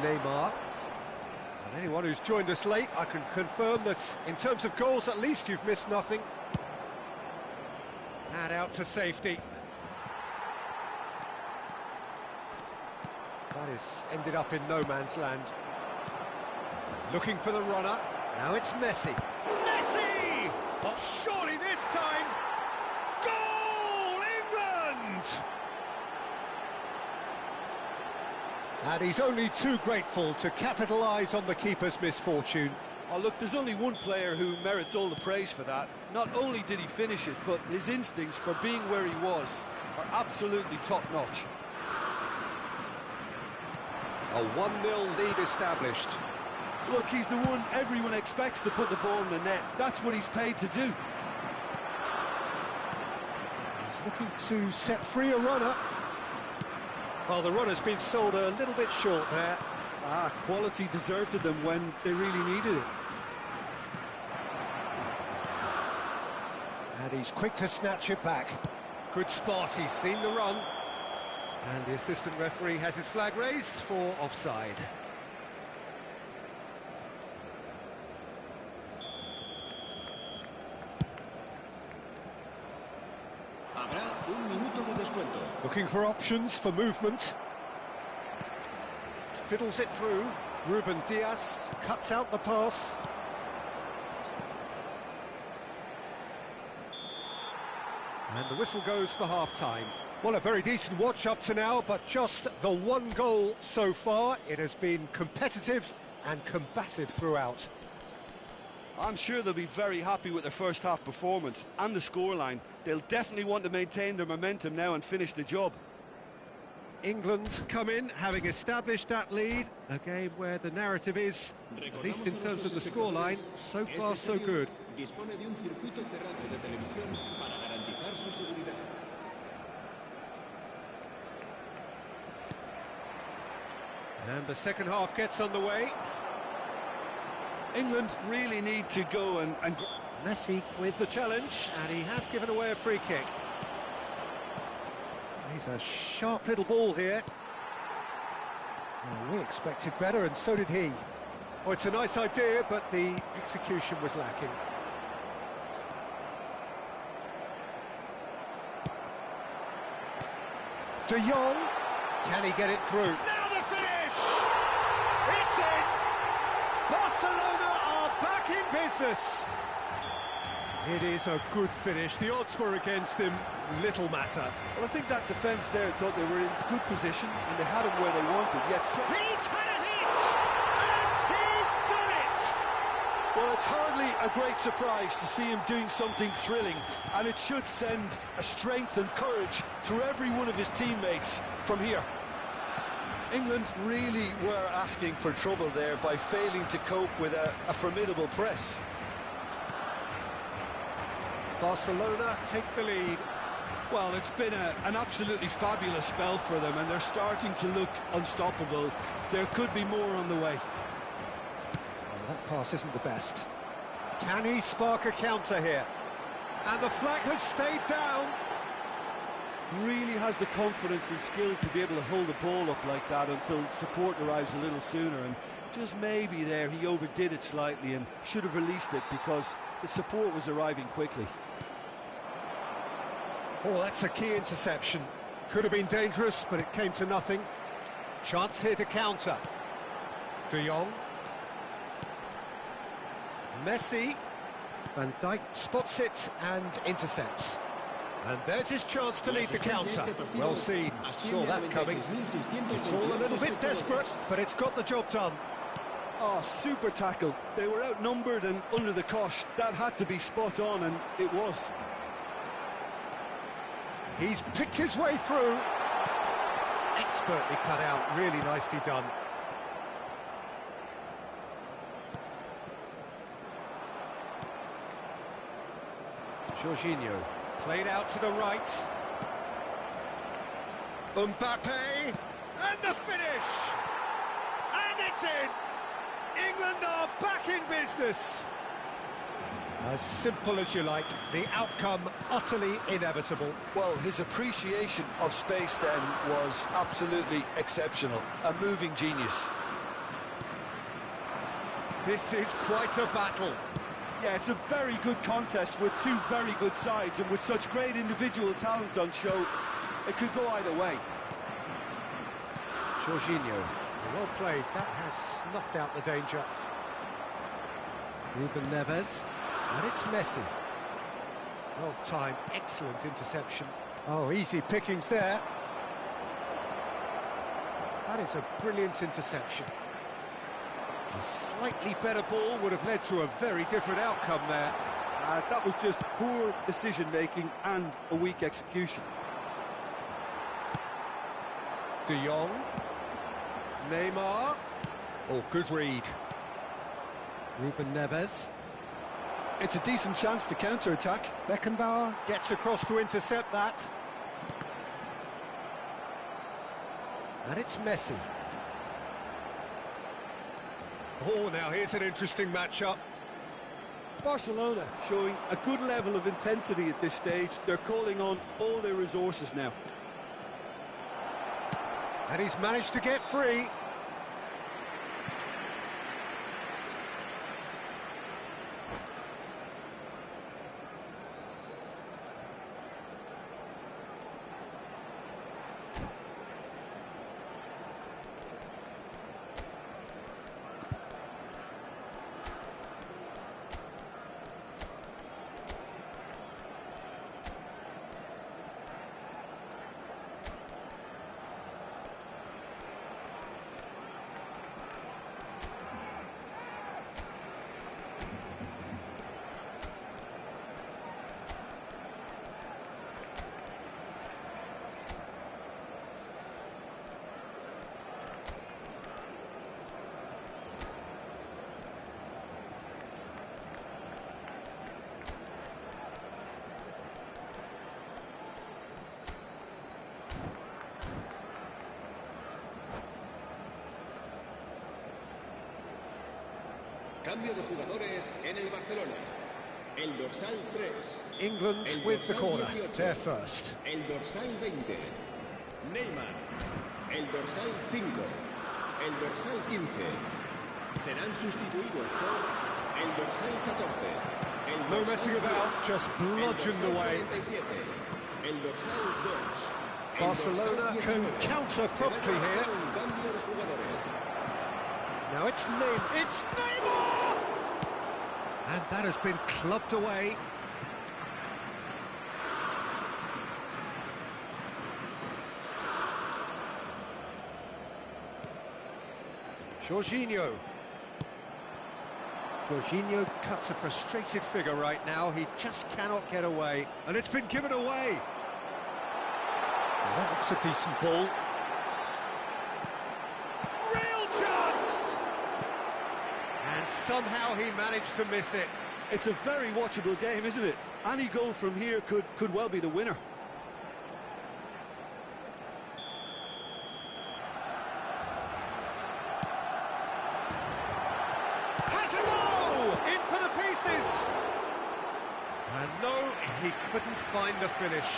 [SPEAKER 1] Neymar. And anyone who's joined us late, I can confirm that in terms of goals, at least you've missed nothing. And out to safety. That has ended up in no man's land. Looking for the runner. Now it's Messi. Messi! Oh, surely this time! Goal, England! And he's only too grateful to capitalise on the keeper's misfortune.
[SPEAKER 2] Oh, look, there's only one player who merits all the praise for that. Not only did he finish it, but his instincts for being where he was are absolutely top-notch.
[SPEAKER 1] A 1-0 lead established.
[SPEAKER 2] Look, he's the one everyone expects to put the ball in the net. That's what he's paid to do.
[SPEAKER 1] He's looking to set free a runner. Well, the runner's been sold a little bit short there.
[SPEAKER 2] Quality deserted them when they really needed it.
[SPEAKER 1] And he's quick to snatch it back. Good spot, he's seen the run. And the assistant referee has his flag raised for offside.
[SPEAKER 6] Habrá un minuto de descuento.
[SPEAKER 1] Looking for options for movement. Fiddles it through. Ruben Diaz cuts out the pass. And the whistle goes for half-time. Well, a very decent watch up to now, but just the one goal so far. It has been competitive and combative throughout.
[SPEAKER 2] I'm sure they'll be very happy with their first half performance and the scoreline. They'll definitely want to maintain their momentum now and finish the job.
[SPEAKER 1] England come in, having established that lead. A game where the narrative is, at least in terms of the scoreline, so far so good.
[SPEAKER 6] Dispone de un circuito cerrado de televisión para garantizar su seguridad.
[SPEAKER 1] And the second half gets underway.
[SPEAKER 2] England really need to go and
[SPEAKER 1] Messi with the challenge, and he has given away a free kick. He's a sharp little ball here. Well, we expected better, and so did he. Oh, it's a nice idea, but the execution was lacking. De Jong, can he get it through? Now the finish! It's in! Barcelona are back in business. It is a good finish. The odds were against him. Little matter.
[SPEAKER 2] Well, I think that defence there thought they were in good position and they had him where they wanted, yet so...
[SPEAKER 1] He's had a hit! And he's done it!
[SPEAKER 2] Well, it's hardly a great surprise to see him doing something thrilling, and it should send a strength and courage through every one of his teammates from here. England really were asking for trouble there by failing to cope with a formidable press.
[SPEAKER 1] Barcelona take the lead.
[SPEAKER 2] Well, it's been an absolutely fabulous spell for them, and they're starting to look unstoppable. There could be more on the way.
[SPEAKER 1] Well, that pass isn't the best. Can he spark a counter here? And the flag has stayed down.
[SPEAKER 2] Really has the confidence and skill to be able to hold the ball up like that until support arrives a little sooner, and just maybe there he overdid it slightly and should have released it because the support was arriving quickly.
[SPEAKER 1] Oh, that's a key interception. Could have been dangerous, but it came to nothing. Chance here to counter. De Jong. Messi. Van Dijk spots it and intercepts. And there's his chance to lead the counter. Well seen, saw that coming. It's all a little bit desperate, but it's got the job done.
[SPEAKER 2] Oh, super tackle. They were outnumbered and under the cosh. That had to be spot on, and it was.
[SPEAKER 1] He's picked his way through. Expertly cut out, really nicely done. Jorginho, played out to the right. Mbappe, and the finish! And it's in! England are back in business! As simple as you like, the outcome utterly inevitable.
[SPEAKER 2] Well, his appreciation of space then was absolutely exceptional. A moving genius.
[SPEAKER 1] This is quite a battle.
[SPEAKER 2] Yeah, it's a very good contest with two very good sides, and with such great individual talent on show, it could go either way.
[SPEAKER 1] Jorginho, well played. That has snuffed out the danger. Ruben Neves. And it's Messi. Well timed, excellent interception. Oh, easy pickings there. That is a brilliant interception. A slightly better ball would have led to a very different outcome there.
[SPEAKER 2] That was just poor decision-making and a weak execution.
[SPEAKER 1] De Jong. Neymar. Oh, good read. Ruben Neves.
[SPEAKER 2] It's a decent chance to counter-attack.
[SPEAKER 1] Beckenbauer gets across to intercept that. And it's Messi. Oh, now here's an interesting matchup.
[SPEAKER 2] Barcelona showing a good level of intensity at this stage. They're calling on all their resources now.
[SPEAKER 1] And he's managed to get free.
[SPEAKER 6] Cambio de jugadores en el Barcelona. El dorsal 3.
[SPEAKER 1] England
[SPEAKER 6] El
[SPEAKER 1] with the
[SPEAKER 6] dorsal
[SPEAKER 1] corner.
[SPEAKER 6] 18.
[SPEAKER 1] They're first.
[SPEAKER 6] El dorsal 20. Neymar. El dorsal 5. El dorsal 15. Serán sustituidos por el dorsal 14. El
[SPEAKER 1] No
[SPEAKER 6] dorsal
[SPEAKER 1] messing about,
[SPEAKER 6] 10,
[SPEAKER 1] just
[SPEAKER 6] el
[SPEAKER 1] bludgeoned
[SPEAKER 6] dorsal
[SPEAKER 1] away.
[SPEAKER 6] 47, el dorsal 2.
[SPEAKER 1] Barcelona can counter promptly here.
[SPEAKER 6] Un cambio de jugadores.
[SPEAKER 1] Now it's Neymar. It's Neymar! And that has been clubbed away. Jorginho. Jorginho cuts a frustrated figure right now. He just cannot get away. And it's been given away. Well, that looks a decent ball. Real chance! And somehow he managed to miss it.
[SPEAKER 2] It's a very watchable game, isn't it? Any goal from here could well be the winner.
[SPEAKER 1] Has a goal! In for the pieces! And no, he couldn't find the finish.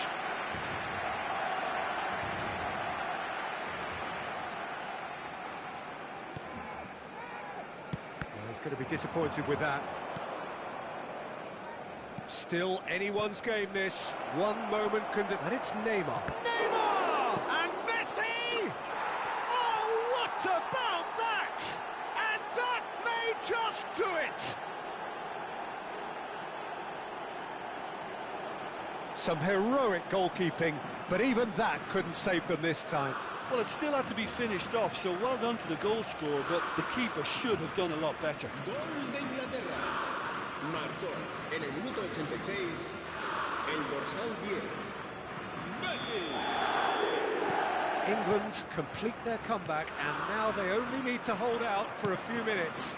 [SPEAKER 1] Well, he's going to be disappointed with that. Still anyone's game, this. One moment can... And it's Neymar. Neymar! And Messi! Oh, what about that? And that may just do it! Some heroic goalkeeping, but even that couldn't save them this time.
[SPEAKER 2] Well, it still had to be finished off, so well done to the goal scorer, but the keeper should have done a lot better.
[SPEAKER 6] Gol de Inglaterra. Marcó en el minuto 86 el dorsal 10. Messi.
[SPEAKER 1] England complete their comeback, and now they only need to hold out for a few minutes.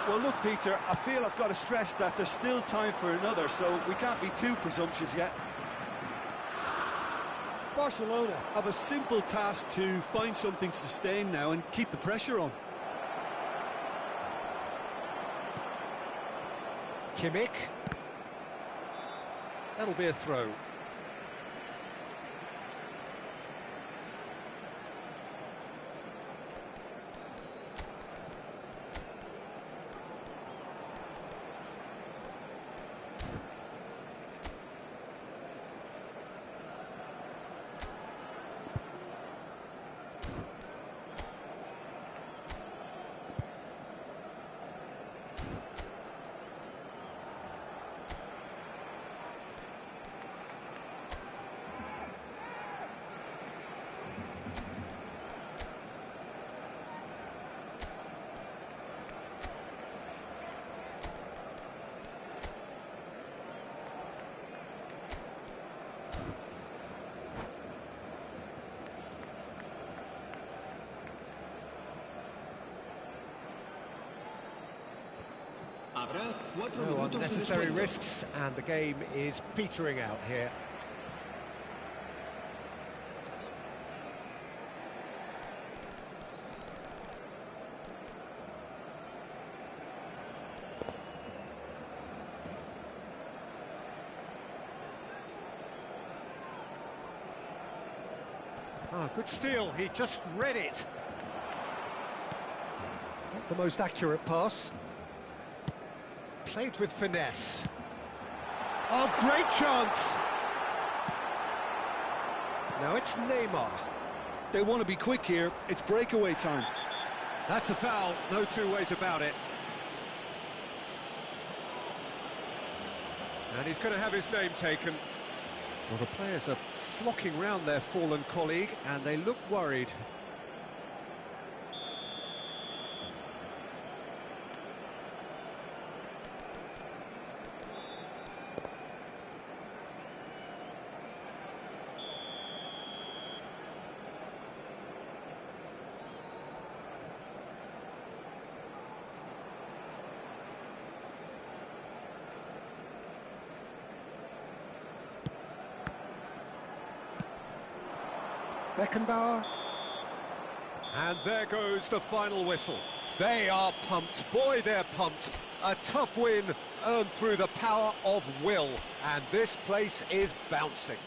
[SPEAKER 2] Well, look, Peter, I feel I've got to stress that there's still time for another, so we can't be too presumptuous yet. Barcelona have a simple task to find something to sustain now and keep the pressure on.
[SPEAKER 1] Kimmich. That'll be a throw.
[SPEAKER 6] Habrá 4
[SPEAKER 1] No
[SPEAKER 6] minutos de
[SPEAKER 1] unnecessary
[SPEAKER 6] descuento.
[SPEAKER 1] risks, and the game is petering out here. Ah, good steal, he just read it. Not the most accurate pass. Played with finesse. Oh, great chance! Now it's Neymar.
[SPEAKER 2] They want to be quick here. It's breakaway time.
[SPEAKER 1] That's a foul, no two ways about it. And he's going to have his name taken. Well, the players are flocking round their fallen colleague, and they look worried. Beckenbauer. And there goes the final whistle. They are pumped. Boy, they're pumped. A tough win earned through the power of will. And this place is bouncing.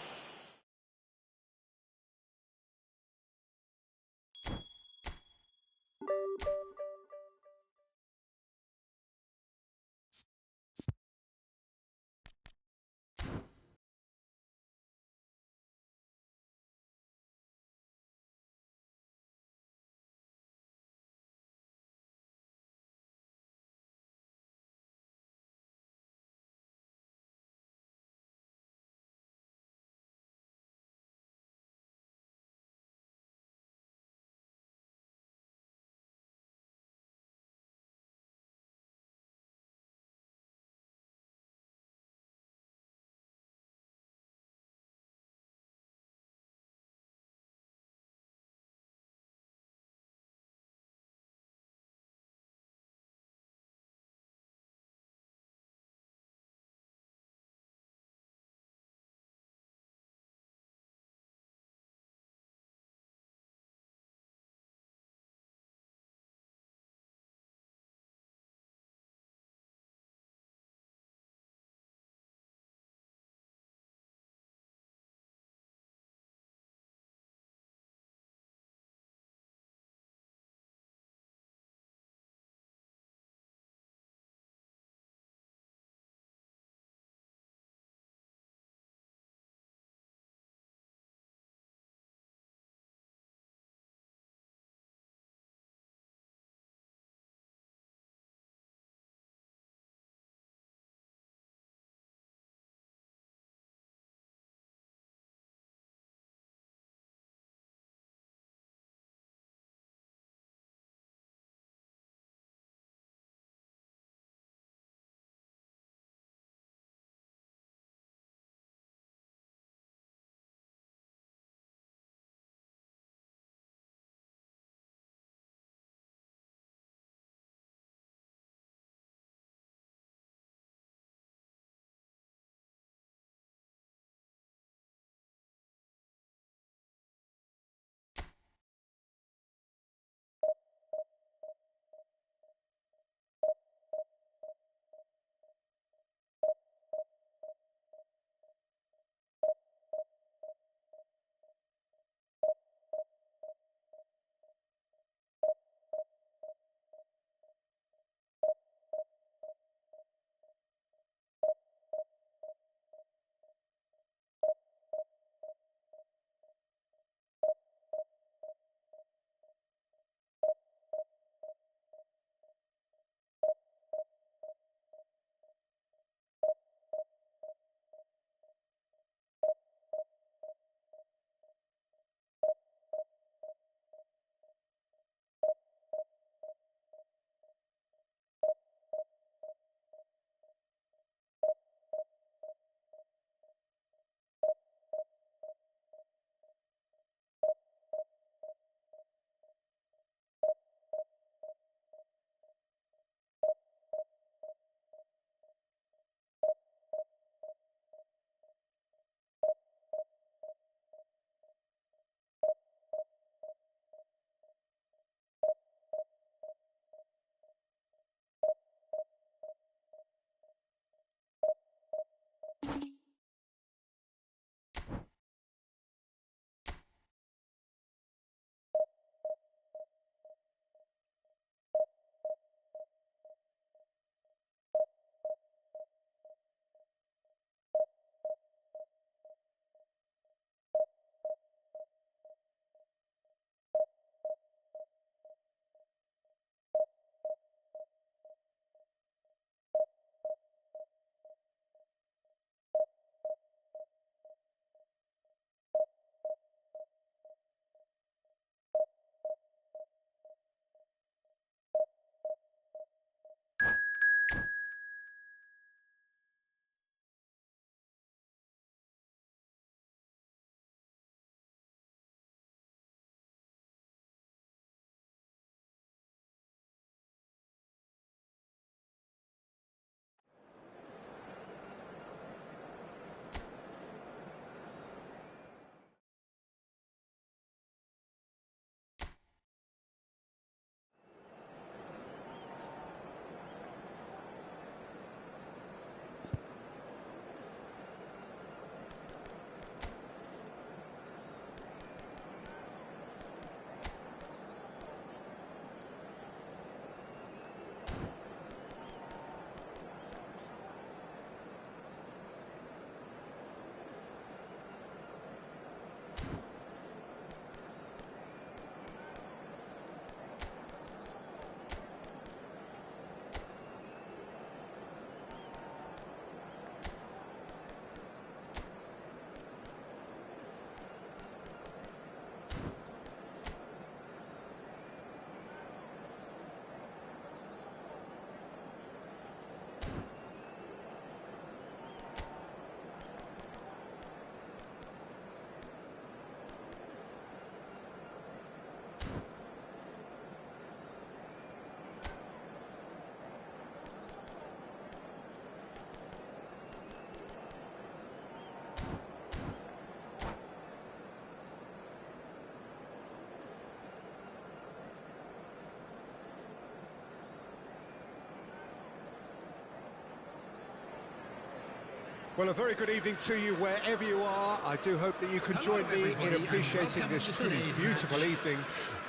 [SPEAKER 1] Well, a very good evening to you wherever you are. I do hope that you can join me in appreciating this truly beautiful evening,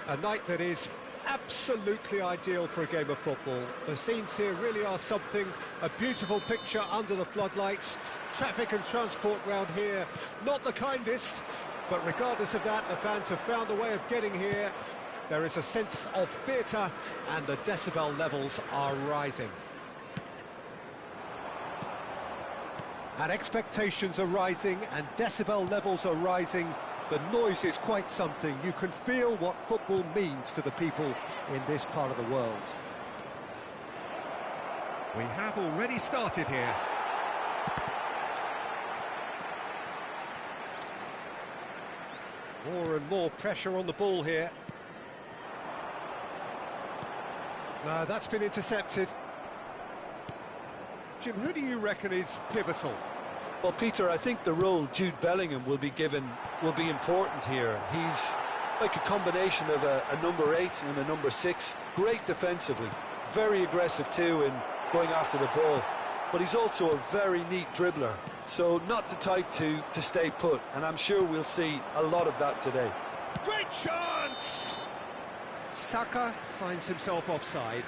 [SPEAKER 1] a night that is absolutely ideal for a game of football. The scenes here really are something, a beautiful picture under the floodlights. Traffic and transport round here, not the kindest, but regardless of that, the fans have found a way of getting here. There is a sense of theatre and the decibel levels are rising. And expectations are rising and decibel levels are rising. The noise is quite something. You can feel what football means to the people in this part of the world. We have already started here. More and more pressure on the ball here. No, that's been intercepted. Jim, who do you reckon is pivotal?
[SPEAKER 2] Well, Peter, I think the role Jude Bellingham will be given will be important here. He's like a combination of a number 8 and a number 6. Great defensively, very aggressive too in going after the ball. But he's also a very neat dribbler, so not the type to stay put. And I'm sure we'll see a lot of that today.
[SPEAKER 1] Great chance! Saka finds himself offside.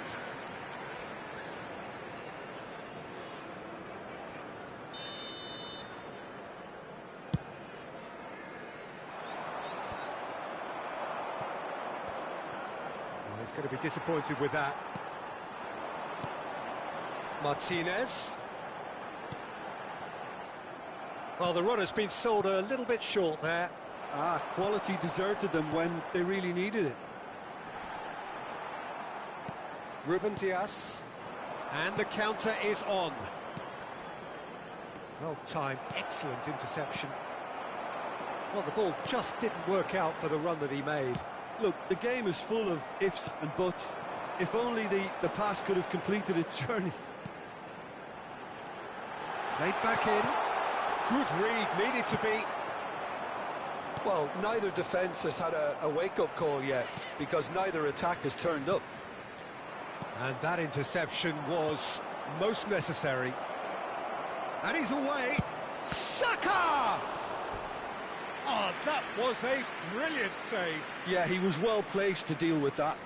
[SPEAKER 1] He's going to be disappointed with that. Martinez. Well, the run has been sold a little bit short there.
[SPEAKER 2] Quality deserted them when they really needed it.
[SPEAKER 1] Ruben Dias. And the counter is on. Well timed, excellent interception. Well, the ball just didn't work out for the run that he made.
[SPEAKER 2] Look, the game is full of ifs and buts. If only the pass could have completed its journey.
[SPEAKER 1] Played back in. Good read, needed to be.
[SPEAKER 2] Well, neither defence has had a wake-up call yet, because neither attack has turned up.
[SPEAKER 1] And that interception was most necessary. And he's away. Saka! Oh, that was a brilliant save.
[SPEAKER 2] Yeah, he was well placed to deal with that.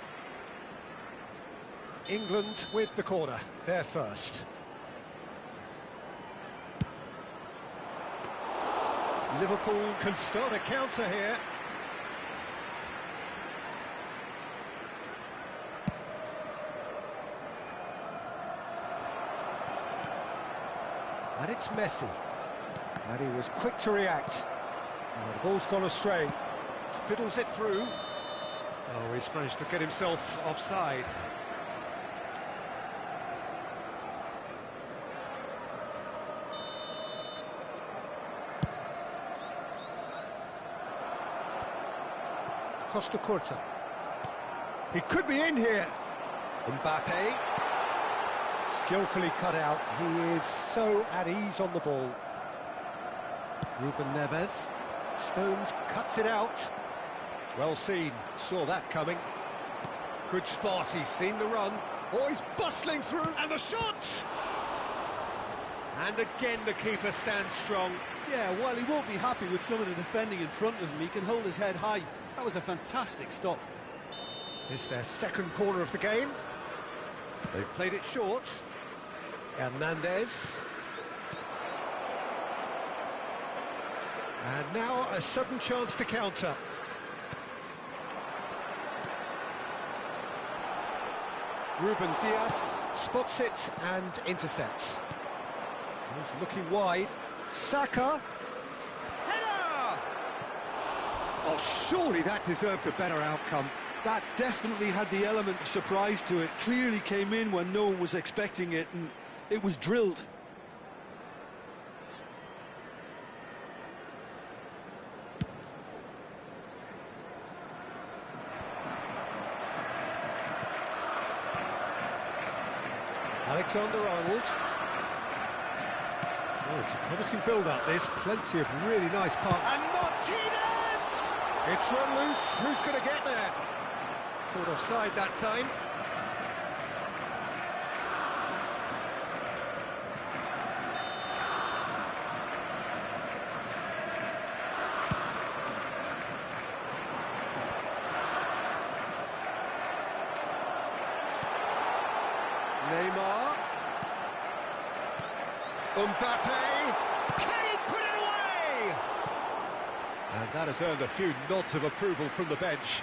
[SPEAKER 1] England with the corner, they're first. Liverpool can start a counter here. And it's Messi. And he was quick to react. Oh, the ball's gone astray. Fiddles it through. Oh, he's managed to get himself offside. Costa Curta. He could be in here. Mbappe. Skillfully cut out. He is so at ease on the ball. Ruben Neves. Stones cuts it out. Well seen, saw that coming. Good spot, he's seen the run. Oh, he's bustling through, and the shot! And again the keeper stands strong.
[SPEAKER 2] Yeah, while he won't be happy with some of the defending in front of him, he can hold his head high. That was a fantastic stop.
[SPEAKER 1] It's their second corner of the game. They've played it short. Hernandez. And now a sudden chance to counter. Ruben Dias spots it and intercepts. He's looking wide. Saka. Header! Oh, surely that deserved a better outcome.
[SPEAKER 2] That definitely had the element of surprise to it. Clearly came in when no one was expecting it, and it was drilled.
[SPEAKER 1] Alexander-Arnold. Oh, it's a promising build-up, this. Plenty of really nice parts. And Martinez! It's run loose. Who's going to get there? Caught offside that time. Mbappe! Can he put it away? And that has earned a few nods of approval from the bench.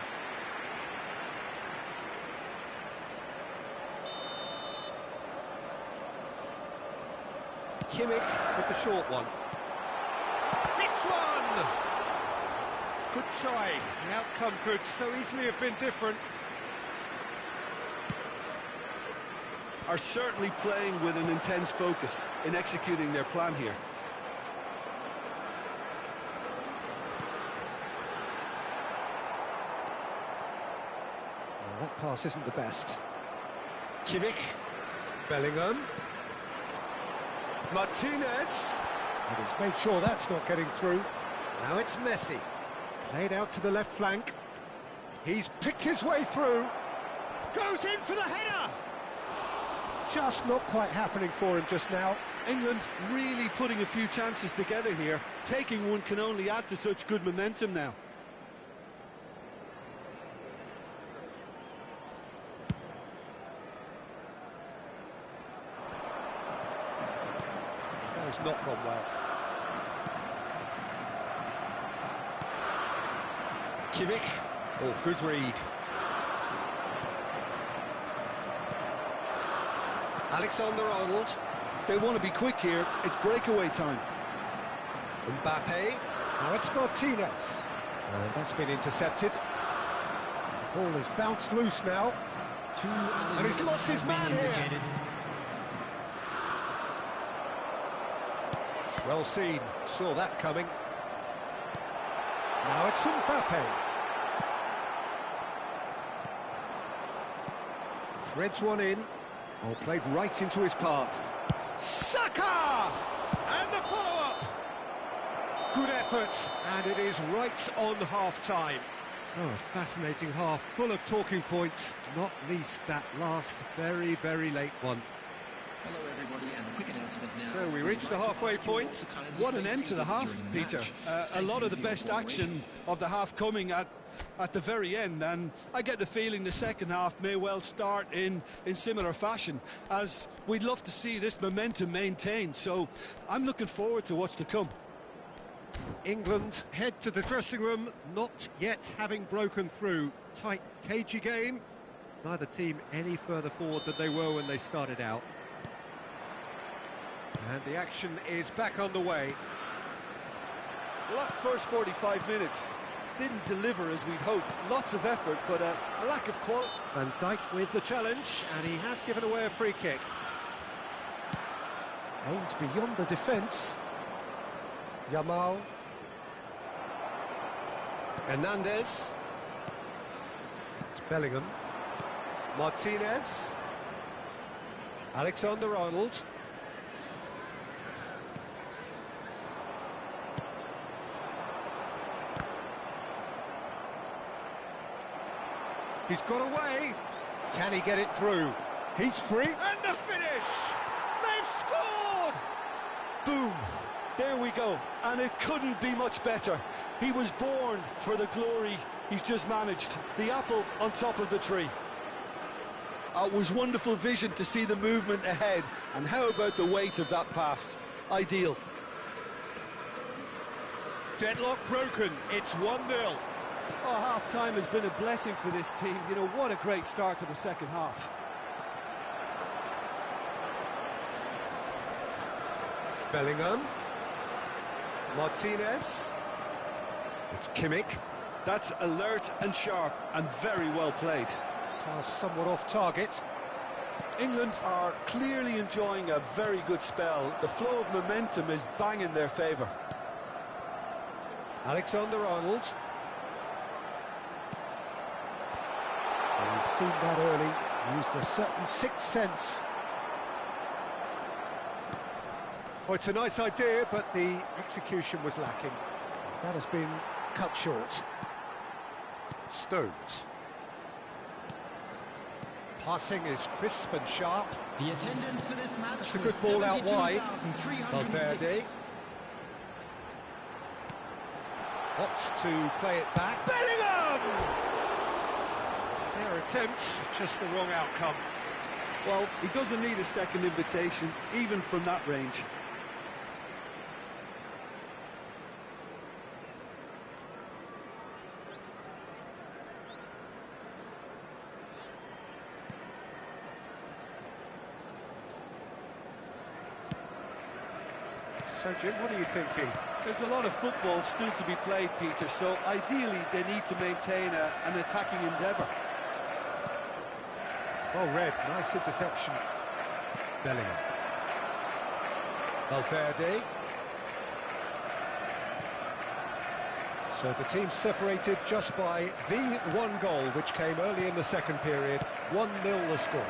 [SPEAKER 1] Kimmich with the short one. Hits one! Good try. The outcome could so easily have been different.
[SPEAKER 2] Are certainly playing with an intense focus in executing their plan here.
[SPEAKER 1] Well, that pass isn't the best. Kimmich. Bellingham. Martinez. And he's made sure that's not getting through. Now it's Messi. Played out to the left flank. He's picked his way through. Goes in for the header! Just not quite happening for him just now.
[SPEAKER 2] England really putting a few chances together here. Taking one can only add to such good momentum now.
[SPEAKER 1] That has not gone well. Kimmich. Oh, good read. Alexander-Arnold.
[SPEAKER 2] They want to be quick here. It's breakaway time.
[SPEAKER 1] Mbappe. Now it's Martinez. And that's been intercepted. The ball is bounced loose now. And he's lost his man here. Well seen. Saw that coming. Now it's Mbappe. Threads one in. Oh, played right into his path. Saka! And the follow-up! Good effort, and it is right on half-time. So, a fascinating half, full of talking points, not least that last very, very late one.
[SPEAKER 4] Hello everybody, and a quick announcement now.
[SPEAKER 1] So, we reached the halfway point.
[SPEAKER 2] What an end to the half, Peter. A lot of the best action of the half coming at the very end, and I get the feeling the second half may well start in similar fashion, as we'd love to see this momentum maintained, so I'm looking forward to what's to come.
[SPEAKER 1] England head to the dressing room, not yet having broken through. Tight, cagey game. Neither team any further forward than they were when they started out. And the action is back underway.
[SPEAKER 2] Well, that first 45 minutes didn't deliver as we'd hoped. Lots of effort, but a lack of quality.
[SPEAKER 1] Van Dijk with the challenge, and he has given away a free kick. Aimed beyond the defence. Yamal. Hernandez. It's Bellingham. Martinez. Alexander-Arnold. He's got away. Can he get it through? He's free. And the finish! They've scored!
[SPEAKER 2] Boom! There we go. And it couldn't be much better. He was born for the glory he's just managed. The apple on top of the tree. It was wonderful vision to see the movement ahead. And how about the weight of that pass? Ideal.
[SPEAKER 1] Deadlock broken. It's 1-0.
[SPEAKER 2] Oh, half-time has been a blessing for this team. You know, what a great start to the second half.
[SPEAKER 1] Bellingham. Martinez. It's Kimmich.
[SPEAKER 2] That's alert and sharp and very well played.
[SPEAKER 1] Pass somewhat off target.
[SPEAKER 2] England are clearly enjoying a very good spell. The flow of momentum is bang in their favour.
[SPEAKER 1] Alexander-Arnold. He's seen that early, used a certain sixth sense. Oh, it's a nice idea, but the execution was lacking. That has been cut short. Stones. Passing is crisp and sharp.
[SPEAKER 3] The attendance for this match.
[SPEAKER 1] It's a good ball out wide. Valverde. Opts to play it back. Bellingham! Fair attempt, just the wrong outcome.
[SPEAKER 2] Well, he doesn't need a second invitation, even from that range.
[SPEAKER 1] So, Jim, what are you thinking?
[SPEAKER 2] There's a lot of football still to be played, Peter, so ideally they need to maintain an attacking endeavour.
[SPEAKER 1] Well read, nice interception. Bellingham. Valverde. So the team separated just by the one goal, which came early in the second period. 1-0 the score.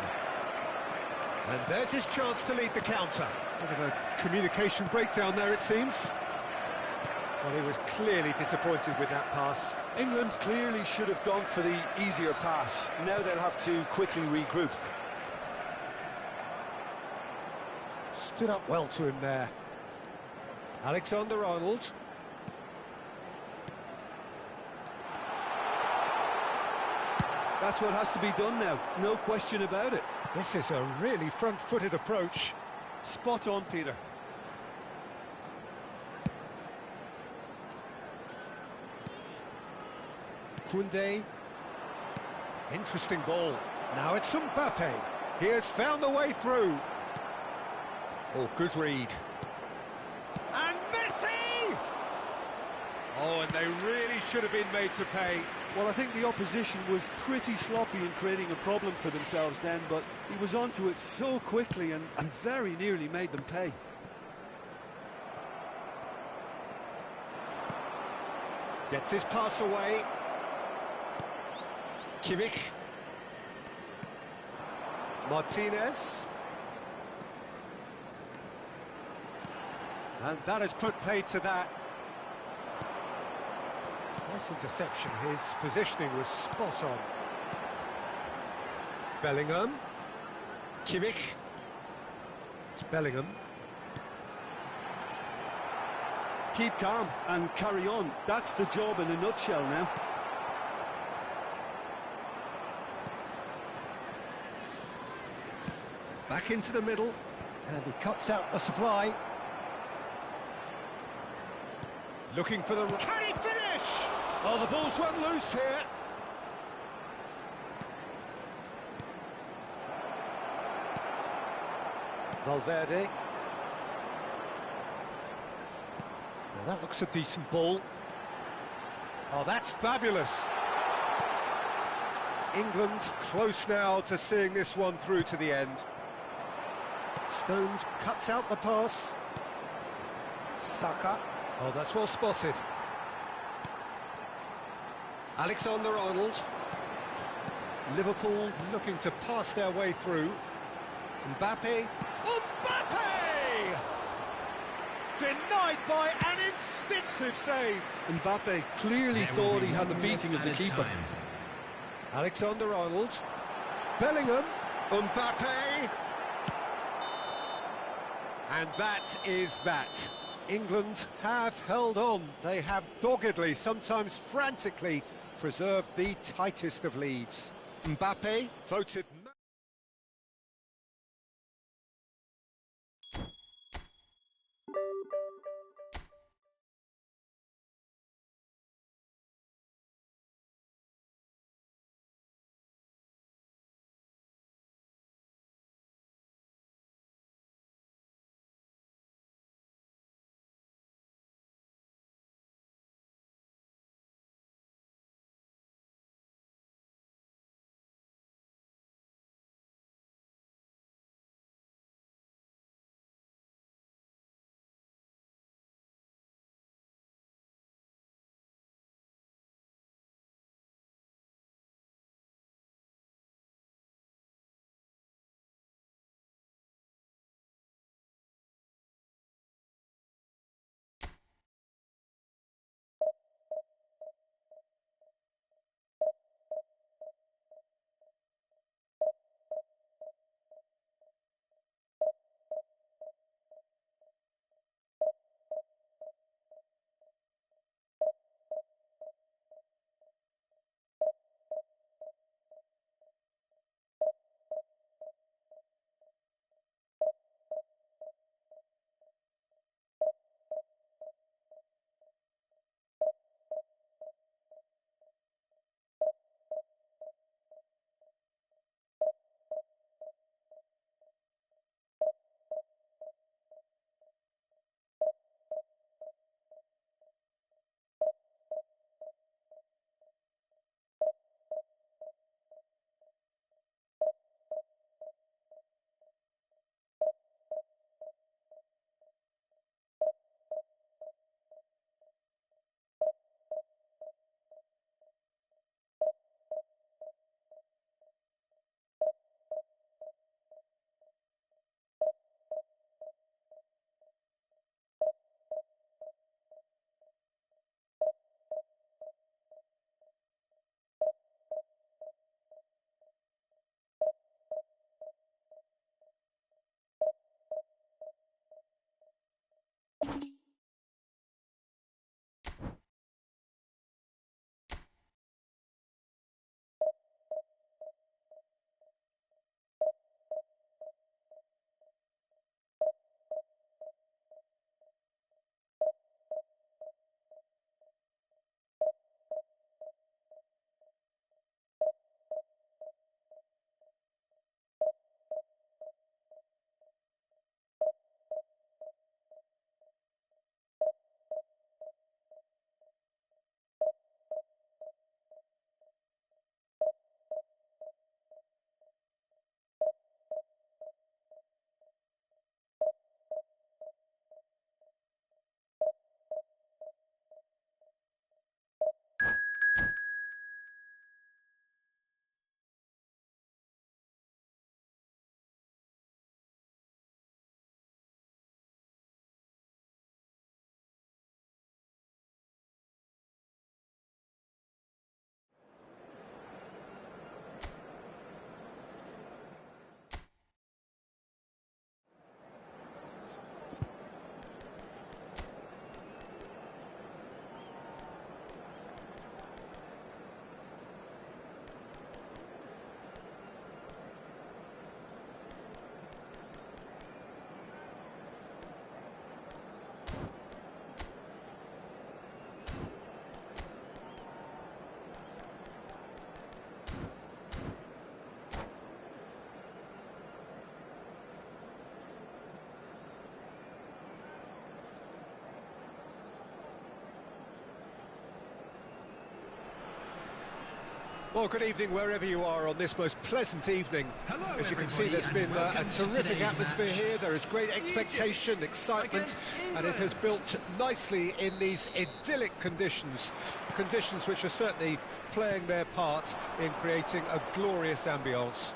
[SPEAKER 1] And there's his chance to lead the counter. Bit of a communication breakdown there, it seems. Well, he was clearly disappointed with that pass.
[SPEAKER 2] England clearly should have gone for the easier pass. Now they'll have to quickly regroup.
[SPEAKER 1] Stood up well to him there. Alexander-Arnold.
[SPEAKER 2] That's what has to be done now, no question about it.
[SPEAKER 1] This is a really front-footed approach.
[SPEAKER 2] Spot on, Peter.
[SPEAKER 1] Koundé. Interesting ball. Now it's Mbappe. He has found the way through. Oh, good read. And Messi! Oh, and they really should have been made to pay.
[SPEAKER 2] Well, I think the opposition was pretty sloppy in creating a problem for themselves then, but he was onto it so quickly and very nearly made them pay.
[SPEAKER 1] Gets his pass away. Kimmich. Martinez. And that has put paid to that. Nice interception. His positioning was spot on. Bellingham. Kimmich. It's Bellingham.
[SPEAKER 2] Keep calm and carry on. That's the job in a nutshell now.
[SPEAKER 1] Back into the middle. And he cuts out the supply. Looking for the... Can he finish? Oh, the ball's run loose here. Valverde. Now that looks a decent ball. Oh, that's fabulous. England close now to seeing this one through to the end. Stones cuts out the pass. Saka. Oh, that's well spotted. Alexander-Arnold. Liverpool looking to pass their way through. Mbappe. Mbappe! Denied by an instinctive save.
[SPEAKER 2] Mbappe clearly thought he had the beating of the keeper.
[SPEAKER 1] Alexander-Arnold. Bellingham. Mbappe. And that is that. England have held on. They have doggedly, sometimes frantically, preserved the tightest of leads. Mbappe voted Well, good evening wherever you are on this most pleasant evening.
[SPEAKER 3] Hello,
[SPEAKER 1] As you can see, there's
[SPEAKER 3] everybody,
[SPEAKER 1] been
[SPEAKER 3] and
[SPEAKER 1] a
[SPEAKER 3] welcome to
[SPEAKER 1] terrific
[SPEAKER 3] today's
[SPEAKER 1] atmosphere
[SPEAKER 3] match.
[SPEAKER 1] here. There is great expectation, excitement, and it has built nicely in these idyllic conditions. Conditions which are certainly playing their part in creating a glorious ambience.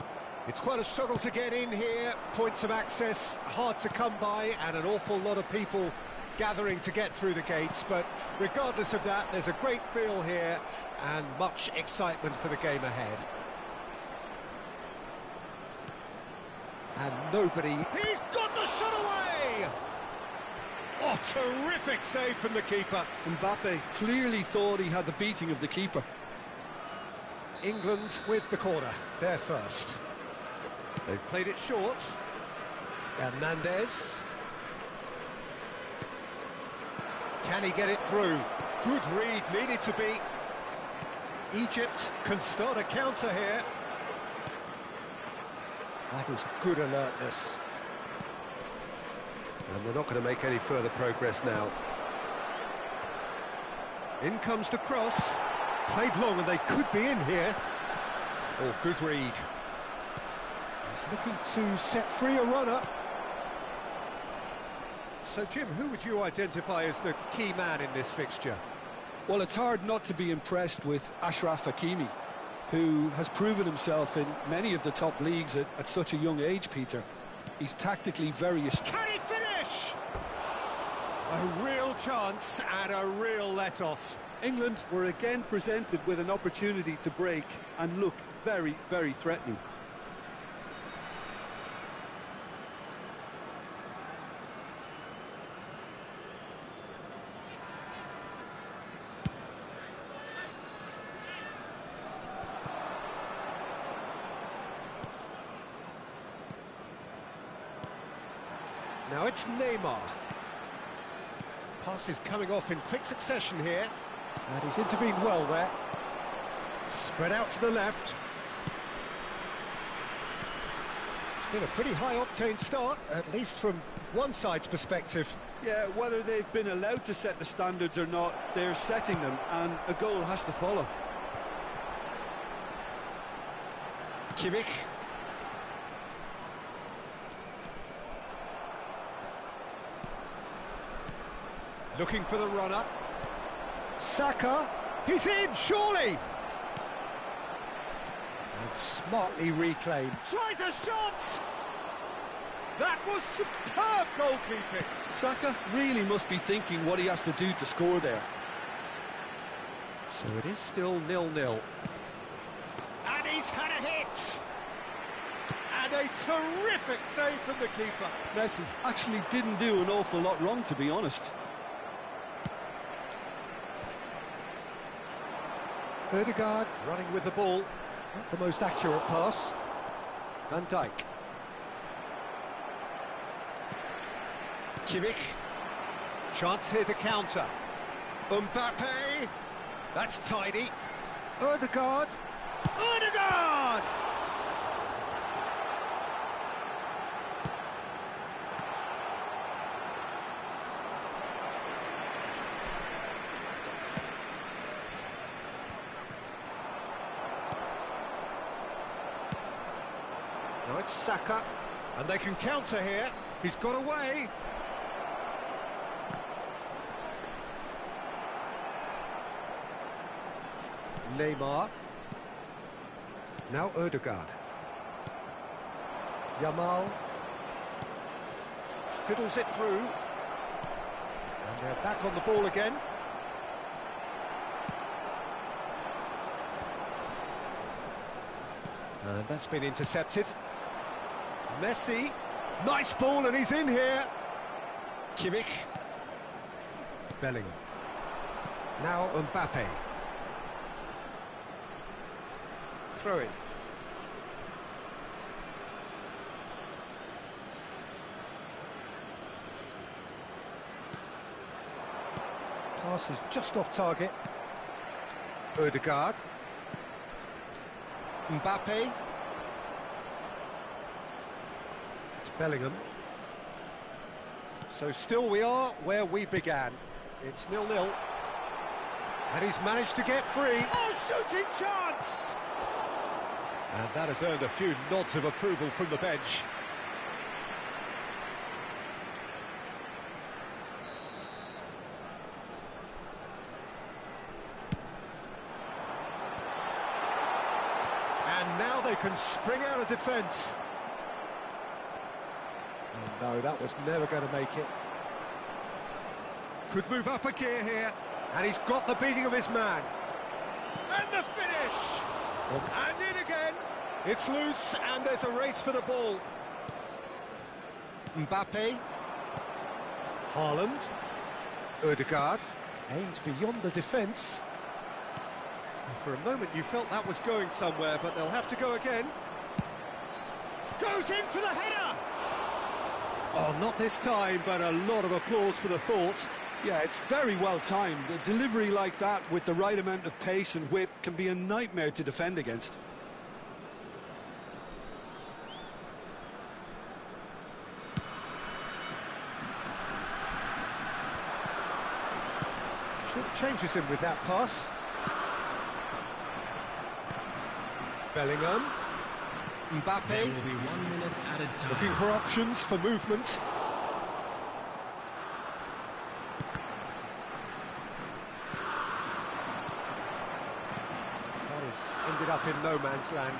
[SPEAKER 1] It's quite a struggle to get in here, points of access hard to come by, and an awful lot of people gathering to get through the gates, but regardless of that, there's a great feel here and much excitement for the game ahead. And nobody... He's got the shot away! Oh, terrific save from the keeper.
[SPEAKER 2] Mbappe clearly thought he had the beating of the keeper.
[SPEAKER 1] England with the corner, they're first. They've played it short. Hernandez. Can he get it through? Good read, needed to be. Egypt can start a counter here. That is good alertness. And they're not going to make any further progress now. In comes the cross. Played long and they could be in here. Oh, good read. He's looking to set free a runner. So, Jim, who would you identify as the key man in this fixture?
[SPEAKER 2] Well, it's hard not to be impressed with Achraf Hakimi, who has proven himself in many of the top leagues at such a young age, Peter. He's tactically very astute.
[SPEAKER 1] Can he finish? A real chance and a real let-off.
[SPEAKER 2] England were again presented with an opportunity to break and look very, very threatening.
[SPEAKER 1] Now it's Neymar. Pass is coming off in quick succession here. And he's intervened well there. Spread out to the left. It's been a pretty high-octane start, at least from one side's perspective.
[SPEAKER 2] Yeah, whether they've been allowed to set the standards or not, they're setting them, and a goal has to follow.
[SPEAKER 1] Kimmich. Looking for the runner. Saka. He's in, surely! And smartly reclaimed. Tries a shot! That was superb goalkeeping.
[SPEAKER 2] Saka really must be thinking what he has to do to score there.
[SPEAKER 1] So it is still 0-0. And he's had a hit! And a terrific save from the keeper.
[SPEAKER 2] Messi actually didn't do an awful lot wrong, to be honest.
[SPEAKER 1] Ødegaard running with the ball. Not the most accurate pass. Van Dijk. Kimmich. Chance here to counter. Mbappe. That's tidy. Ødegaard. Ødegaard! Now it's Saka, and they can counter here. He's got away. Neymar. Now Ødegaard. Yamal. Fiddles it through. And they're back on the ball again. And that's been intercepted. Messi, nice ball and he's in here. Kimmich. Bellingham. Now Mbappe. Throw in. Pass is just off target. Ødegaard. Mbappe. It's Bellingham. So still we are where we began. It's 0-0. And he's managed to get free. Oh, shooting chance! And that has earned a few nods of approval from the bench. And now they can spring out of defence. Oh, no, that was never going to make it. Could move up a gear here. And he's got the beating of his man. And the finish! And in again. It's loose, and there's a race for the ball. Mbappe. Haaland. Ødegaard. Aimed beyond the defence. For a moment you felt that was going somewhere, but they'll have to go again. Goes in for the header! Oh, not this time, but a lot of applause for the thought.
[SPEAKER 2] Yeah, it's very well timed. A delivery like that with the right amount of pace and whip can be a nightmare to defend against.
[SPEAKER 1] Short changes him with that pass. Bellingham. Mbappe.
[SPEAKER 3] There will be 1 minute added time.
[SPEAKER 1] Looking for options for movement. Ended up in no man's land.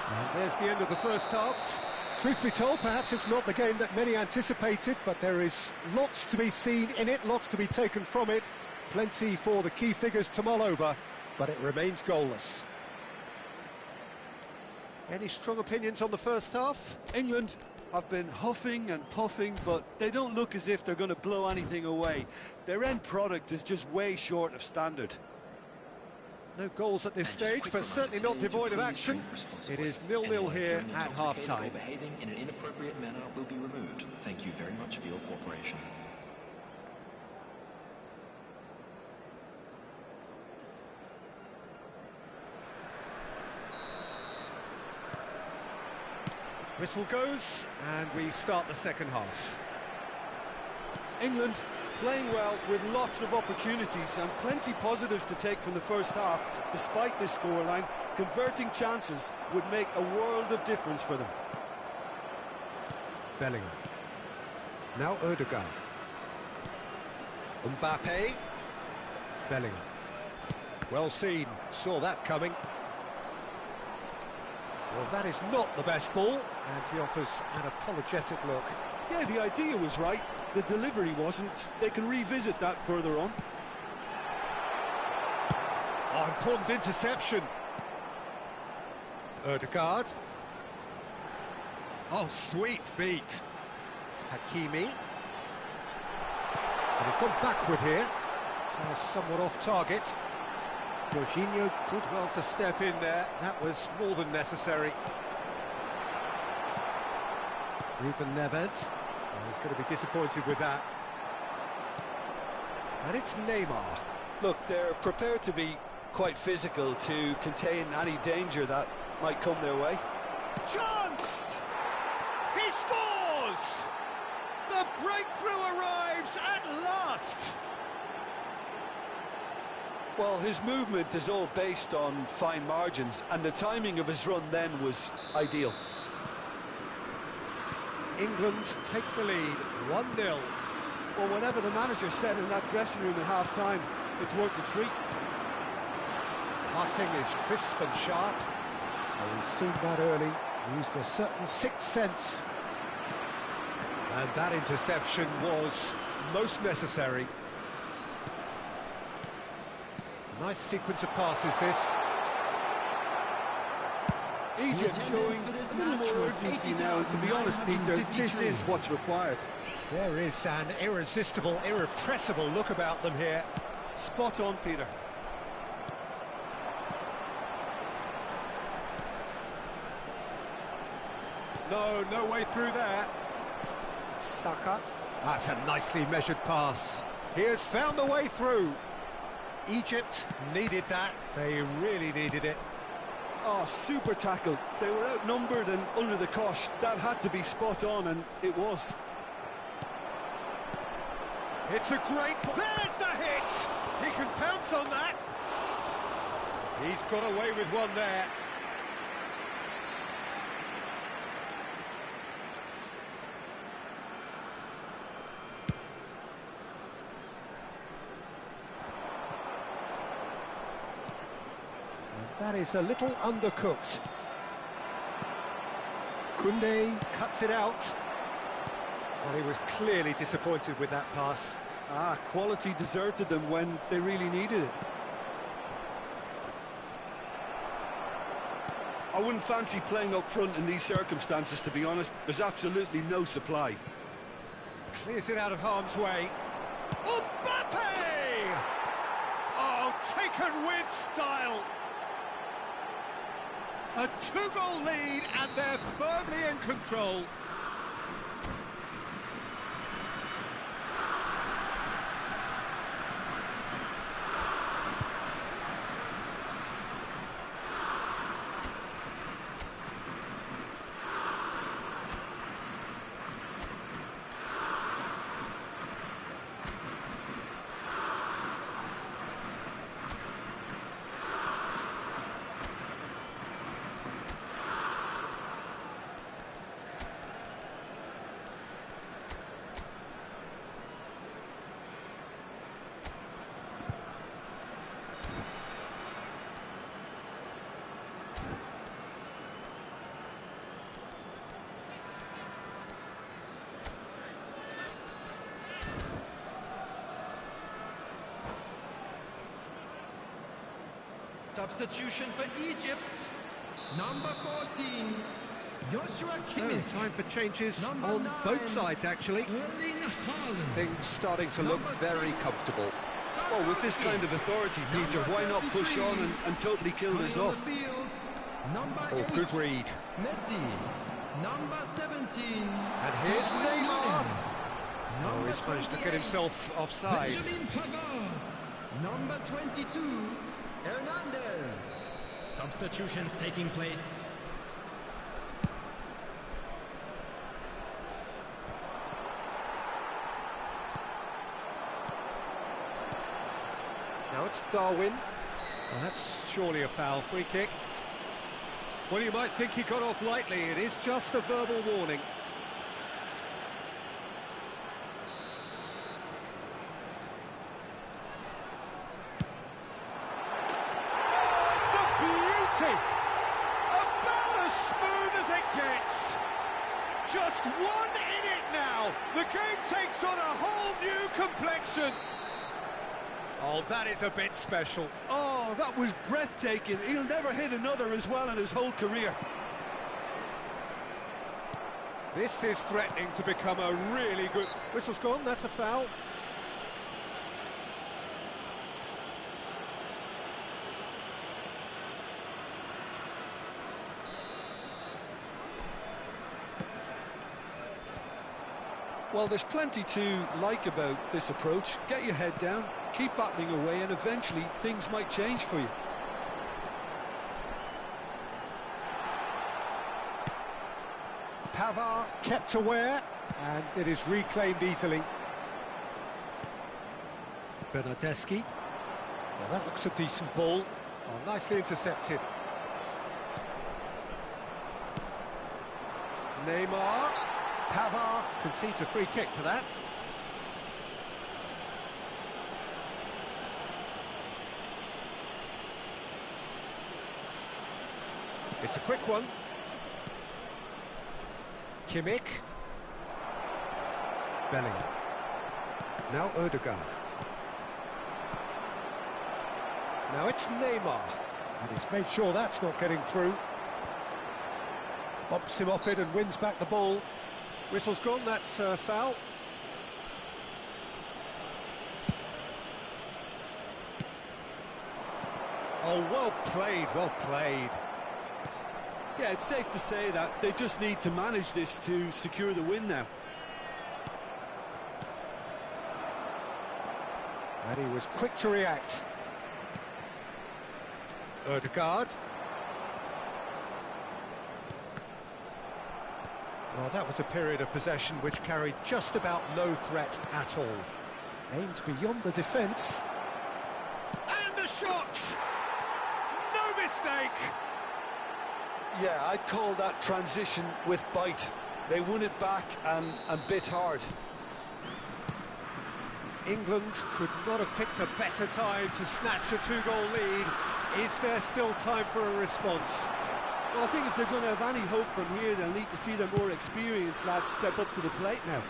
[SPEAKER 1] And there's the end of the first half. Truth be told, perhaps it's not the game that many anticipated, but there is lots to be seen in it, lots to be taken from it. Plenty for the key figures to mull over, but it remains goalless. Any strong opinions on the first half?
[SPEAKER 2] England have been huffing and puffing, but they don't look as if they're going to blow anything away. Their end product is just way short of standard.
[SPEAKER 1] No goals at this stage, but certainly not devoid of action. It is 0-0 here at half-time.
[SPEAKER 4] Behaving in an inappropriate manner will be removed. Thank you very much for your cooperation.
[SPEAKER 1] Whistle goes, and we start the second half.
[SPEAKER 2] England playing well with lots of opportunities and plenty positives to take from the first half. Despite this scoreline, converting chances would make a world of difference for them.
[SPEAKER 1] Bellingham. Now Ødegaard. Mbappe. Bellingham. Well seen, saw that coming. Well, that is not the best ball, and he offers an apologetic look.
[SPEAKER 2] Yeah, the idea was right. The delivery wasn't. They can revisit that further on.
[SPEAKER 1] Oh, important interception. Ødegaard. Oh, sweet feet. Hakimi. And he's gone backward here. Somewhat off target. Jorginho did well to step in there. That was more than necessary. Ruben Neves. Oh, he's going to be disappointed with that. And it's Neymar.
[SPEAKER 2] Look, they're prepared to be quite physical to contain any danger that might come their way.
[SPEAKER 1] Chance! He scores! The breakthrough arrives at last!
[SPEAKER 2] Well, his movement is all based on fine margins, and the timing of his run then was ideal.
[SPEAKER 1] England take the lead, 1-0.
[SPEAKER 2] Well, whatever the manager said in that dressing room at half-time, it's worth the treat.
[SPEAKER 1] Passing is crisp and sharp. Well, we've seen that early. He used a certain sixth sense. And that interception was most necessary. A nice sequence of passes, this.
[SPEAKER 2] Egypt showing a little more urgency now, and to be honest, Peter, this is what's required.
[SPEAKER 1] There is an irresistible, irrepressible look about them here.
[SPEAKER 2] Spot on, Peter.
[SPEAKER 1] No way through there. Saka. That's a nicely measured pass. He has found the way through. Egypt needed that. They really needed it.
[SPEAKER 2] Oh, super tackle. They were outnumbered and under the cosh. That had to be spot on, and it was.
[SPEAKER 1] It's a great... There's the hit! He can pounce on that. He's got away with one there. And that is a little undercooked. Koundé cuts it out. Well, he was clearly disappointed with that pass.
[SPEAKER 2] Quality deserted them when they really needed it. I wouldn't fancy playing up front in these circumstances, to be honest. There's absolutely no supply.
[SPEAKER 1] Clears it out of harm's way. Mbappe! Oh, taken with style. A two-goal lead, and they're firmly in control.
[SPEAKER 3] Substitution for Egypt, number 14, Joshua
[SPEAKER 1] So,
[SPEAKER 3] Kimmich.
[SPEAKER 1] time for changes
[SPEAKER 3] Number
[SPEAKER 1] on
[SPEAKER 3] 9,
[SPEAKER 1] both sides, actually.
[SPEAKER 3] Erling Haaland.
[SPEAKER 1] Things starting to look very comfortable.
[SPEAKER 2] Well, with this kind of authority, Peter, why not push on and totally kill this off?
[SPEAKER 3] Number
[SPEAKER 1] Oh,
[SPEAKER 3] 8,
[SPEAKER 1] good read.
[SPEAKER 3] Messi, number 17.
[SPEAKER 1] And here's Neymar. Oh, he's managed to get himself offside.
[SPEAKER 3] Benjamin Pavard, number 22. Hernandez. Substitutions taking place.
[SPEAKER 1] Now it's Darwin. Well, that's surely a foul. Free kick. Well, you might think he got off lightly. It is just a verbal warning. About as smooth as it gets. Just one in it now. The game takes on a whole new complexion. Oh, that is a bit special.
[SPEAKER 2] Oh, that was breathtaking. He'll never hit another as well in his whole career.
[SPEAKER 1] This is threatening to become a really good... Whistle's gone, that's a foul.
[SPEAKER 2] Well, there's plenty to like about this approach. Get your head down, keep battling away, and eventually things might change for you.
[SPEAKER 1] Pavard kept aware, and it is reclaimed easily. Bernardeschi. Well, that looks a decent ball. Oh, nicely intercepted. Neymar. Pavard concedes a free kick for that. It's a quick one. Kimmich. Bellingham. Now Odegaard. Now it's Neymar. And he's made sure that's not getting through. Bumps him off it and wins back the ball. Whistle's gone, that's foul. Oh, well played, well played.
[SPEAKER 2] Yeah, it's safe to say that they just need to manage this to secure the win now.
[SPEAKER 1] And he was quick to react. Odegaard. Well, that was a period of possession which carried just about no threat at all. Aimed beyond the defence. And a shot! No mistake!
[SPEAKER 2] Yeah, I'd call that transition with bite. They won it back and bit hard.
[SPEAKER 1] England could not have picked a better time to snatch a two-goal lead. Is there still time for a response?
[SPEAKER 2] Well, I think if they're going to have any hope from here, they'll need to see their more experienced lads step up to the plate now.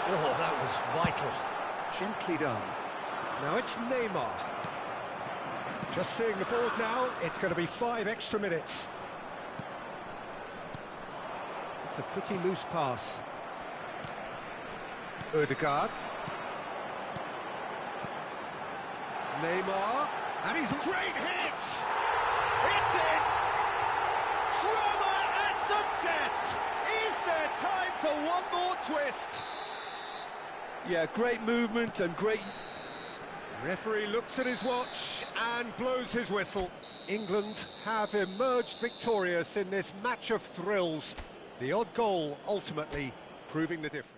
[SPEAKER 1] Oh, that was vital. Gently done. Now it's Neymar. Just seeing the board now, it's going to be 5 extra minutes. It's a pretty loose pass. Odegaard. Neymar. And he's a great hit! It's in! Drama at the death! Is there time for one more twist?
[SPEAKER 2] Yeah, great movement and great...
[SPEAKER 1] Referee looks at his watch and blows his whistle. England have emerged victorious in this match of thrills. The odd goal ultimately proving the difference.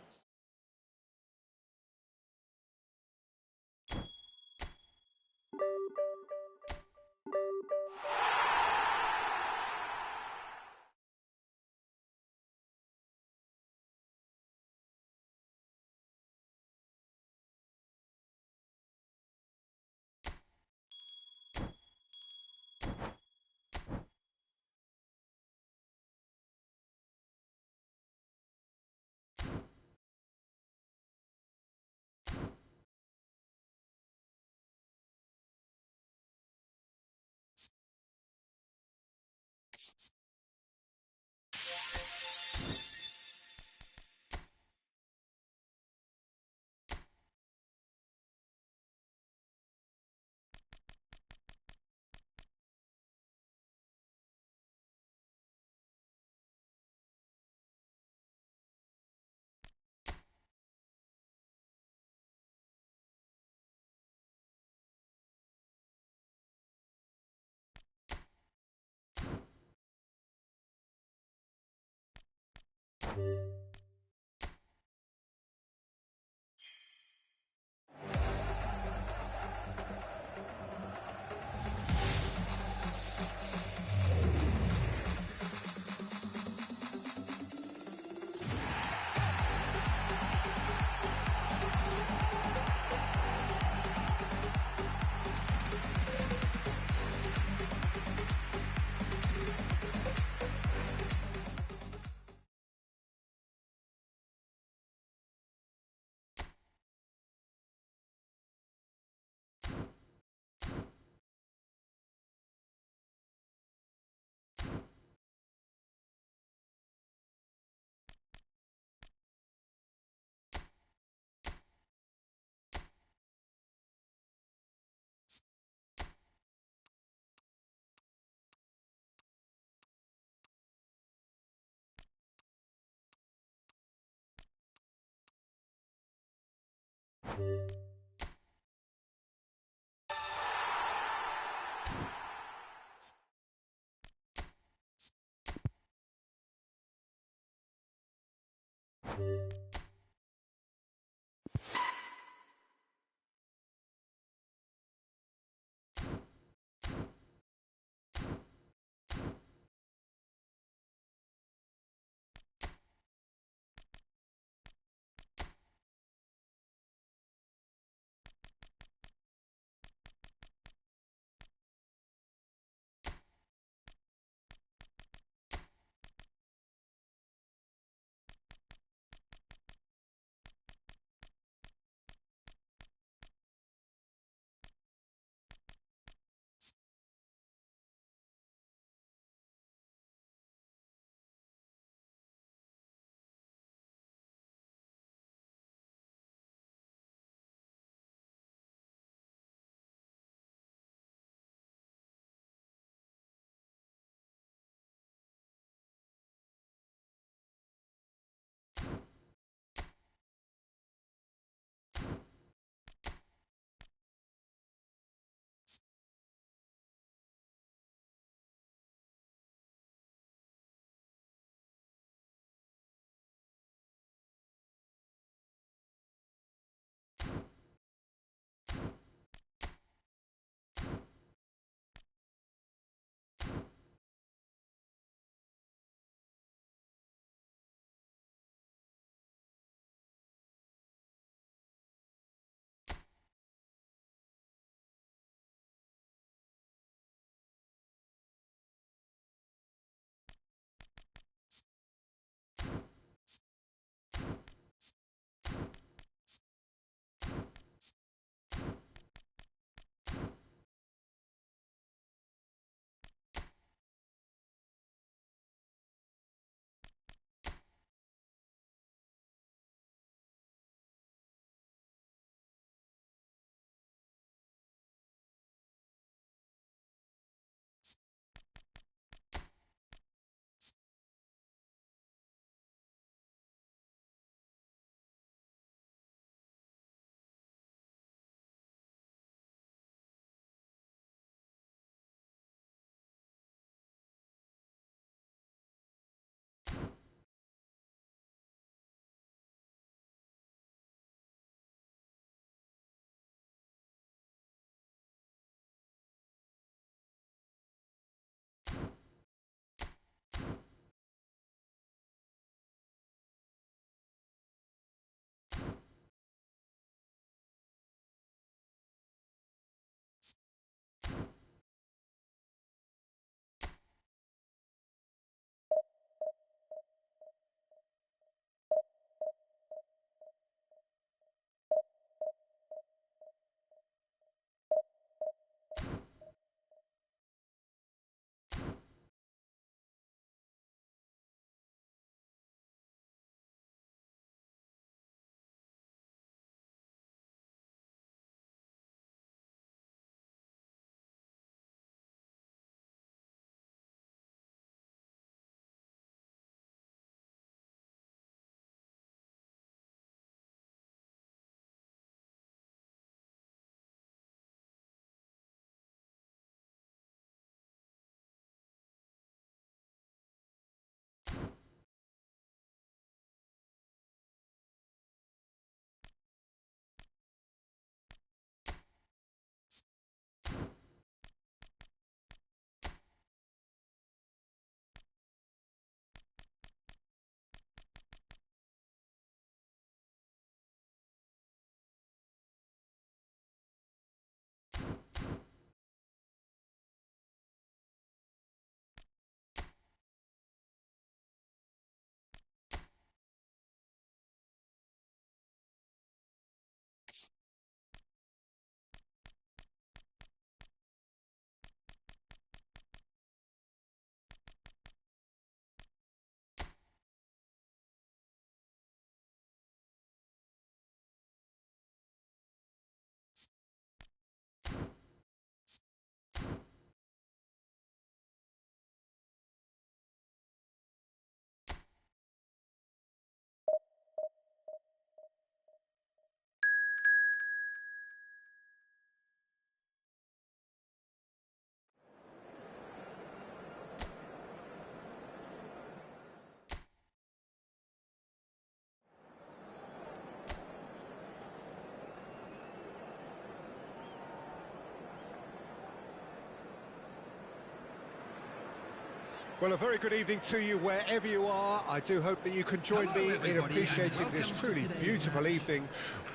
[SPEAKER 1] Well, a very good evening to you wherever you are. I do hope that you can join me in appreciating this truly beautiful evening,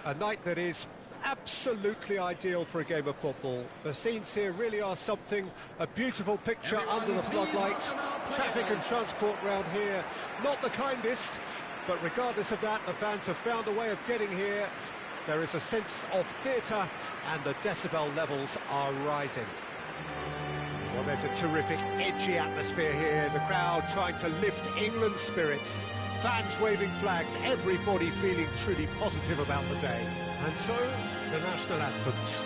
[SPEAKER 1] a night that is absolutely ideal for a game of football. The scenes here really are something, a beautiful picture under the floodlights. Traffic and transport round here, not the kindest, but regardless of that, the fans have found a way of getting here. There is a sense of theatre and the decibel levels are rising. Well, there's a terrific, edgy atmosphere here. The crowd trying to lift England's spirits. Fans waving flags, everybody feeling truly positive about the day. And so, the national anthems.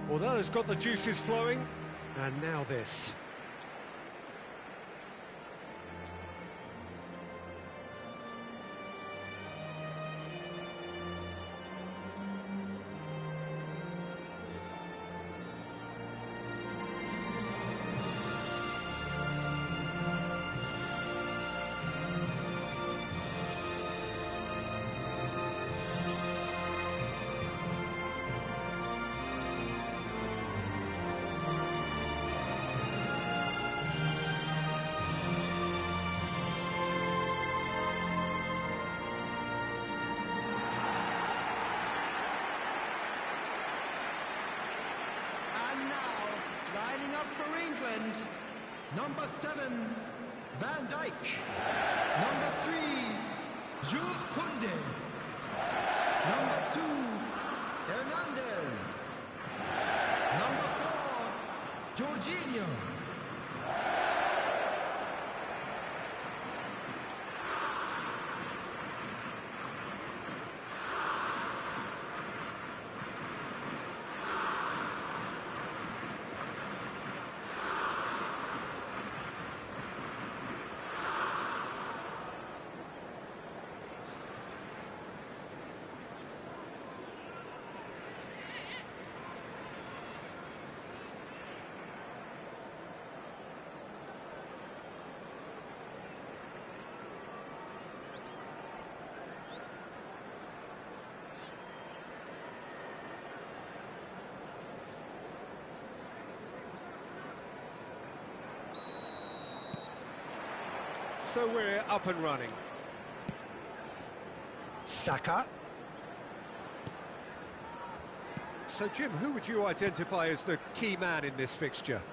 [SPEAKER 1] Well, that has got the juices flowing, and now this.
[SPEAKER 3] Lining up for England, number 7, Van Dijk. Number 3, Jules Koundé. Number 2, Hernandez. Number 4, Jorginho.
[SPEAKER 1] So we're up and running. Saka. So, Jim, who would you identify as the key man in this fixture?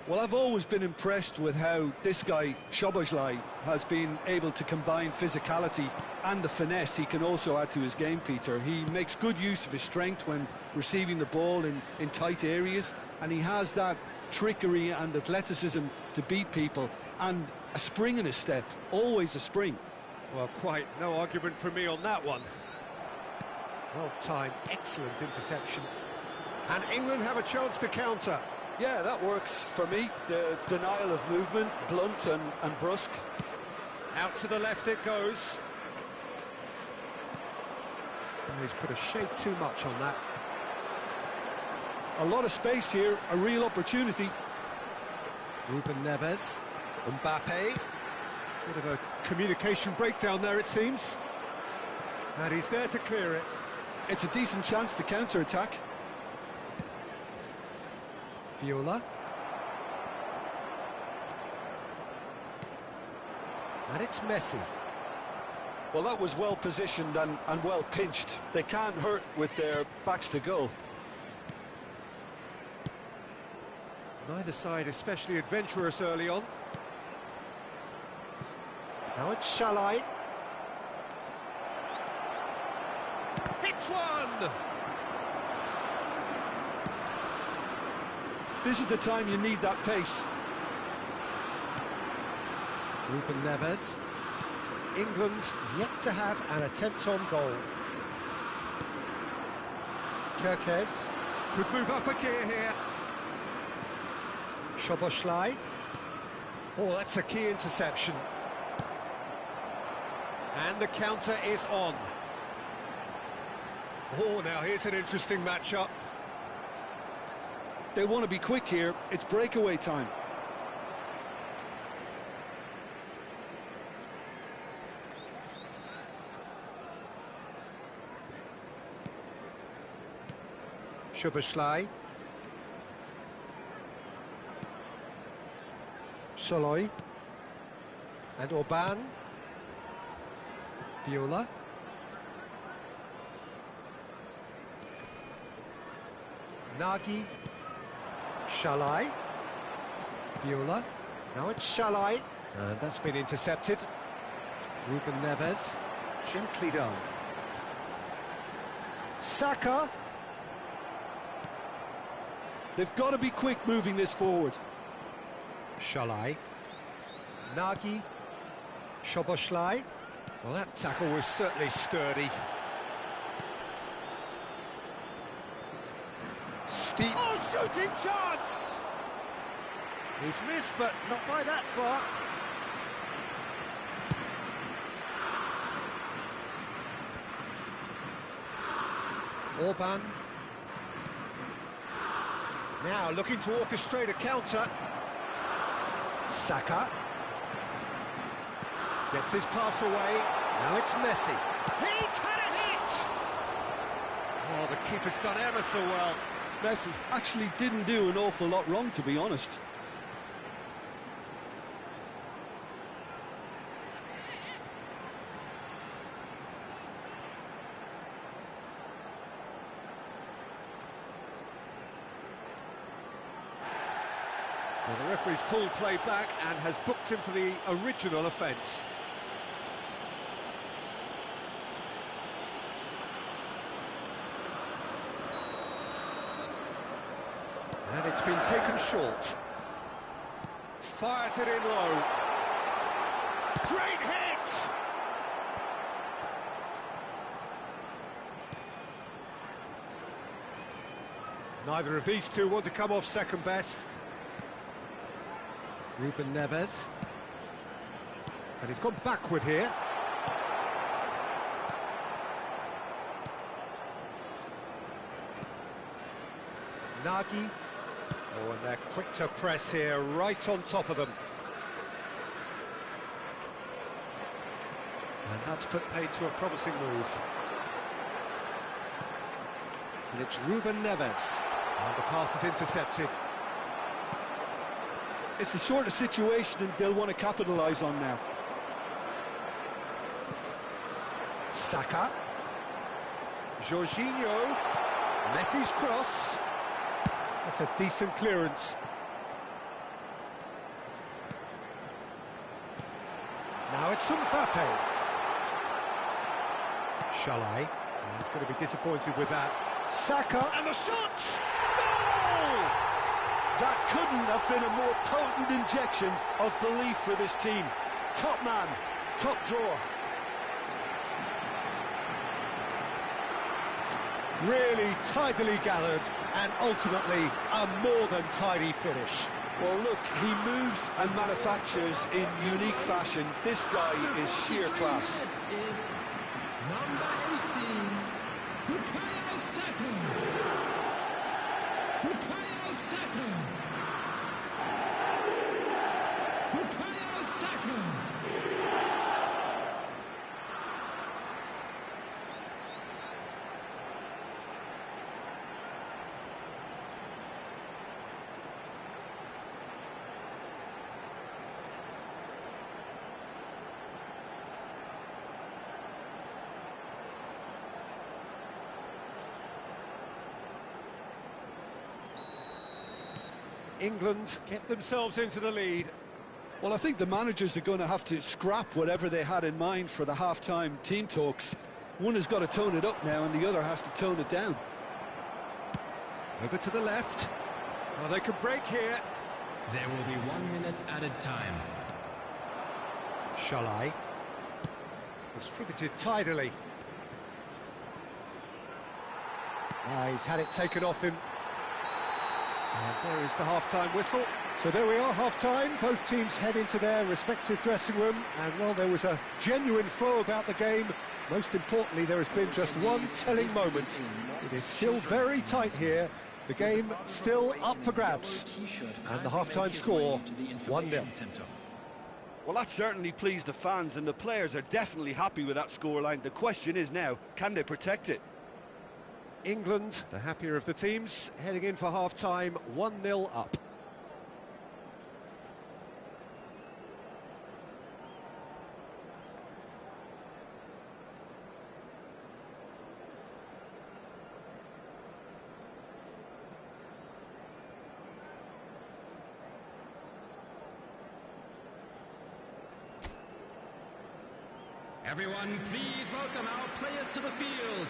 [SPEAKER 2] Well, I've always been impressed with how this guy, Szoboszlai, has been able to combine physicality and the finesse he can also add to his game, Peter. He makes good use of his strength when receiving the ball in tight areas, and he has that trickery and athleticism to beat people, and a spring in his step, always a spring.
[SPEAKER 1] Well, quite no argument from me on that one. Well-timed, excellent interception. And England have a chance to counter.
[SPEAKER 2] Yeah, that works for me. The denial of movement, blunt and brusque.
[SPEAKER 1] Out to the left it goes. Oh, he's put a shade too much on that.
[SPEAKER 2] A lot of space here, a real opportunity.
[SPEAKER 1] Ruben Neves, Mbappe. Bit of a communication breakdown there, it seems. And he's there to clear it.
[SPEAKER 2] It's a decent chance to counter-attack.
[SPEAKER 1] Viola. And it's Messi.
[SPEAKER 2] Well, that was well positioned and well pinched. They can't hurt with their backs to goal.
[SPEAKER 1] Neither side especially adventurous early on. Now it's Shalai. Hits one!
[SPEAKER 2] This is the time you need that pace.
[SPEAKER 1] Ruben Neves. England yet to have an attempt on goal. Kirkes could move up a gear here. Szoboszlai. Oh, that's a key interception. And the counter is on. Oh, now here's an interesting matchup.
[SPEAKER 2] They want to be quick here. It's breakaway time.
[SPEAKER 1] Szoboszlai. Soloy. And Orban. Viola. Nagy. Shalai. Viola. Now it's Shalai. And that's been intercepted. Ruben Neves. Gently done. Saka.
[SPEAKER 2] They've got to be quick moving this forward.
[SPEAKER 1] Shalai. Nagy. Szoboszlai. Well, that tackle was certainly sturdy. Steep. Oh, shooting chance! He's missed, but not by that far. Orban. Now looking to orchestrate a counter. Saka. Gets his pass away. Now it's Messi. He's had a hit! Oh, the keeper's done ever so well.
[SPEAKER 2] Messi actually didn't do an awful lot wrong, to be honest.
[SPEAKER 1] Well, the referee's pulled play back and has booked him for the original offence. And it's been taken short. Fires it in low. Great hit! Neither of these two want to come off second best. Ruben Neves. And he's gone backward here. Nagy. Oh, and they're quick to press here, right on top of them. And that's put paid to a promising move. And it's Ruben Neves. And the pass is intercepted.
[SPEAKER 2] It's the sort of situation that they'll want to capitalise on now.
[SPEAKER 1] Saka. Jorginho. Messi's cross. That's a decent clearance. Now it's Mbappe. Shalai. He's going to be disappointed with that. Saka. And the shot! Goal!
[SPEAKER 2] That couldn't have been a more potent injection of belief for this team. Top man, top drawer.
[SPEAKER 1] Really tidily gathered, and ultimately a more than tidy finish.
[SPEAKER 2] Well, look, he moves and manufactures in unique fashion. This guy is sheer class.
[SPEAKER 3] Is number 18, Bukayo Saka. Bukayo Saka. Bukayo Saka.
[SPEAKER 1] England get themselves into the lead.
[SPEAKER 2] Well, I think the managers are going to have to scrap whatever they had in mind for the half-time team talks. One has got to tone it up now, and the other has to tone it down.
[SPEAKER 1] Over to the left. Oh, they could break here.
[SPEAKER 3] There will be 1 minute added time.
[SPEAKER 1] Shalai. Distributed tidily. He's had it taken off him. And there is the half-time whistle. So there we are, half-time. Both teams head into their respective dressing room. And, well, there was a genuine flow about the game. Most importantly, there has been just one telling moment. It is still very tight here, The game still up for grabs, and the half-time score 1-0.
[SPEAKER 2] Well, that certainly pleased the fans, and the players are definitely happy with that scoreline. The question is now, can they protect it?
[SPEAKER 1] England, the happier of the teams, heading in for half-time, 1-0 up.
[SPEAKER 3] Everyone, please welcome our players to the field.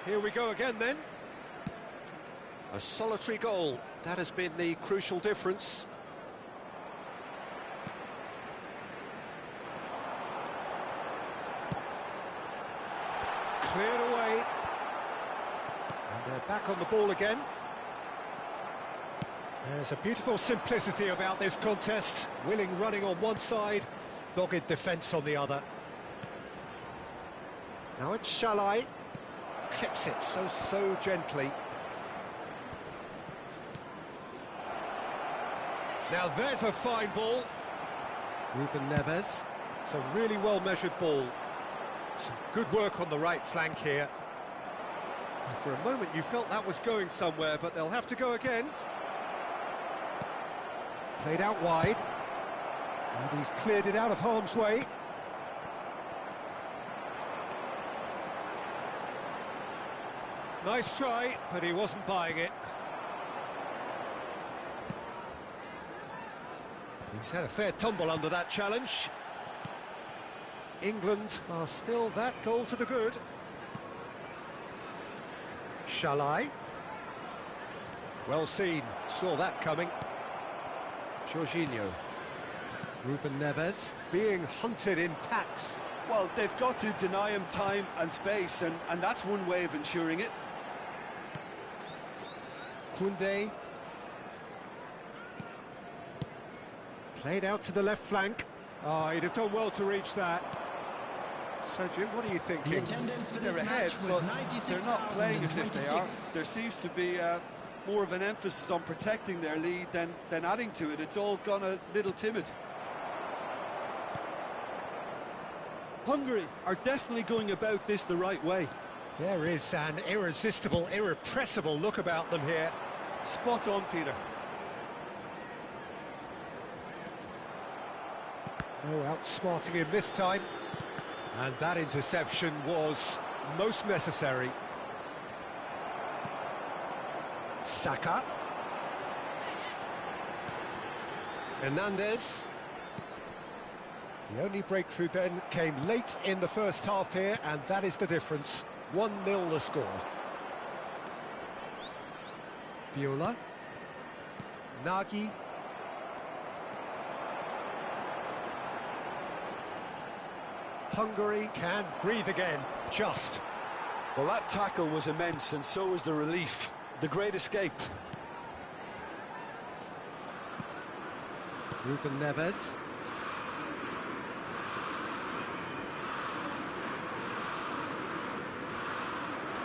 [SPEAKER 1] Here we go again then. A solitary goal, that has been the crucial difference. Cleared away. And they're back on the ball again. There's a beautiful simplicity about this contest. Willing running on one side, dogged defence on the other. Now it's Shalai. Clips it so gently. Now there's a fine ball. Ruben Neves. It's a really well-measured ball. Some good work on the right flank here. And for a moment you felt that was going somewhere, but they'll have to go again. Played out wide. And he's cleared it out of harm's way. Nice try, but he wasn't buying it. He's had a fair tumble under that challenge. England are still that goal to the good. Shalai. Well seen, saw that coming. Jorginho. Ruben Neves being hunted in packs.
[SPEAKER 2] Well, they've got to deny him time and space, and that's one way of ensuring it.
[SPEAKER 1] Koundé. Played out to the left flank. Oh, he'd have done well to reach that. So, Jim, what are you thinking?
[SPEAKER 2] They're ahead, but they're not playing as if they are. There seems to be more of an emphasis on protecting their lead than adding to it. It's all gone a little timid. Hungary are definitely going about this the right way.
[SPEAKER 1] There is an irresistible, irrepressible look about them here.
[SPEAKER 2] Spot on, Peter.
[SPEAKER 1] No outsmarting him this time. And that interception was most necessary. Saka. Hernandez. The only breakthrough then came late in the first half here, and that is the difference. 1-0 the score. Viola. Nagy. Hungary can breathe again, just.
[SPEAKER 2] Well, that tackle was immense, and so was the relief. The great escape.
[SPEAKER 1] Ruben Neves.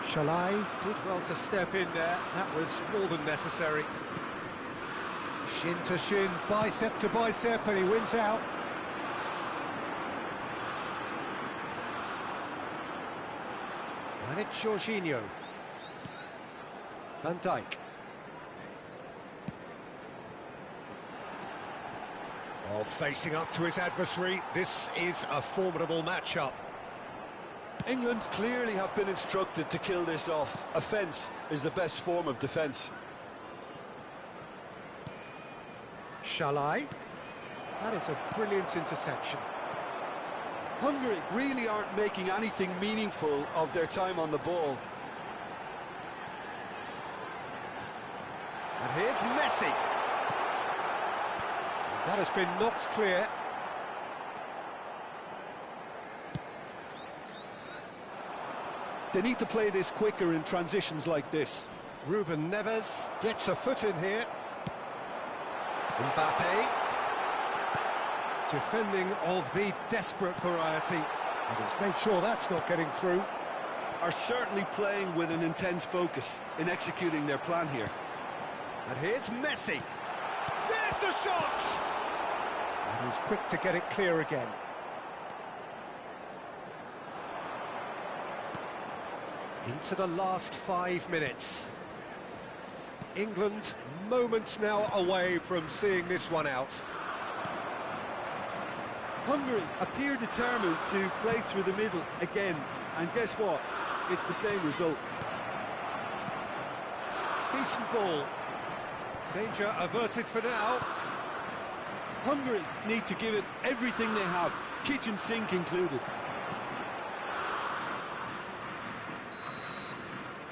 [SPEAKER 1] Shalai did well to step in there. That was more than necessary. Shin to shin, bicep to bicep, and he wins out. And it's Jorginho. Van Dijk. Oh, facing up to his adversary. This is a formidable matchup.
[SPEAKER 2] England clearly have been instructed to kill this off. Offence is the best form of defence.
[SPEAKER 1] Shalai. That is a brilliant interception.
[SPEAKER 2] Hungary really aren't making anything meaningful of their time on the ball.
[SPEAKER 1] And here's Messi. That has been knocked clear.
[SPEAKER 2] They need to play this quicker in transitions like this.
[SPEAKER 1] Ruben Neves gets a foot in here. Mbappe. Defending of the desperate variety. And he's made sure that's not getting through.
[SPEAKER 2] Are certainly playing with an intense focus in executing their plan here.
[SPEAKER 1] And here's Messi. There's the shot! And he's quick to get it clear again. Into the last 5 minutes. England moments now away from seeing this one out.
[SPEAKER 2] Hungary appear determined to play through the middle again, and guess what? It's the same result.
[SPEAKER 1] Decent ball. Danger averted for now.
[SPEAKER 2] Hungary need to give it everything they have, kitchen sink included.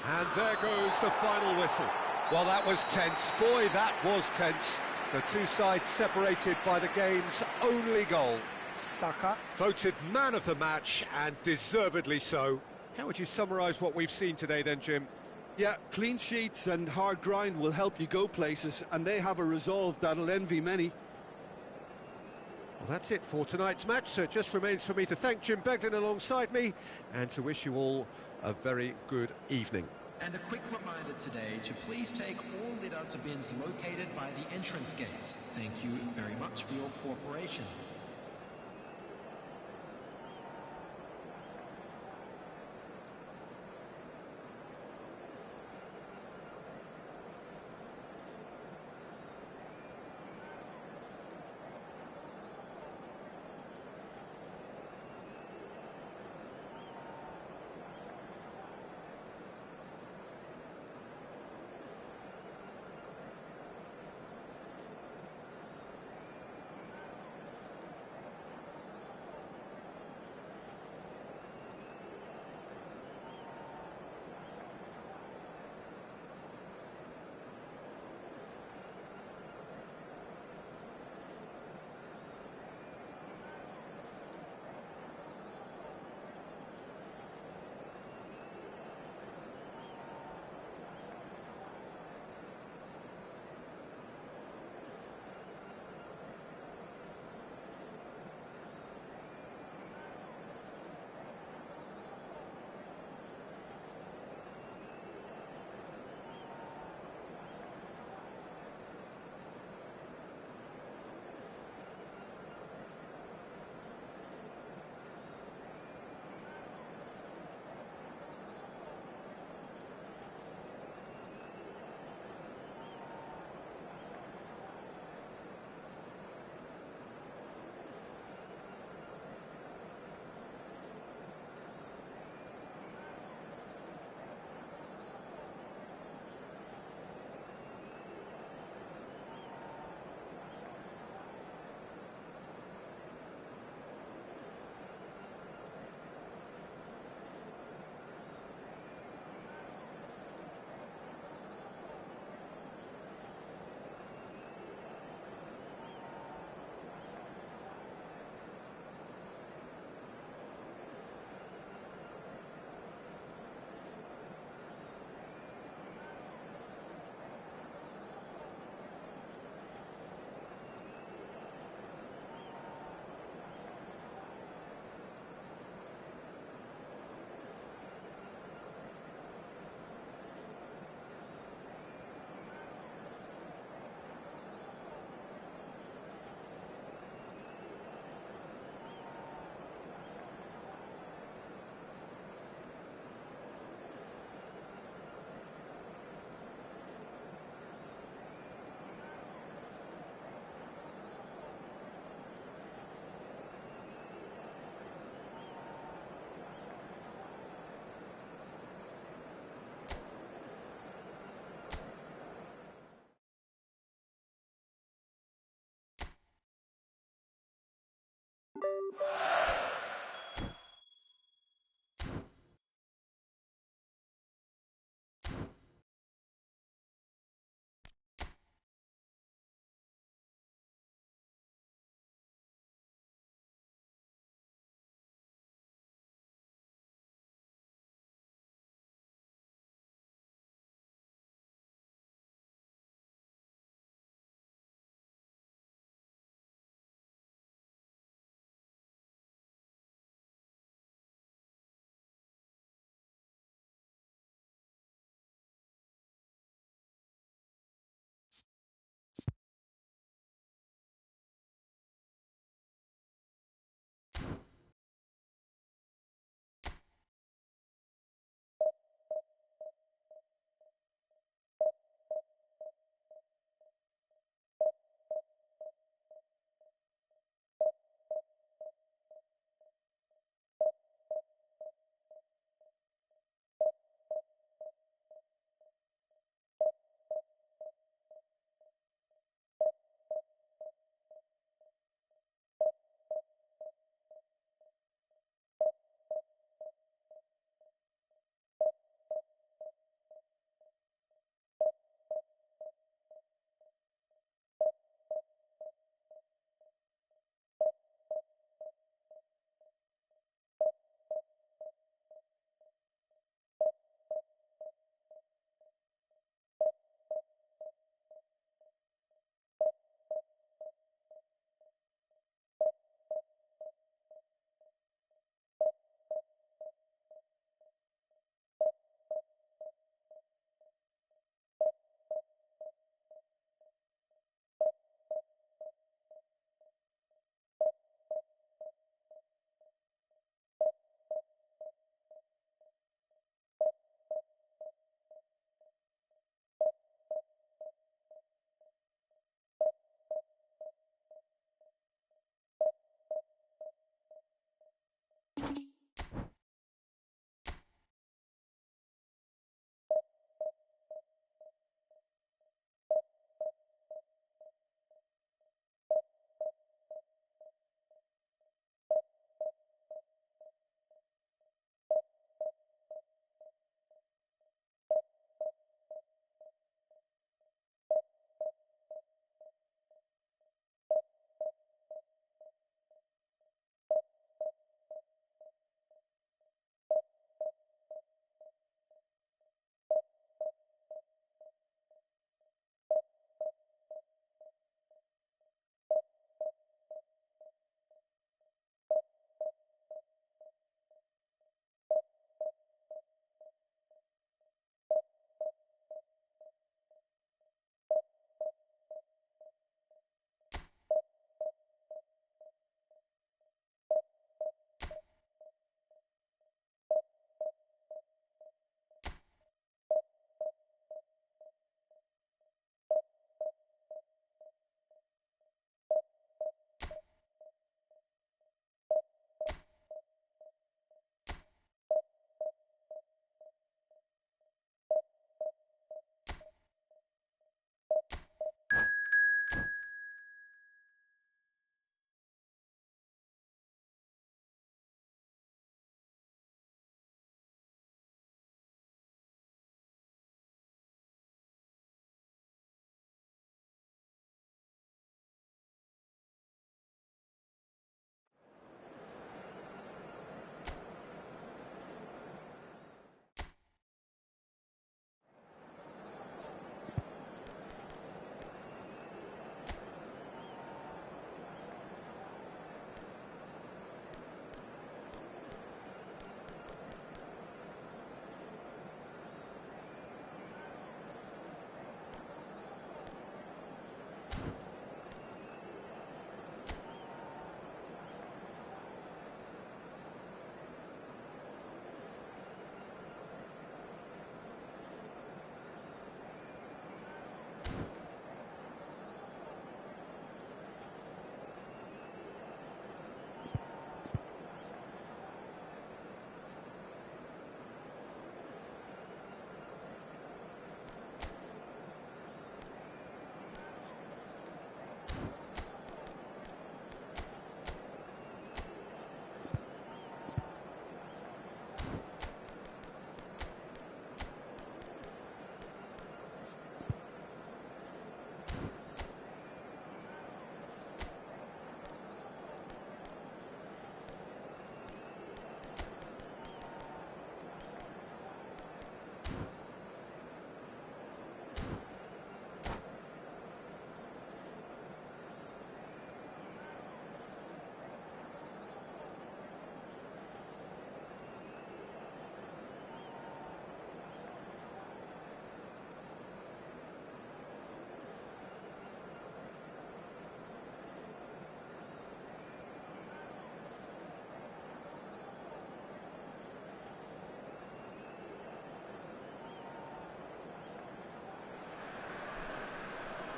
[SPEAKER 1] And there goes the final whistle. Well, that was tense. Boy, that was tense. The two sides separated by the game's only goal. Saka voted man of the match, and deservedly so. How would you summarise what we've seen today then, Jim?
[SPEAKER 2] Yeah, clean sheets and hard grind will help you go places, and they have a resolve that'll envy many.
[SPEAKER 1] Well, that's it for tonight's match, so it just remains for me to thank Jim Beglin alongside me and to wish you all a very good evening.
[SPEAKER 4] And a quick reminder today to please take all litter to bins located by the entrance gates. Thank you very much for your cooperation.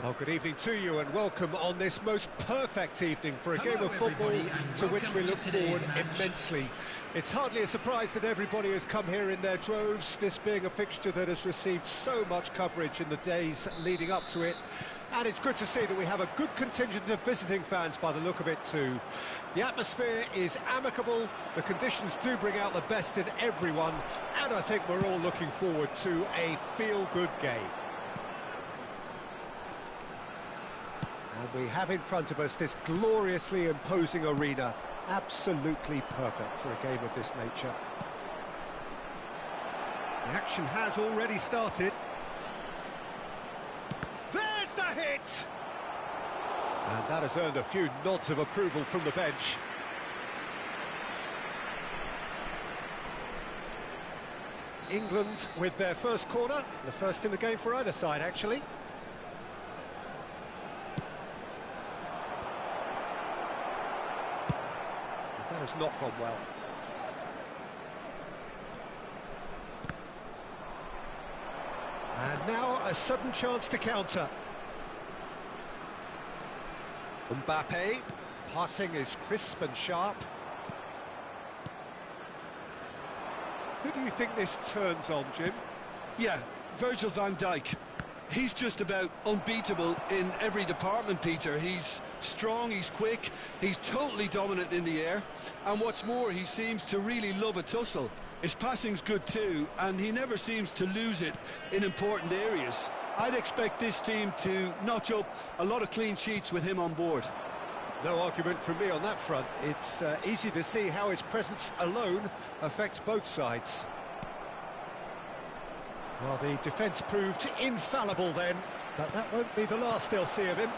[SPEAKER 1] Oh, good evening to you and welcome on this most perfect evening for a game of football to which we look forward immensely. It's hardly a surprise that everybody has come here in their droves, this being a fixture that has received so much coverage in the days leading up to it. And it's good to see that we have a good contingent of visiting fans by the look of it too. The atmosphere is amicable, the conditions do bring out the best in everyone, and I think we're all looking forward to a feel-good game. And we have in front of us this gloriously imposing arena, absolutely perfect for a game of this nature. The action has already started. There's the hit! And that has earned a few nods of approval from the bench. England with their first corner, the first in the game for either side actually. That has not gone well. And now a sudden chance to counter. Mbappe, passing is crisp and sharp. Who do you think this turns on, Jim?
[SPEAKER 2] Yeah, Virgil van Dijk. He's just about unbeatable in every department, Peter. He's strong, he's quick, he's totally dominant in the air. And what's more, he seems to really love a tussle. His passing's good too, and he never seems to lose it in important areas. I'd expect this team to notch up a lot of clean sheets with him on board.
[SPEAKER 1] No argument from me on that front. It's easy to see how his presence alone affects both sides. Well, the defence proved infallible then, but that won't be the last they'll see of him.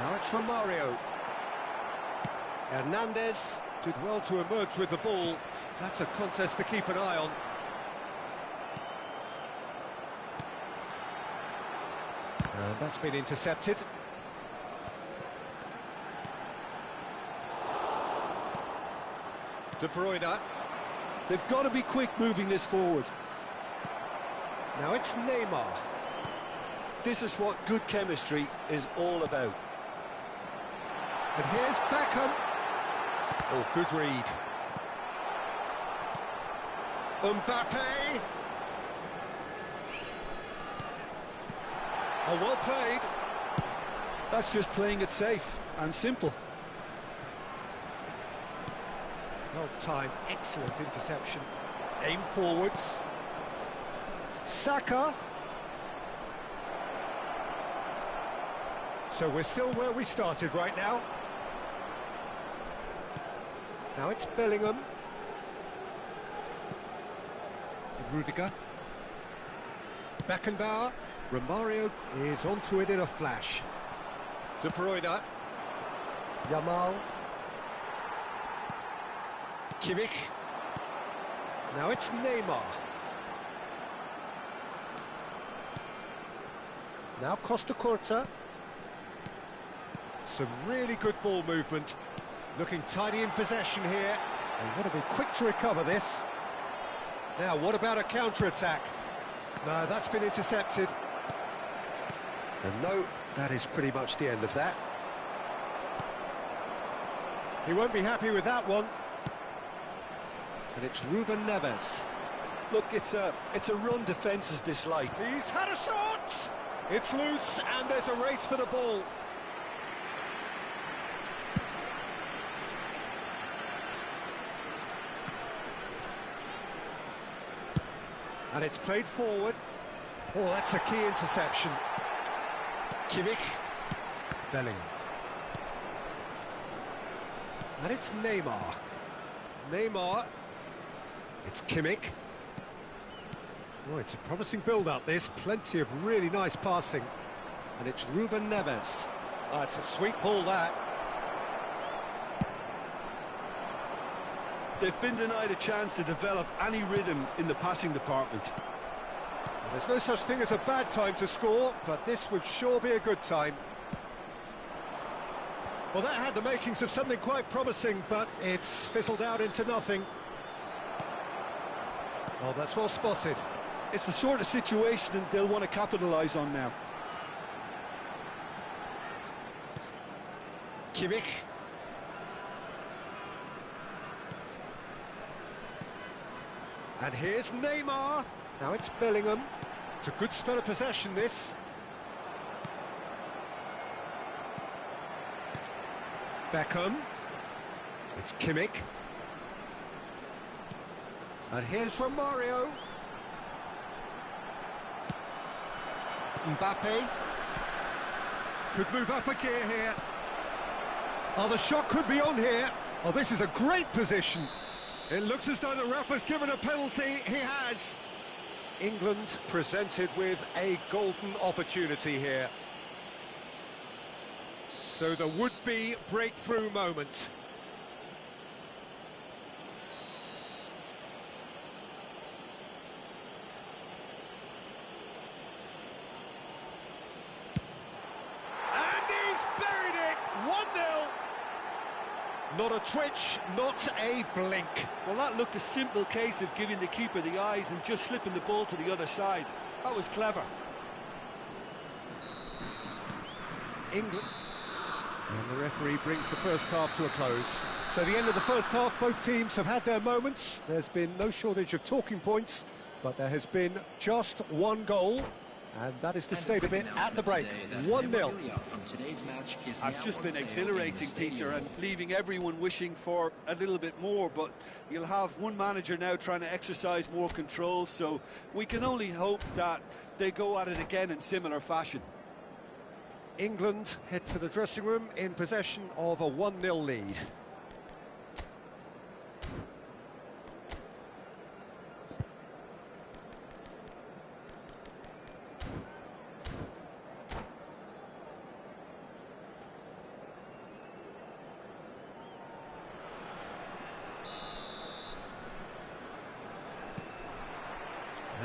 [SPEAKER 1] Now it's Romario. Hernandez did well to emerge with the ball. That's a contest to keep an eye on. And that's been intercepted. De Bruyne.
[SPEAKER 2] They've got to be quick moving this forward.
[SPEAKER 1] Now it's Neymar.
[SPEAKER 2] This is what good chemistry is all about.
[SPEAKER 1] And here's Beckham. Oh, good read. Mbappe. Oh, well played.
[SPEAKER 2] That's just playing it safe and simple.
[SPEAKER 1] Well timed, excellent interception. Aim forwards. Saka. So we're still where we started right now. Now it's Bellingham. Rudiger. Beckenbauer. Romario is onto it in a flash. De Bruyne. Yamal. Kimmich. Now it's Neymar. Now Costa Curta. Some really good ball movement. Looking tidy in possession here. They want to be quick to recover this. Now, what about a counter-attack? No, that's been intercepted. And no, that is pretty much the end of that. He won't be happy with that one. And it's Ruben Neves.
[SPEAKER 2] Look, it's a run defence is dislike.
[SPEAKER 1] He's had a shot! It's loose, and there's a race for the ball. And it's played forward. Oh, that's a key interception. Kimmich. Bellingham. And it's Neymar. Neymar. It's Kimmich. Oh, it's a promising build-up, this. Plenty of really nice passing. And it's Ruben Neves. Oh, it's a sweet ball, that.
[SPEAKER 2] They've been denied a chance to develop any rhythm in the passing department.
[SPEAKER 1] Well, there's no such thing as a bad time to score, but this would sure be a good time. Well, that had the makings of something quite promising, but it's fizzled out into nothing. Oh, that's well spotted.
[SPEAKER 2] It's the sort of situation that they'll want to capitalise on now.
[SPEAKER 1] Kimmich. And here's Neymar. Now it's Bellingham. It's a good spell of possession, this. Beckham. It's Kimmich. And here's Romario. Mbappe. Could move up a gear here. Oh, the shot could be on here. Oh, this is a great position. It looks as though the ref has given a penalty. He has. England presented with a golden opportunity here. So the would-be breakthrough moment. And he's buried it. 1-0. Not a twitch, not a blink.
[SPEAKER 2] Well, that looked a simple case of giving the keeper the eyes and just slipping the ball to the other side. That was clever.
[SPEAKER 1] England. And the referee brings the first half to a close. So the end of the first half, both teams have had their moments. There's been no shortage of talking points, but there has been just one goal. And that is the state of it at the break. 1-0.
[SPEAKER 2] It's just been exhilarating, Peter, and leaving everyone wishing for a little bit more, but you'll have one manager now trying to exercise more control, so we can only hope that they go at it again in similar fashion.
[SPEAKER 1] England head for the dressing room in possession of a 1-0 lead.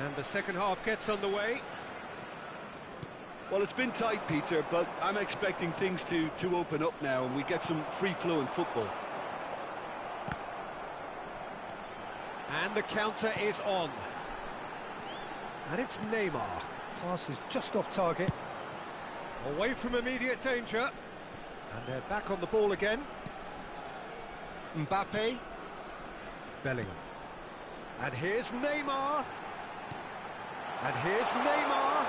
[SPEAKER 1] And the second half gets underway.
[SPEAKER 2] Well, it's been tight, Peter, but I'm expecting things to open up now and we get some free-flowing football.
[SPEAKER 1] And the counter is on. And it's Neymar. Pass is just off target. Away from immediate danger. And they're back on the ball again. Mbappe. Bellingham. And here's Neymar. And here's Neymar.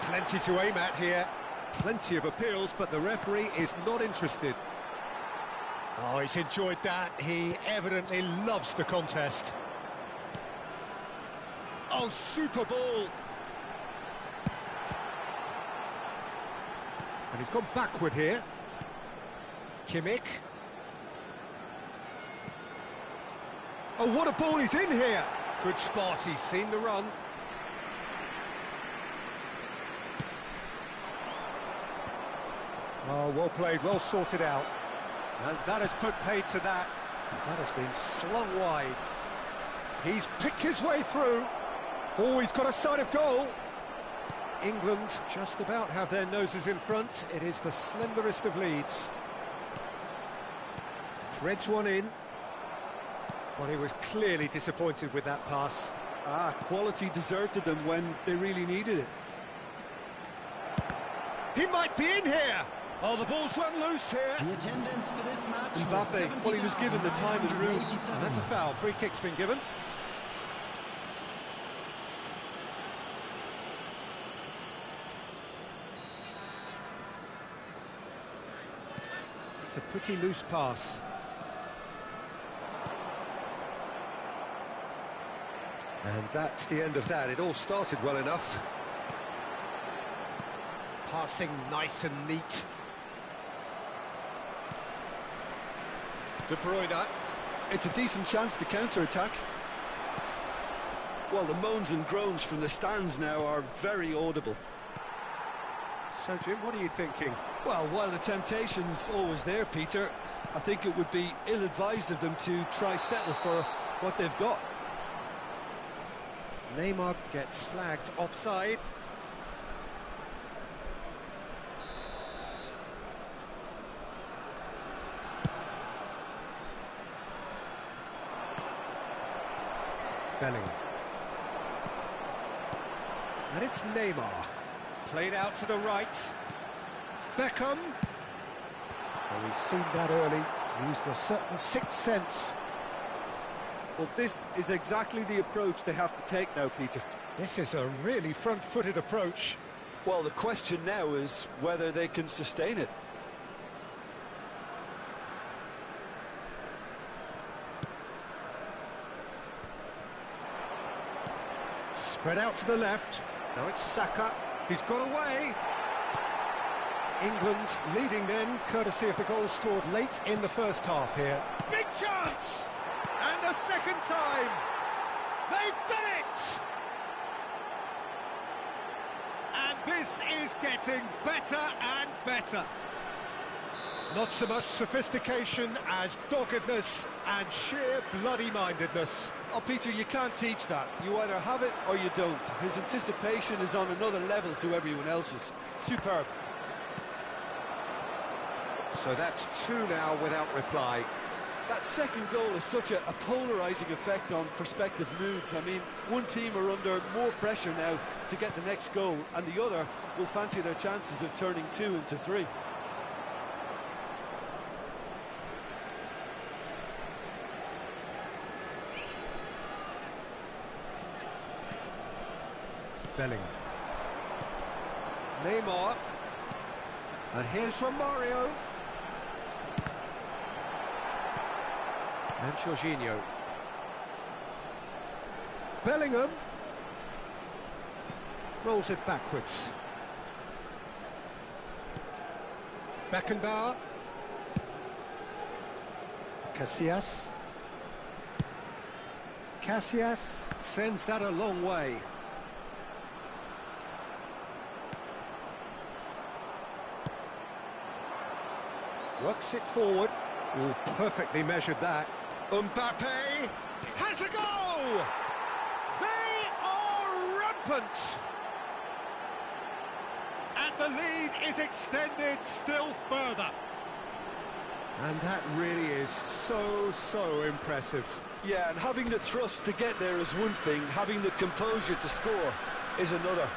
[SPEAKER 1] Plenty to aim at here. Plenty of appeals, but the referee is not interested. Oh, he's enjoyed that. He evidently loves the contest. Oh, super ball. And he's gone backward here. Kimmich. Oh, what a ball he's in here. Good spot, he's seen the run. Oh, well played, well sorted out. And that has put paid to that. That has been slung wide. He's picked his way through. Oh, he's got a sight of goal. England just about have their noses in front. It is the slenderest of leads. Threads one in. But he was clearly disappointed with that pass.
[SPEAKER 2] Quality deserted them when they really needed it.
[SPEAKER 1] He might be in here. Oh, the ball's run loose here.
[SPEAKER 4] The attendance for this match.
[SPEAKER 2] Mbappe, well, he was given the time and room.
[SPEAKER 1] And that's a foul. Free kick's been given. It's a pretty loose pass. And that's the end of that. It all started well enough. Passing nice and neat. De Bruyne.
[SPEAKER 2] It's a decent chance to counter-attack. Well, the moans and groans from the stands now are very audible.
[SPEAKER 1] So, Jim, what are you thinking?
[SPEAKER 2] Well, while the temptation's always there, Peter, I think it would be ill-advised of them to try settle for what they've got.
[SPEAKER 1] Neymar gets flagged offside. Bellingham. And it's Neymar. Played out to the right. Beckham. Well, he's seen that early. Used a certain sixth sense.
[SPEAKER 2] Well, this is exactly the approach they have to take now, Peter.
[SPEAKER 1] This is a really front-footed approach.
[SPEAKER 2] Well, the question now is whether they can sustain it.
[SPEAKER 1] Spread out to the left. Now it's Saka. He's got away. England leading then, courtesy of the goal scored late in the first half here. Big chance! And a second time! They've done it! And this is getting better and better. Not so much sophistication as doggedness and sheer bloody-mindedness.
[SPEAKER 2] Oh, Peter, you can't teach that. You either have it or you don't. His anticipation is on another level to everyone else's. Superb.
[SPEAKER 1] So that's two now without reply.
[SPEAKER 2] That second goal has such a polarising effect on prospective moods. I mean, one team are under more pressure now to get the next goal, and the other will fancy their chances of turning 2 into 3.
[SPEAKER 1] Bellingham. Neymar. And here's from Mario. And Jorginho. Bellingham. Rolls it backwards. Beckenbauer. Casillas. Casillas sends that a long way. Works it forward. Oh, perfectly measured that. Mbappe has a go! They are rampant! And the lead is extended still further. And that really is so impressive.
[SPEAKER 2] Yeah, and having the thrust to get there is one thing, having the composure to score is another.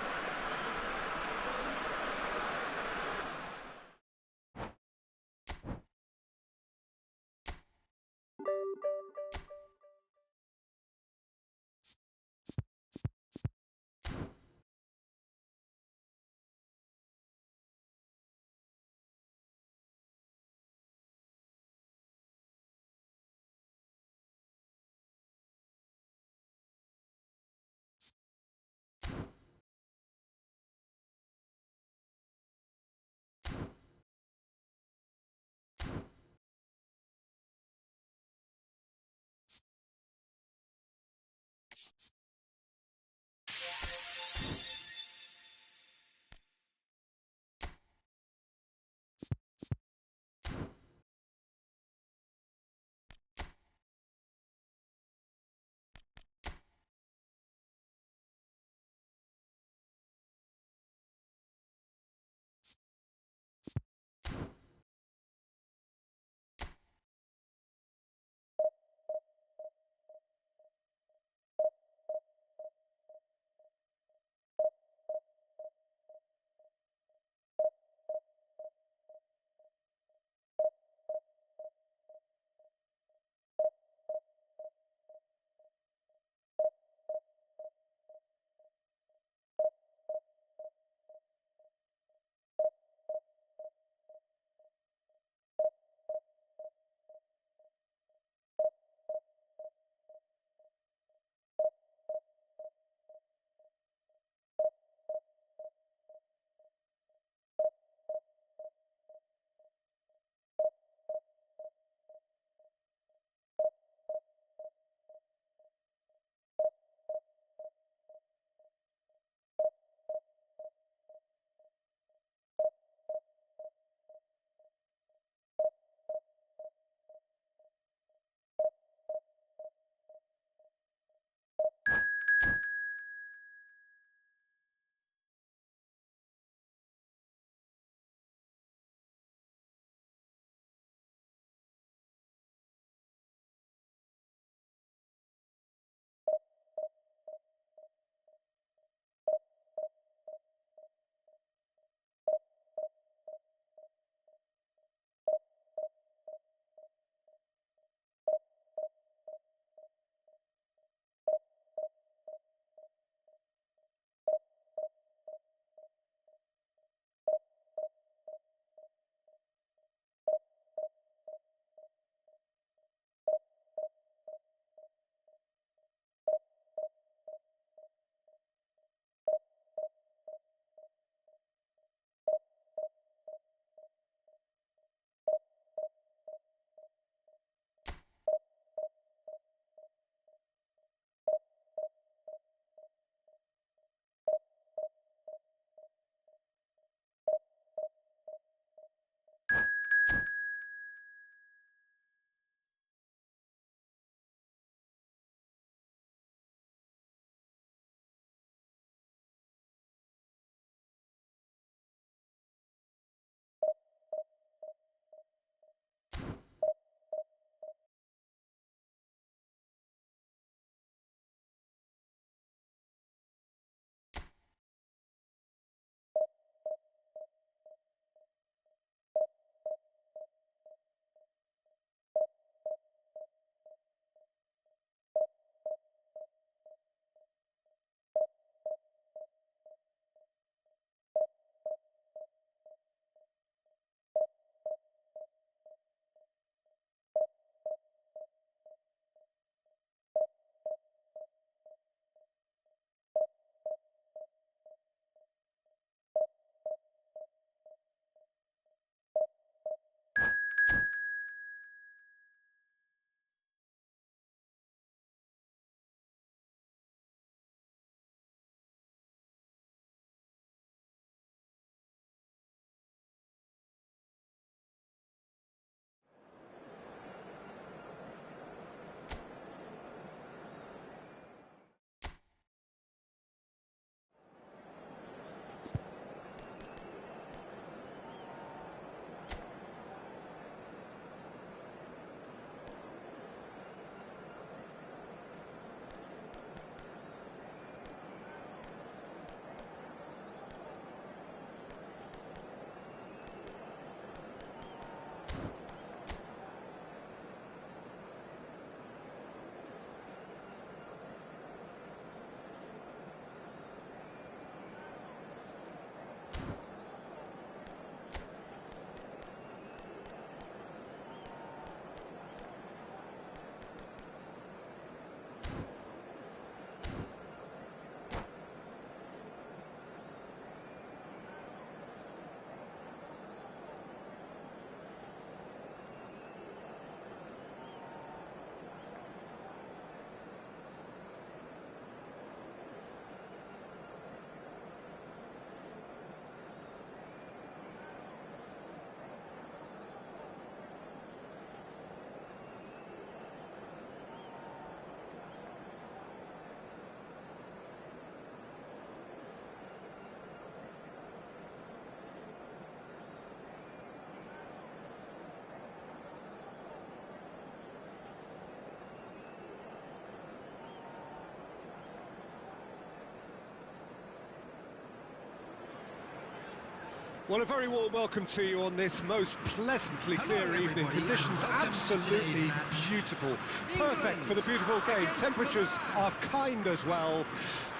[SPEAKER 1] Well, a very warm welcome to you on this most pleasantly clear evening. Conditions absolutely beautiful. Perfect for the beautiful game. Temperatures are kind as well.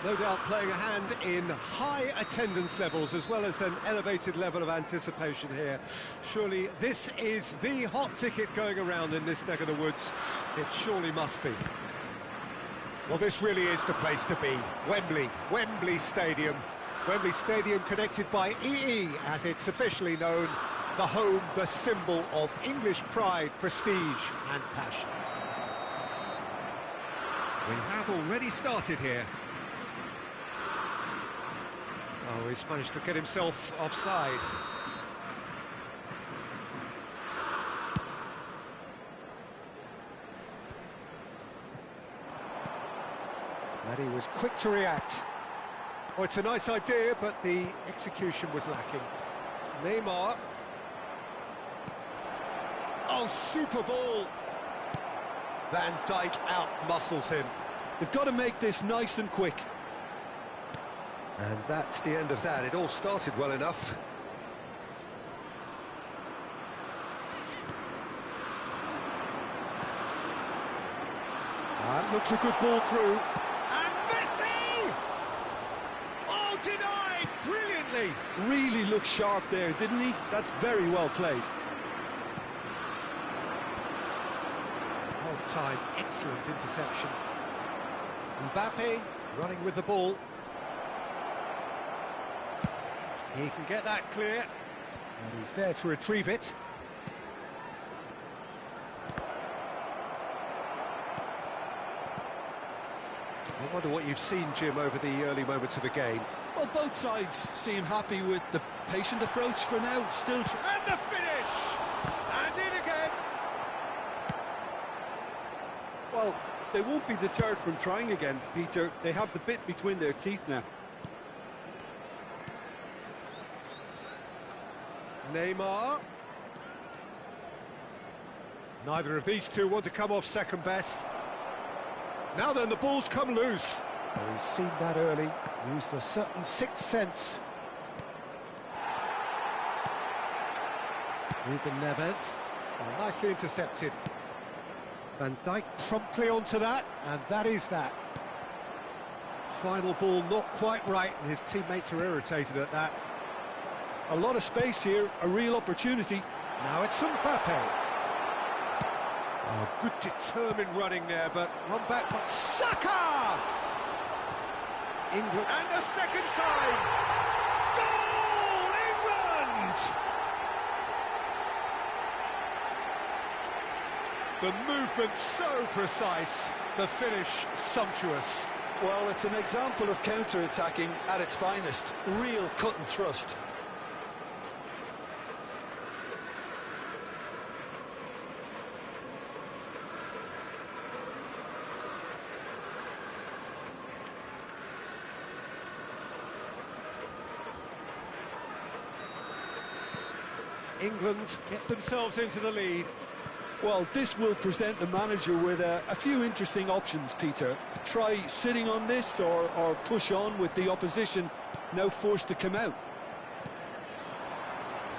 [SPEAKER 1] No doubt playing a hand in high attendance levels as well as an elevated level of anticipation here. Surely this is the hot ticket going around in this neck of the woods. It surely must be. Well, this really is the place to be. Wembley Stadium. Wembley Stadium connected by EE, as it's officially known, the home, the symbol of English pride, prestige and passion. We have already started here. Oh, he's managed to get himself offside. And he was quick to react. Oh, it's a nice idea, but the execution was lacking. Neymar. Oh, super ball. Van Dijk out-muscles him.
[SPEAKER 2] They've got to make this nice and quick.
[SPEAKER 1] And that's the end of that. It all started well enough. That looks a good ball through. And Messi! Oh, denied brilliantly.
[SPEAKER 2] Really looked sharp there, didn't he? That's very well played.
[SPEAKER 1] Whole time, excellent interception. Mbappe running with the ball. He can get that clear. And he's there to retrieve it. I wonder what you've seen, Jim, over the early moments of the game.
[SPEAKER 2] Well, both sides seem happy with the patient approach for now. Still,
[SPEAKER 1] and the finish! And in again!
[SPEAKER 2] Well, they won't be deterred from trying again, Peter. They have the bit between their teeth now.
[SPEAKER 1] Neymar. Neither of these two want to come off second best. Now then, the ball's come loose. Oh, he's seen that early, used a certain sixth sense. Ruben Neves, oh, nicely intercepted. Van Dijk promptly onto that, and that is that. Final ball not quite right, and his teammates are irritated at that.
[SPEAKER 2] A lot of space here, a real opportunity.
[SPEAKER 1] Now it's Mbappe. Oh, good determined running there, but run back by Saka! England, and a second time! Goal, England! The movement so precise, the finish sumptuous.
[SPEAKER 2] Well, it's an example of counter-attacking at its finest. Real cut and thrust.
[SPEAKER 1] England get themselves into the lead.
[SPEAKER 2] Well, this will present the manager with a few interesting options, Peter. Try sitting on this or push on with the opposition now forced to come out.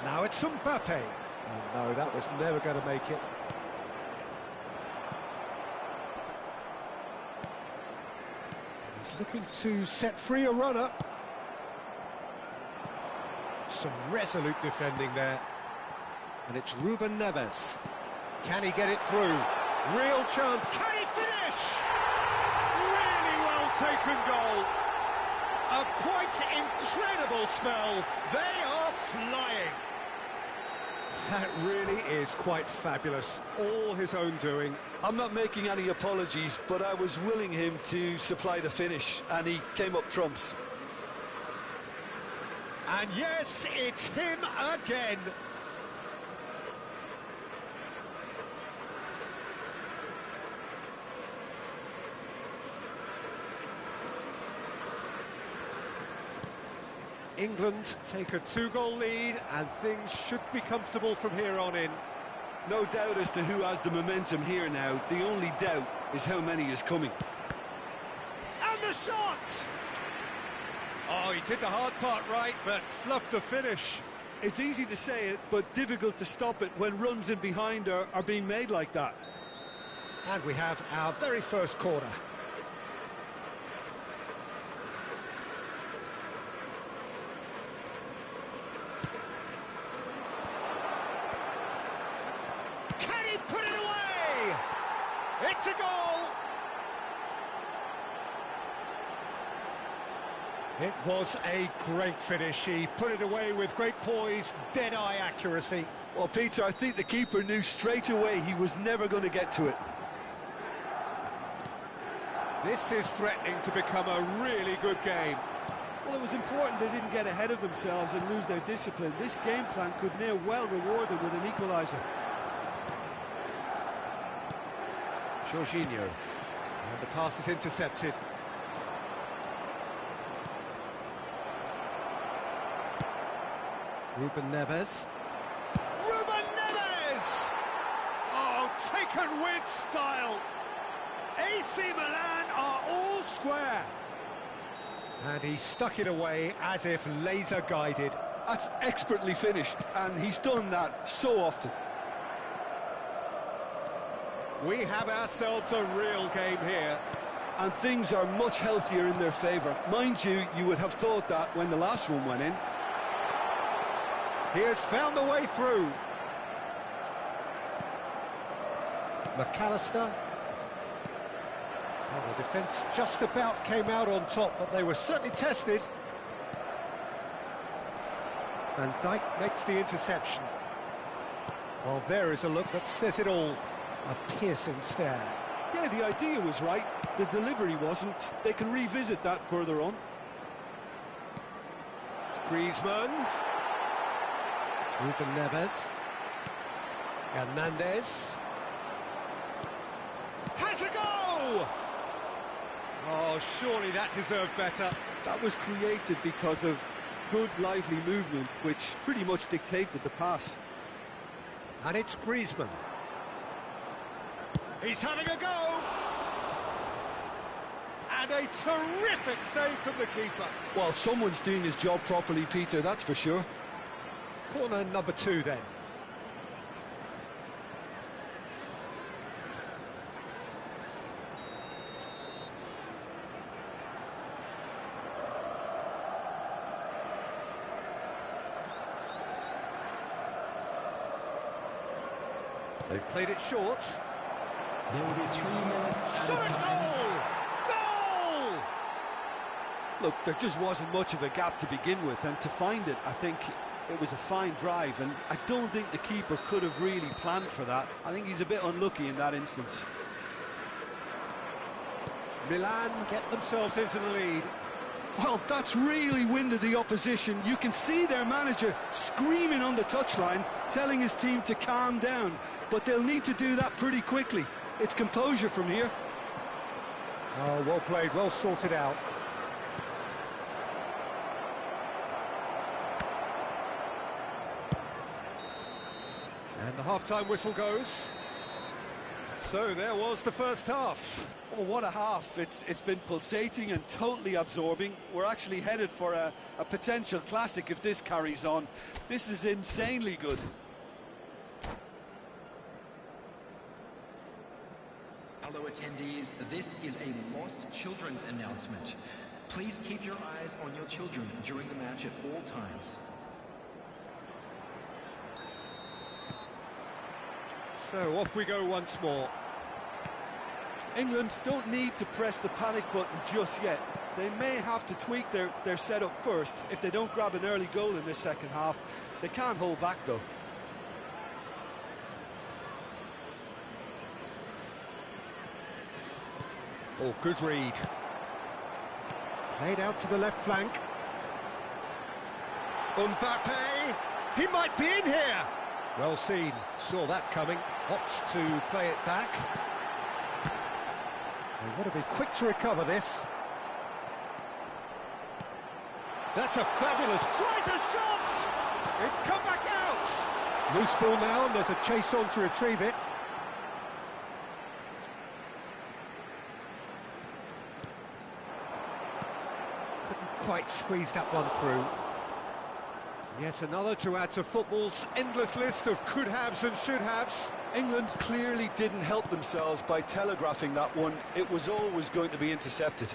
[SPEAKER 1] Now it's Mbappe. Oh, no, that was never going to make it. He's looking to set free a runner. Some resolute defending there. And it's Ruben Neves. Can he get it through? Real chance. Can he finish? Really well taken goal. A quite incredible spell. They are flying. That really is quite fabulous. All his own doing.
[SPEAKER 2] I'm not making any apologies, but I was willing him to supply the finish, and he came up trumps.
[SPEAKER 1] And yes, it's him again. England take a two-goal lead, and things should be comfortable from here on in.
[SPEAKER 2] No doubt as to who has the momentum here now. The only doubt is how many is coming.
[SPEAKER 1] And the shot! Oh, he did the hard part right, but fluffed the finish.
[SPEAKER 2] It's easy to say it, but difficult to stop it when runs in behind are being made like that.
[SPEAKER 1] And we have our very first corner. Can he put it away? It's a goal! It was a great finish. He put it away with great poise, dead-eye accuracy.
[SPEAKER 2] Well, Peter, I think the keeper knew straight away he was never going to get to it.
[SPEAKER 1] This is threatening to become a really good game.
[SPEAKER 2] Well, it was important they didn't get ahead of themselves and lose their discipline. This game plan could near well reward them with an equaliser.
[SPEAKER 1] Jorginho. And the pass is intercepted. Ruben Neves. Ruben Neves! Oh, taken with style. AC Milan are all square. And he stuck it away as if laser guided.
[SPEAKER 2] That's expertly finished, and he's done that so often.
[SPEAKER 1] We have ourselves a real game here.
[SPEAKER 2] And things are much healthier in their favour. Mind you, you would have thought that when the last one went in.
[SPEAKER 1] He has found the way through. McAllister. Well, the defence just about came out on top, but they were certainly tested. Van Dijk makes the interception. Well, there is a look that says it all. A piercing stare.
[SPEAKER 2] Yeah, the idea was right. The delivery wasn't. They can revisit that further on.
[SPEAKER 1] Griezmann. Ruben Neves. Hernandez. Has a go! Oh, surely that deserved better.
[SPEAKER 2] That was created because of good, lively movement, which pretty much dictated the pass.
[SPEAKER 1] And it's Griezmann. He's having a go! And a terrific save from the keeper.
[SPEAKER 2] Well, someone's doing his job properly, Peter, that's for sure.
[SPEAKER 1] Corner number 2 then. They've played it short.
[SPEAKER 4] There will be 3 minutes.
[SPEAKER 1] Shot a goal! Goal!
[SPEAKER 2] Look, there just wasn't much of a gap to begin with, and to find it, I think it was a fine drive, and I don't think the keeper could have really planned for that. I think he's a bit unlucky in that instance.
[SPEAKER 1] Milan get themselves into the lead.
[SPEAKER 2] Well, that's really winded the opposition. You can see their manager screaming on the touchline, telling his team to calm down, but they'll need to do that pretty quickly. It's composure from here.
[SPEAKER 1] Oh, well played, well sorted out. And the half-time whistle goes. So there was the first half.
[SPEAKER 2] Oh, what a half. It's been pulsating and totally absorbing. We're actually headed for a potential classic if this carries on. This is insanely good.
[SPEAKER 4] Hello attendees, this is a lost children's announcement. Please keep your eyes on your children during the match at all times.
[SPEAKER 1] So off we go once more.
[SPEAKER 2] England don't need to press the panic button just yet. They may have to tweak their setup first if they don't grab an early goal in this second half. They can't hold back though.
[SPEAKER 1] Oh, good read. Played out to the left flank. Mbappe! He might be in here! Well seen, saw that coming. Opts to play it back. They want to be quick to recover this. That's a fabulous... Tries a shot! It's come back out! Loose ball now, and there's a chase on to retrieve it. Couldn't quite squeeze that one through. Yet another to add to football's endless list of could-haves and should-haves.
[SPEAKER 2] England clearly didn't help themselves by telegraphing that one. It was always going to be intercepted.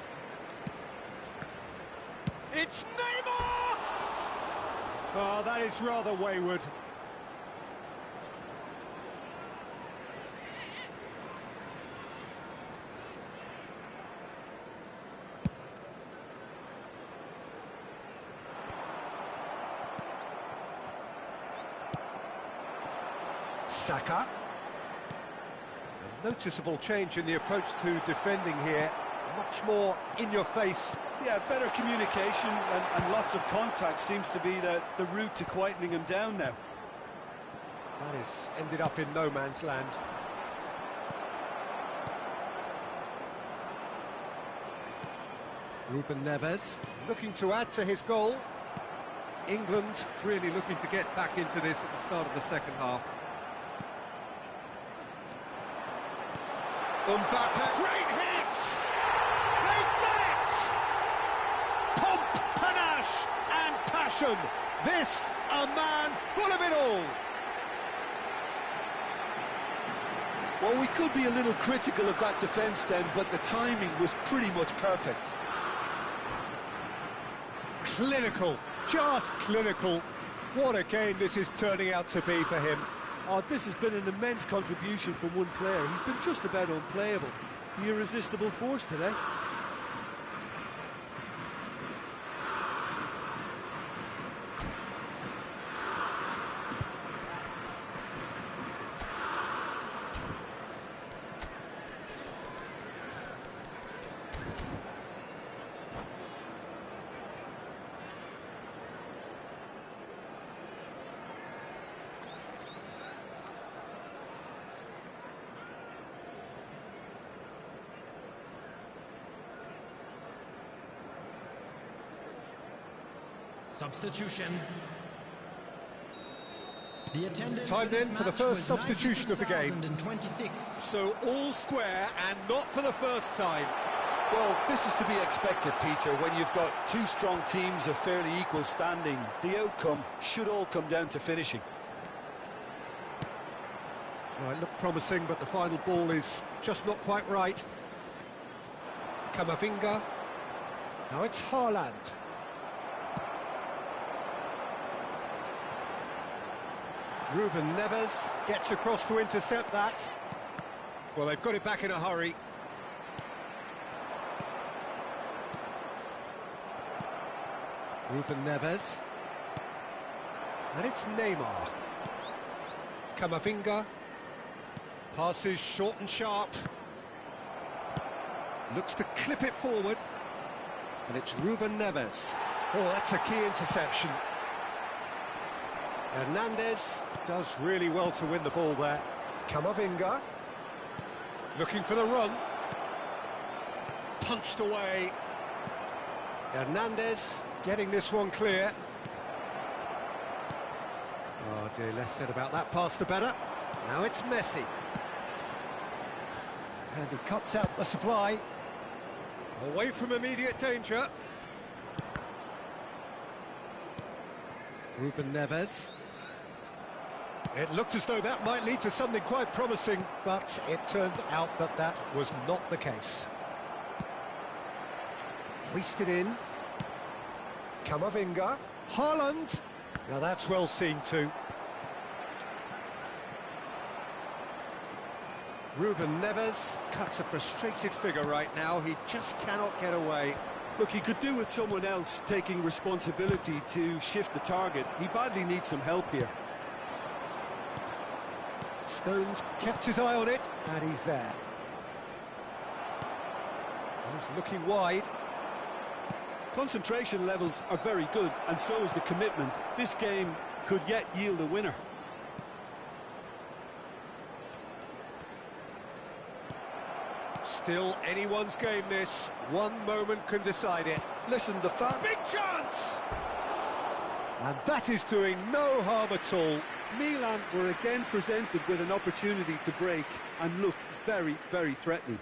[SPEAKER 1] It's Neymar! Oh, that is rather wayward. Saka. A noticeable change in the approach to defending here. Much more in your face.
[SPEAKER 2] Yeah, better communication and lots of contact seems to be the route to quietening him down now.
[SPEAKER 1] That has ended up in no man's land. Ruben Neves looking to add to his goal. England really looking to get back into this at the start of the second half. Mbappe, great hit! They've done it! Pomp, panache and passion. This, a man full of it all.
[SPEAKER 2] Well, we could be a little critical of that defence then, but the timing was pretty much perfect.
[SPEAKER 1] Clinical, just clinical. What a game this is turning out to be for him.
[SPEAKER 2] Oh, this has been an immense contribution from one player. He's been just about unplayable. The irresistible force today.
[SPEAKER 3] Substitution. The attendance
[SPEAKER 1] Time then for the first substitution of the game.
[SPEAKER 3] 96.
[SPEAKER 1] So all square and not for the first time.
[SPEAKER 2] Well, this is to be expected, Peter. When you've got two strong teams of fairly equal standing, the outcome should all come down to finishing.
[SPEAKER 1] Well, it looked promising, but the final ball is just not quite right. Camavinga. Now it's Haaland. Ruben Neves gets across to intercept that. Well, they've got it back in a hurry. Ruben Neves. And it's Neymar. Camavinga. Passes short and sharp. Looks to clip it forward. And it's Ruben Neves. Oh, that's a key interception. Hernandez does really well to win the ball there. Camavinga looking for the run. Punched away. Hernandez getting this one clear. Oh dear, less said about that pass the better. Now it's Messi. And he cuts out the supply. Away from immediate danger. Ruben Neves. It looked as though that might lead to something quite promising, but it turned out that that was not the case. Hoisted in. Camavinga. Haaland. Now that's well seen too. Ruben Neves cuts a frustrated figure right now. He just cannot get away.
[SPEAKER 2] Look, he could do with someone else taking responsibility to shift the target. He badly needs some help here.
[SPEAKER 1] Stones kept his eye on it, and he's there. He's looking wide.
[SPEAKER 2] Concentration levels are very good, and so is the commitment. This game could yet yield a winner.
[SPEAKER 1] Still anyone's game this. One moment can decide it.
[SPEAKER 2] Listen, the fan...
[SPEAKER 1] Big chance! And that is doing no harm at all.
[SPEAKER 2] Milan were again presented with an opportunity to break and look very, very threatening.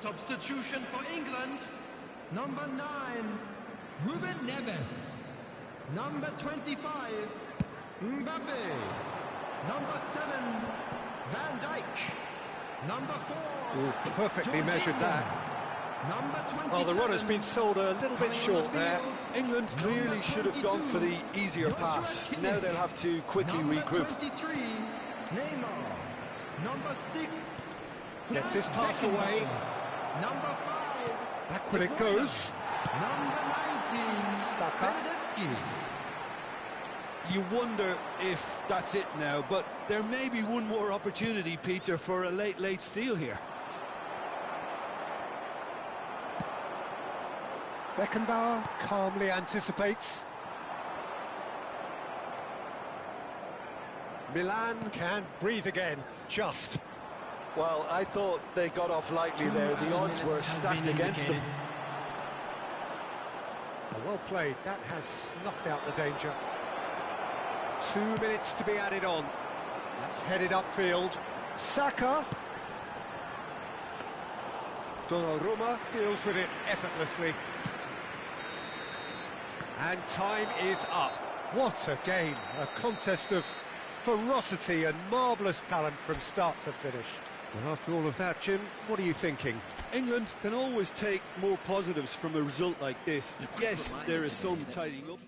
[SPEAKER 3] Substitution for England. Number 9, Ruben Neves. Number 25, Mbappe. Number 7, Van Dijk. Number 4.
[SPEAKER 1] Oh, perfectly measured that.
[SPEAKER 3] Number 27.
[SPEAKER 1] Well, the run has been sold a little bit short there.
[SPEAKER 2] England clearly should have gone for the easier pass. Now they'll have to quickly regroup.
[SPEAKER 3] 23, Neymar. Number 6,
[SPEAKER 1] Gets his pass away.
[SPEAKER 3] Number 5,
[SPEAKER 1] Backward it goes.
[SPEAKER 3] Number 19,
[SPEAKER 1] Saka.
[SPEAKER 3] Bernardeschi.
[SPEAKER 2] You wonder if that's it now, but there may be one more opportunity, Peter, for a late steal here.
[SPEAKER 1] Beckenbauer calmly anticipates. Milan can breathe again, just.
[SPEAKER 2] Well, I thought they got off lightly there. The odds were stacked against them.
[SPEAKER 1] Well played, that has snuffed out the danger. 2 minutes to be added on. That's headed upfield. Saka. Donnarumma deals with it effortlessly. And time is up. What a game, a contest of ferocity and marvellous talent from start to finish. Well, after all of that, Jim, what are you thinking?
[SPEAKER 2] England can always take more positives from a result like this. Yes, there is some tidying up.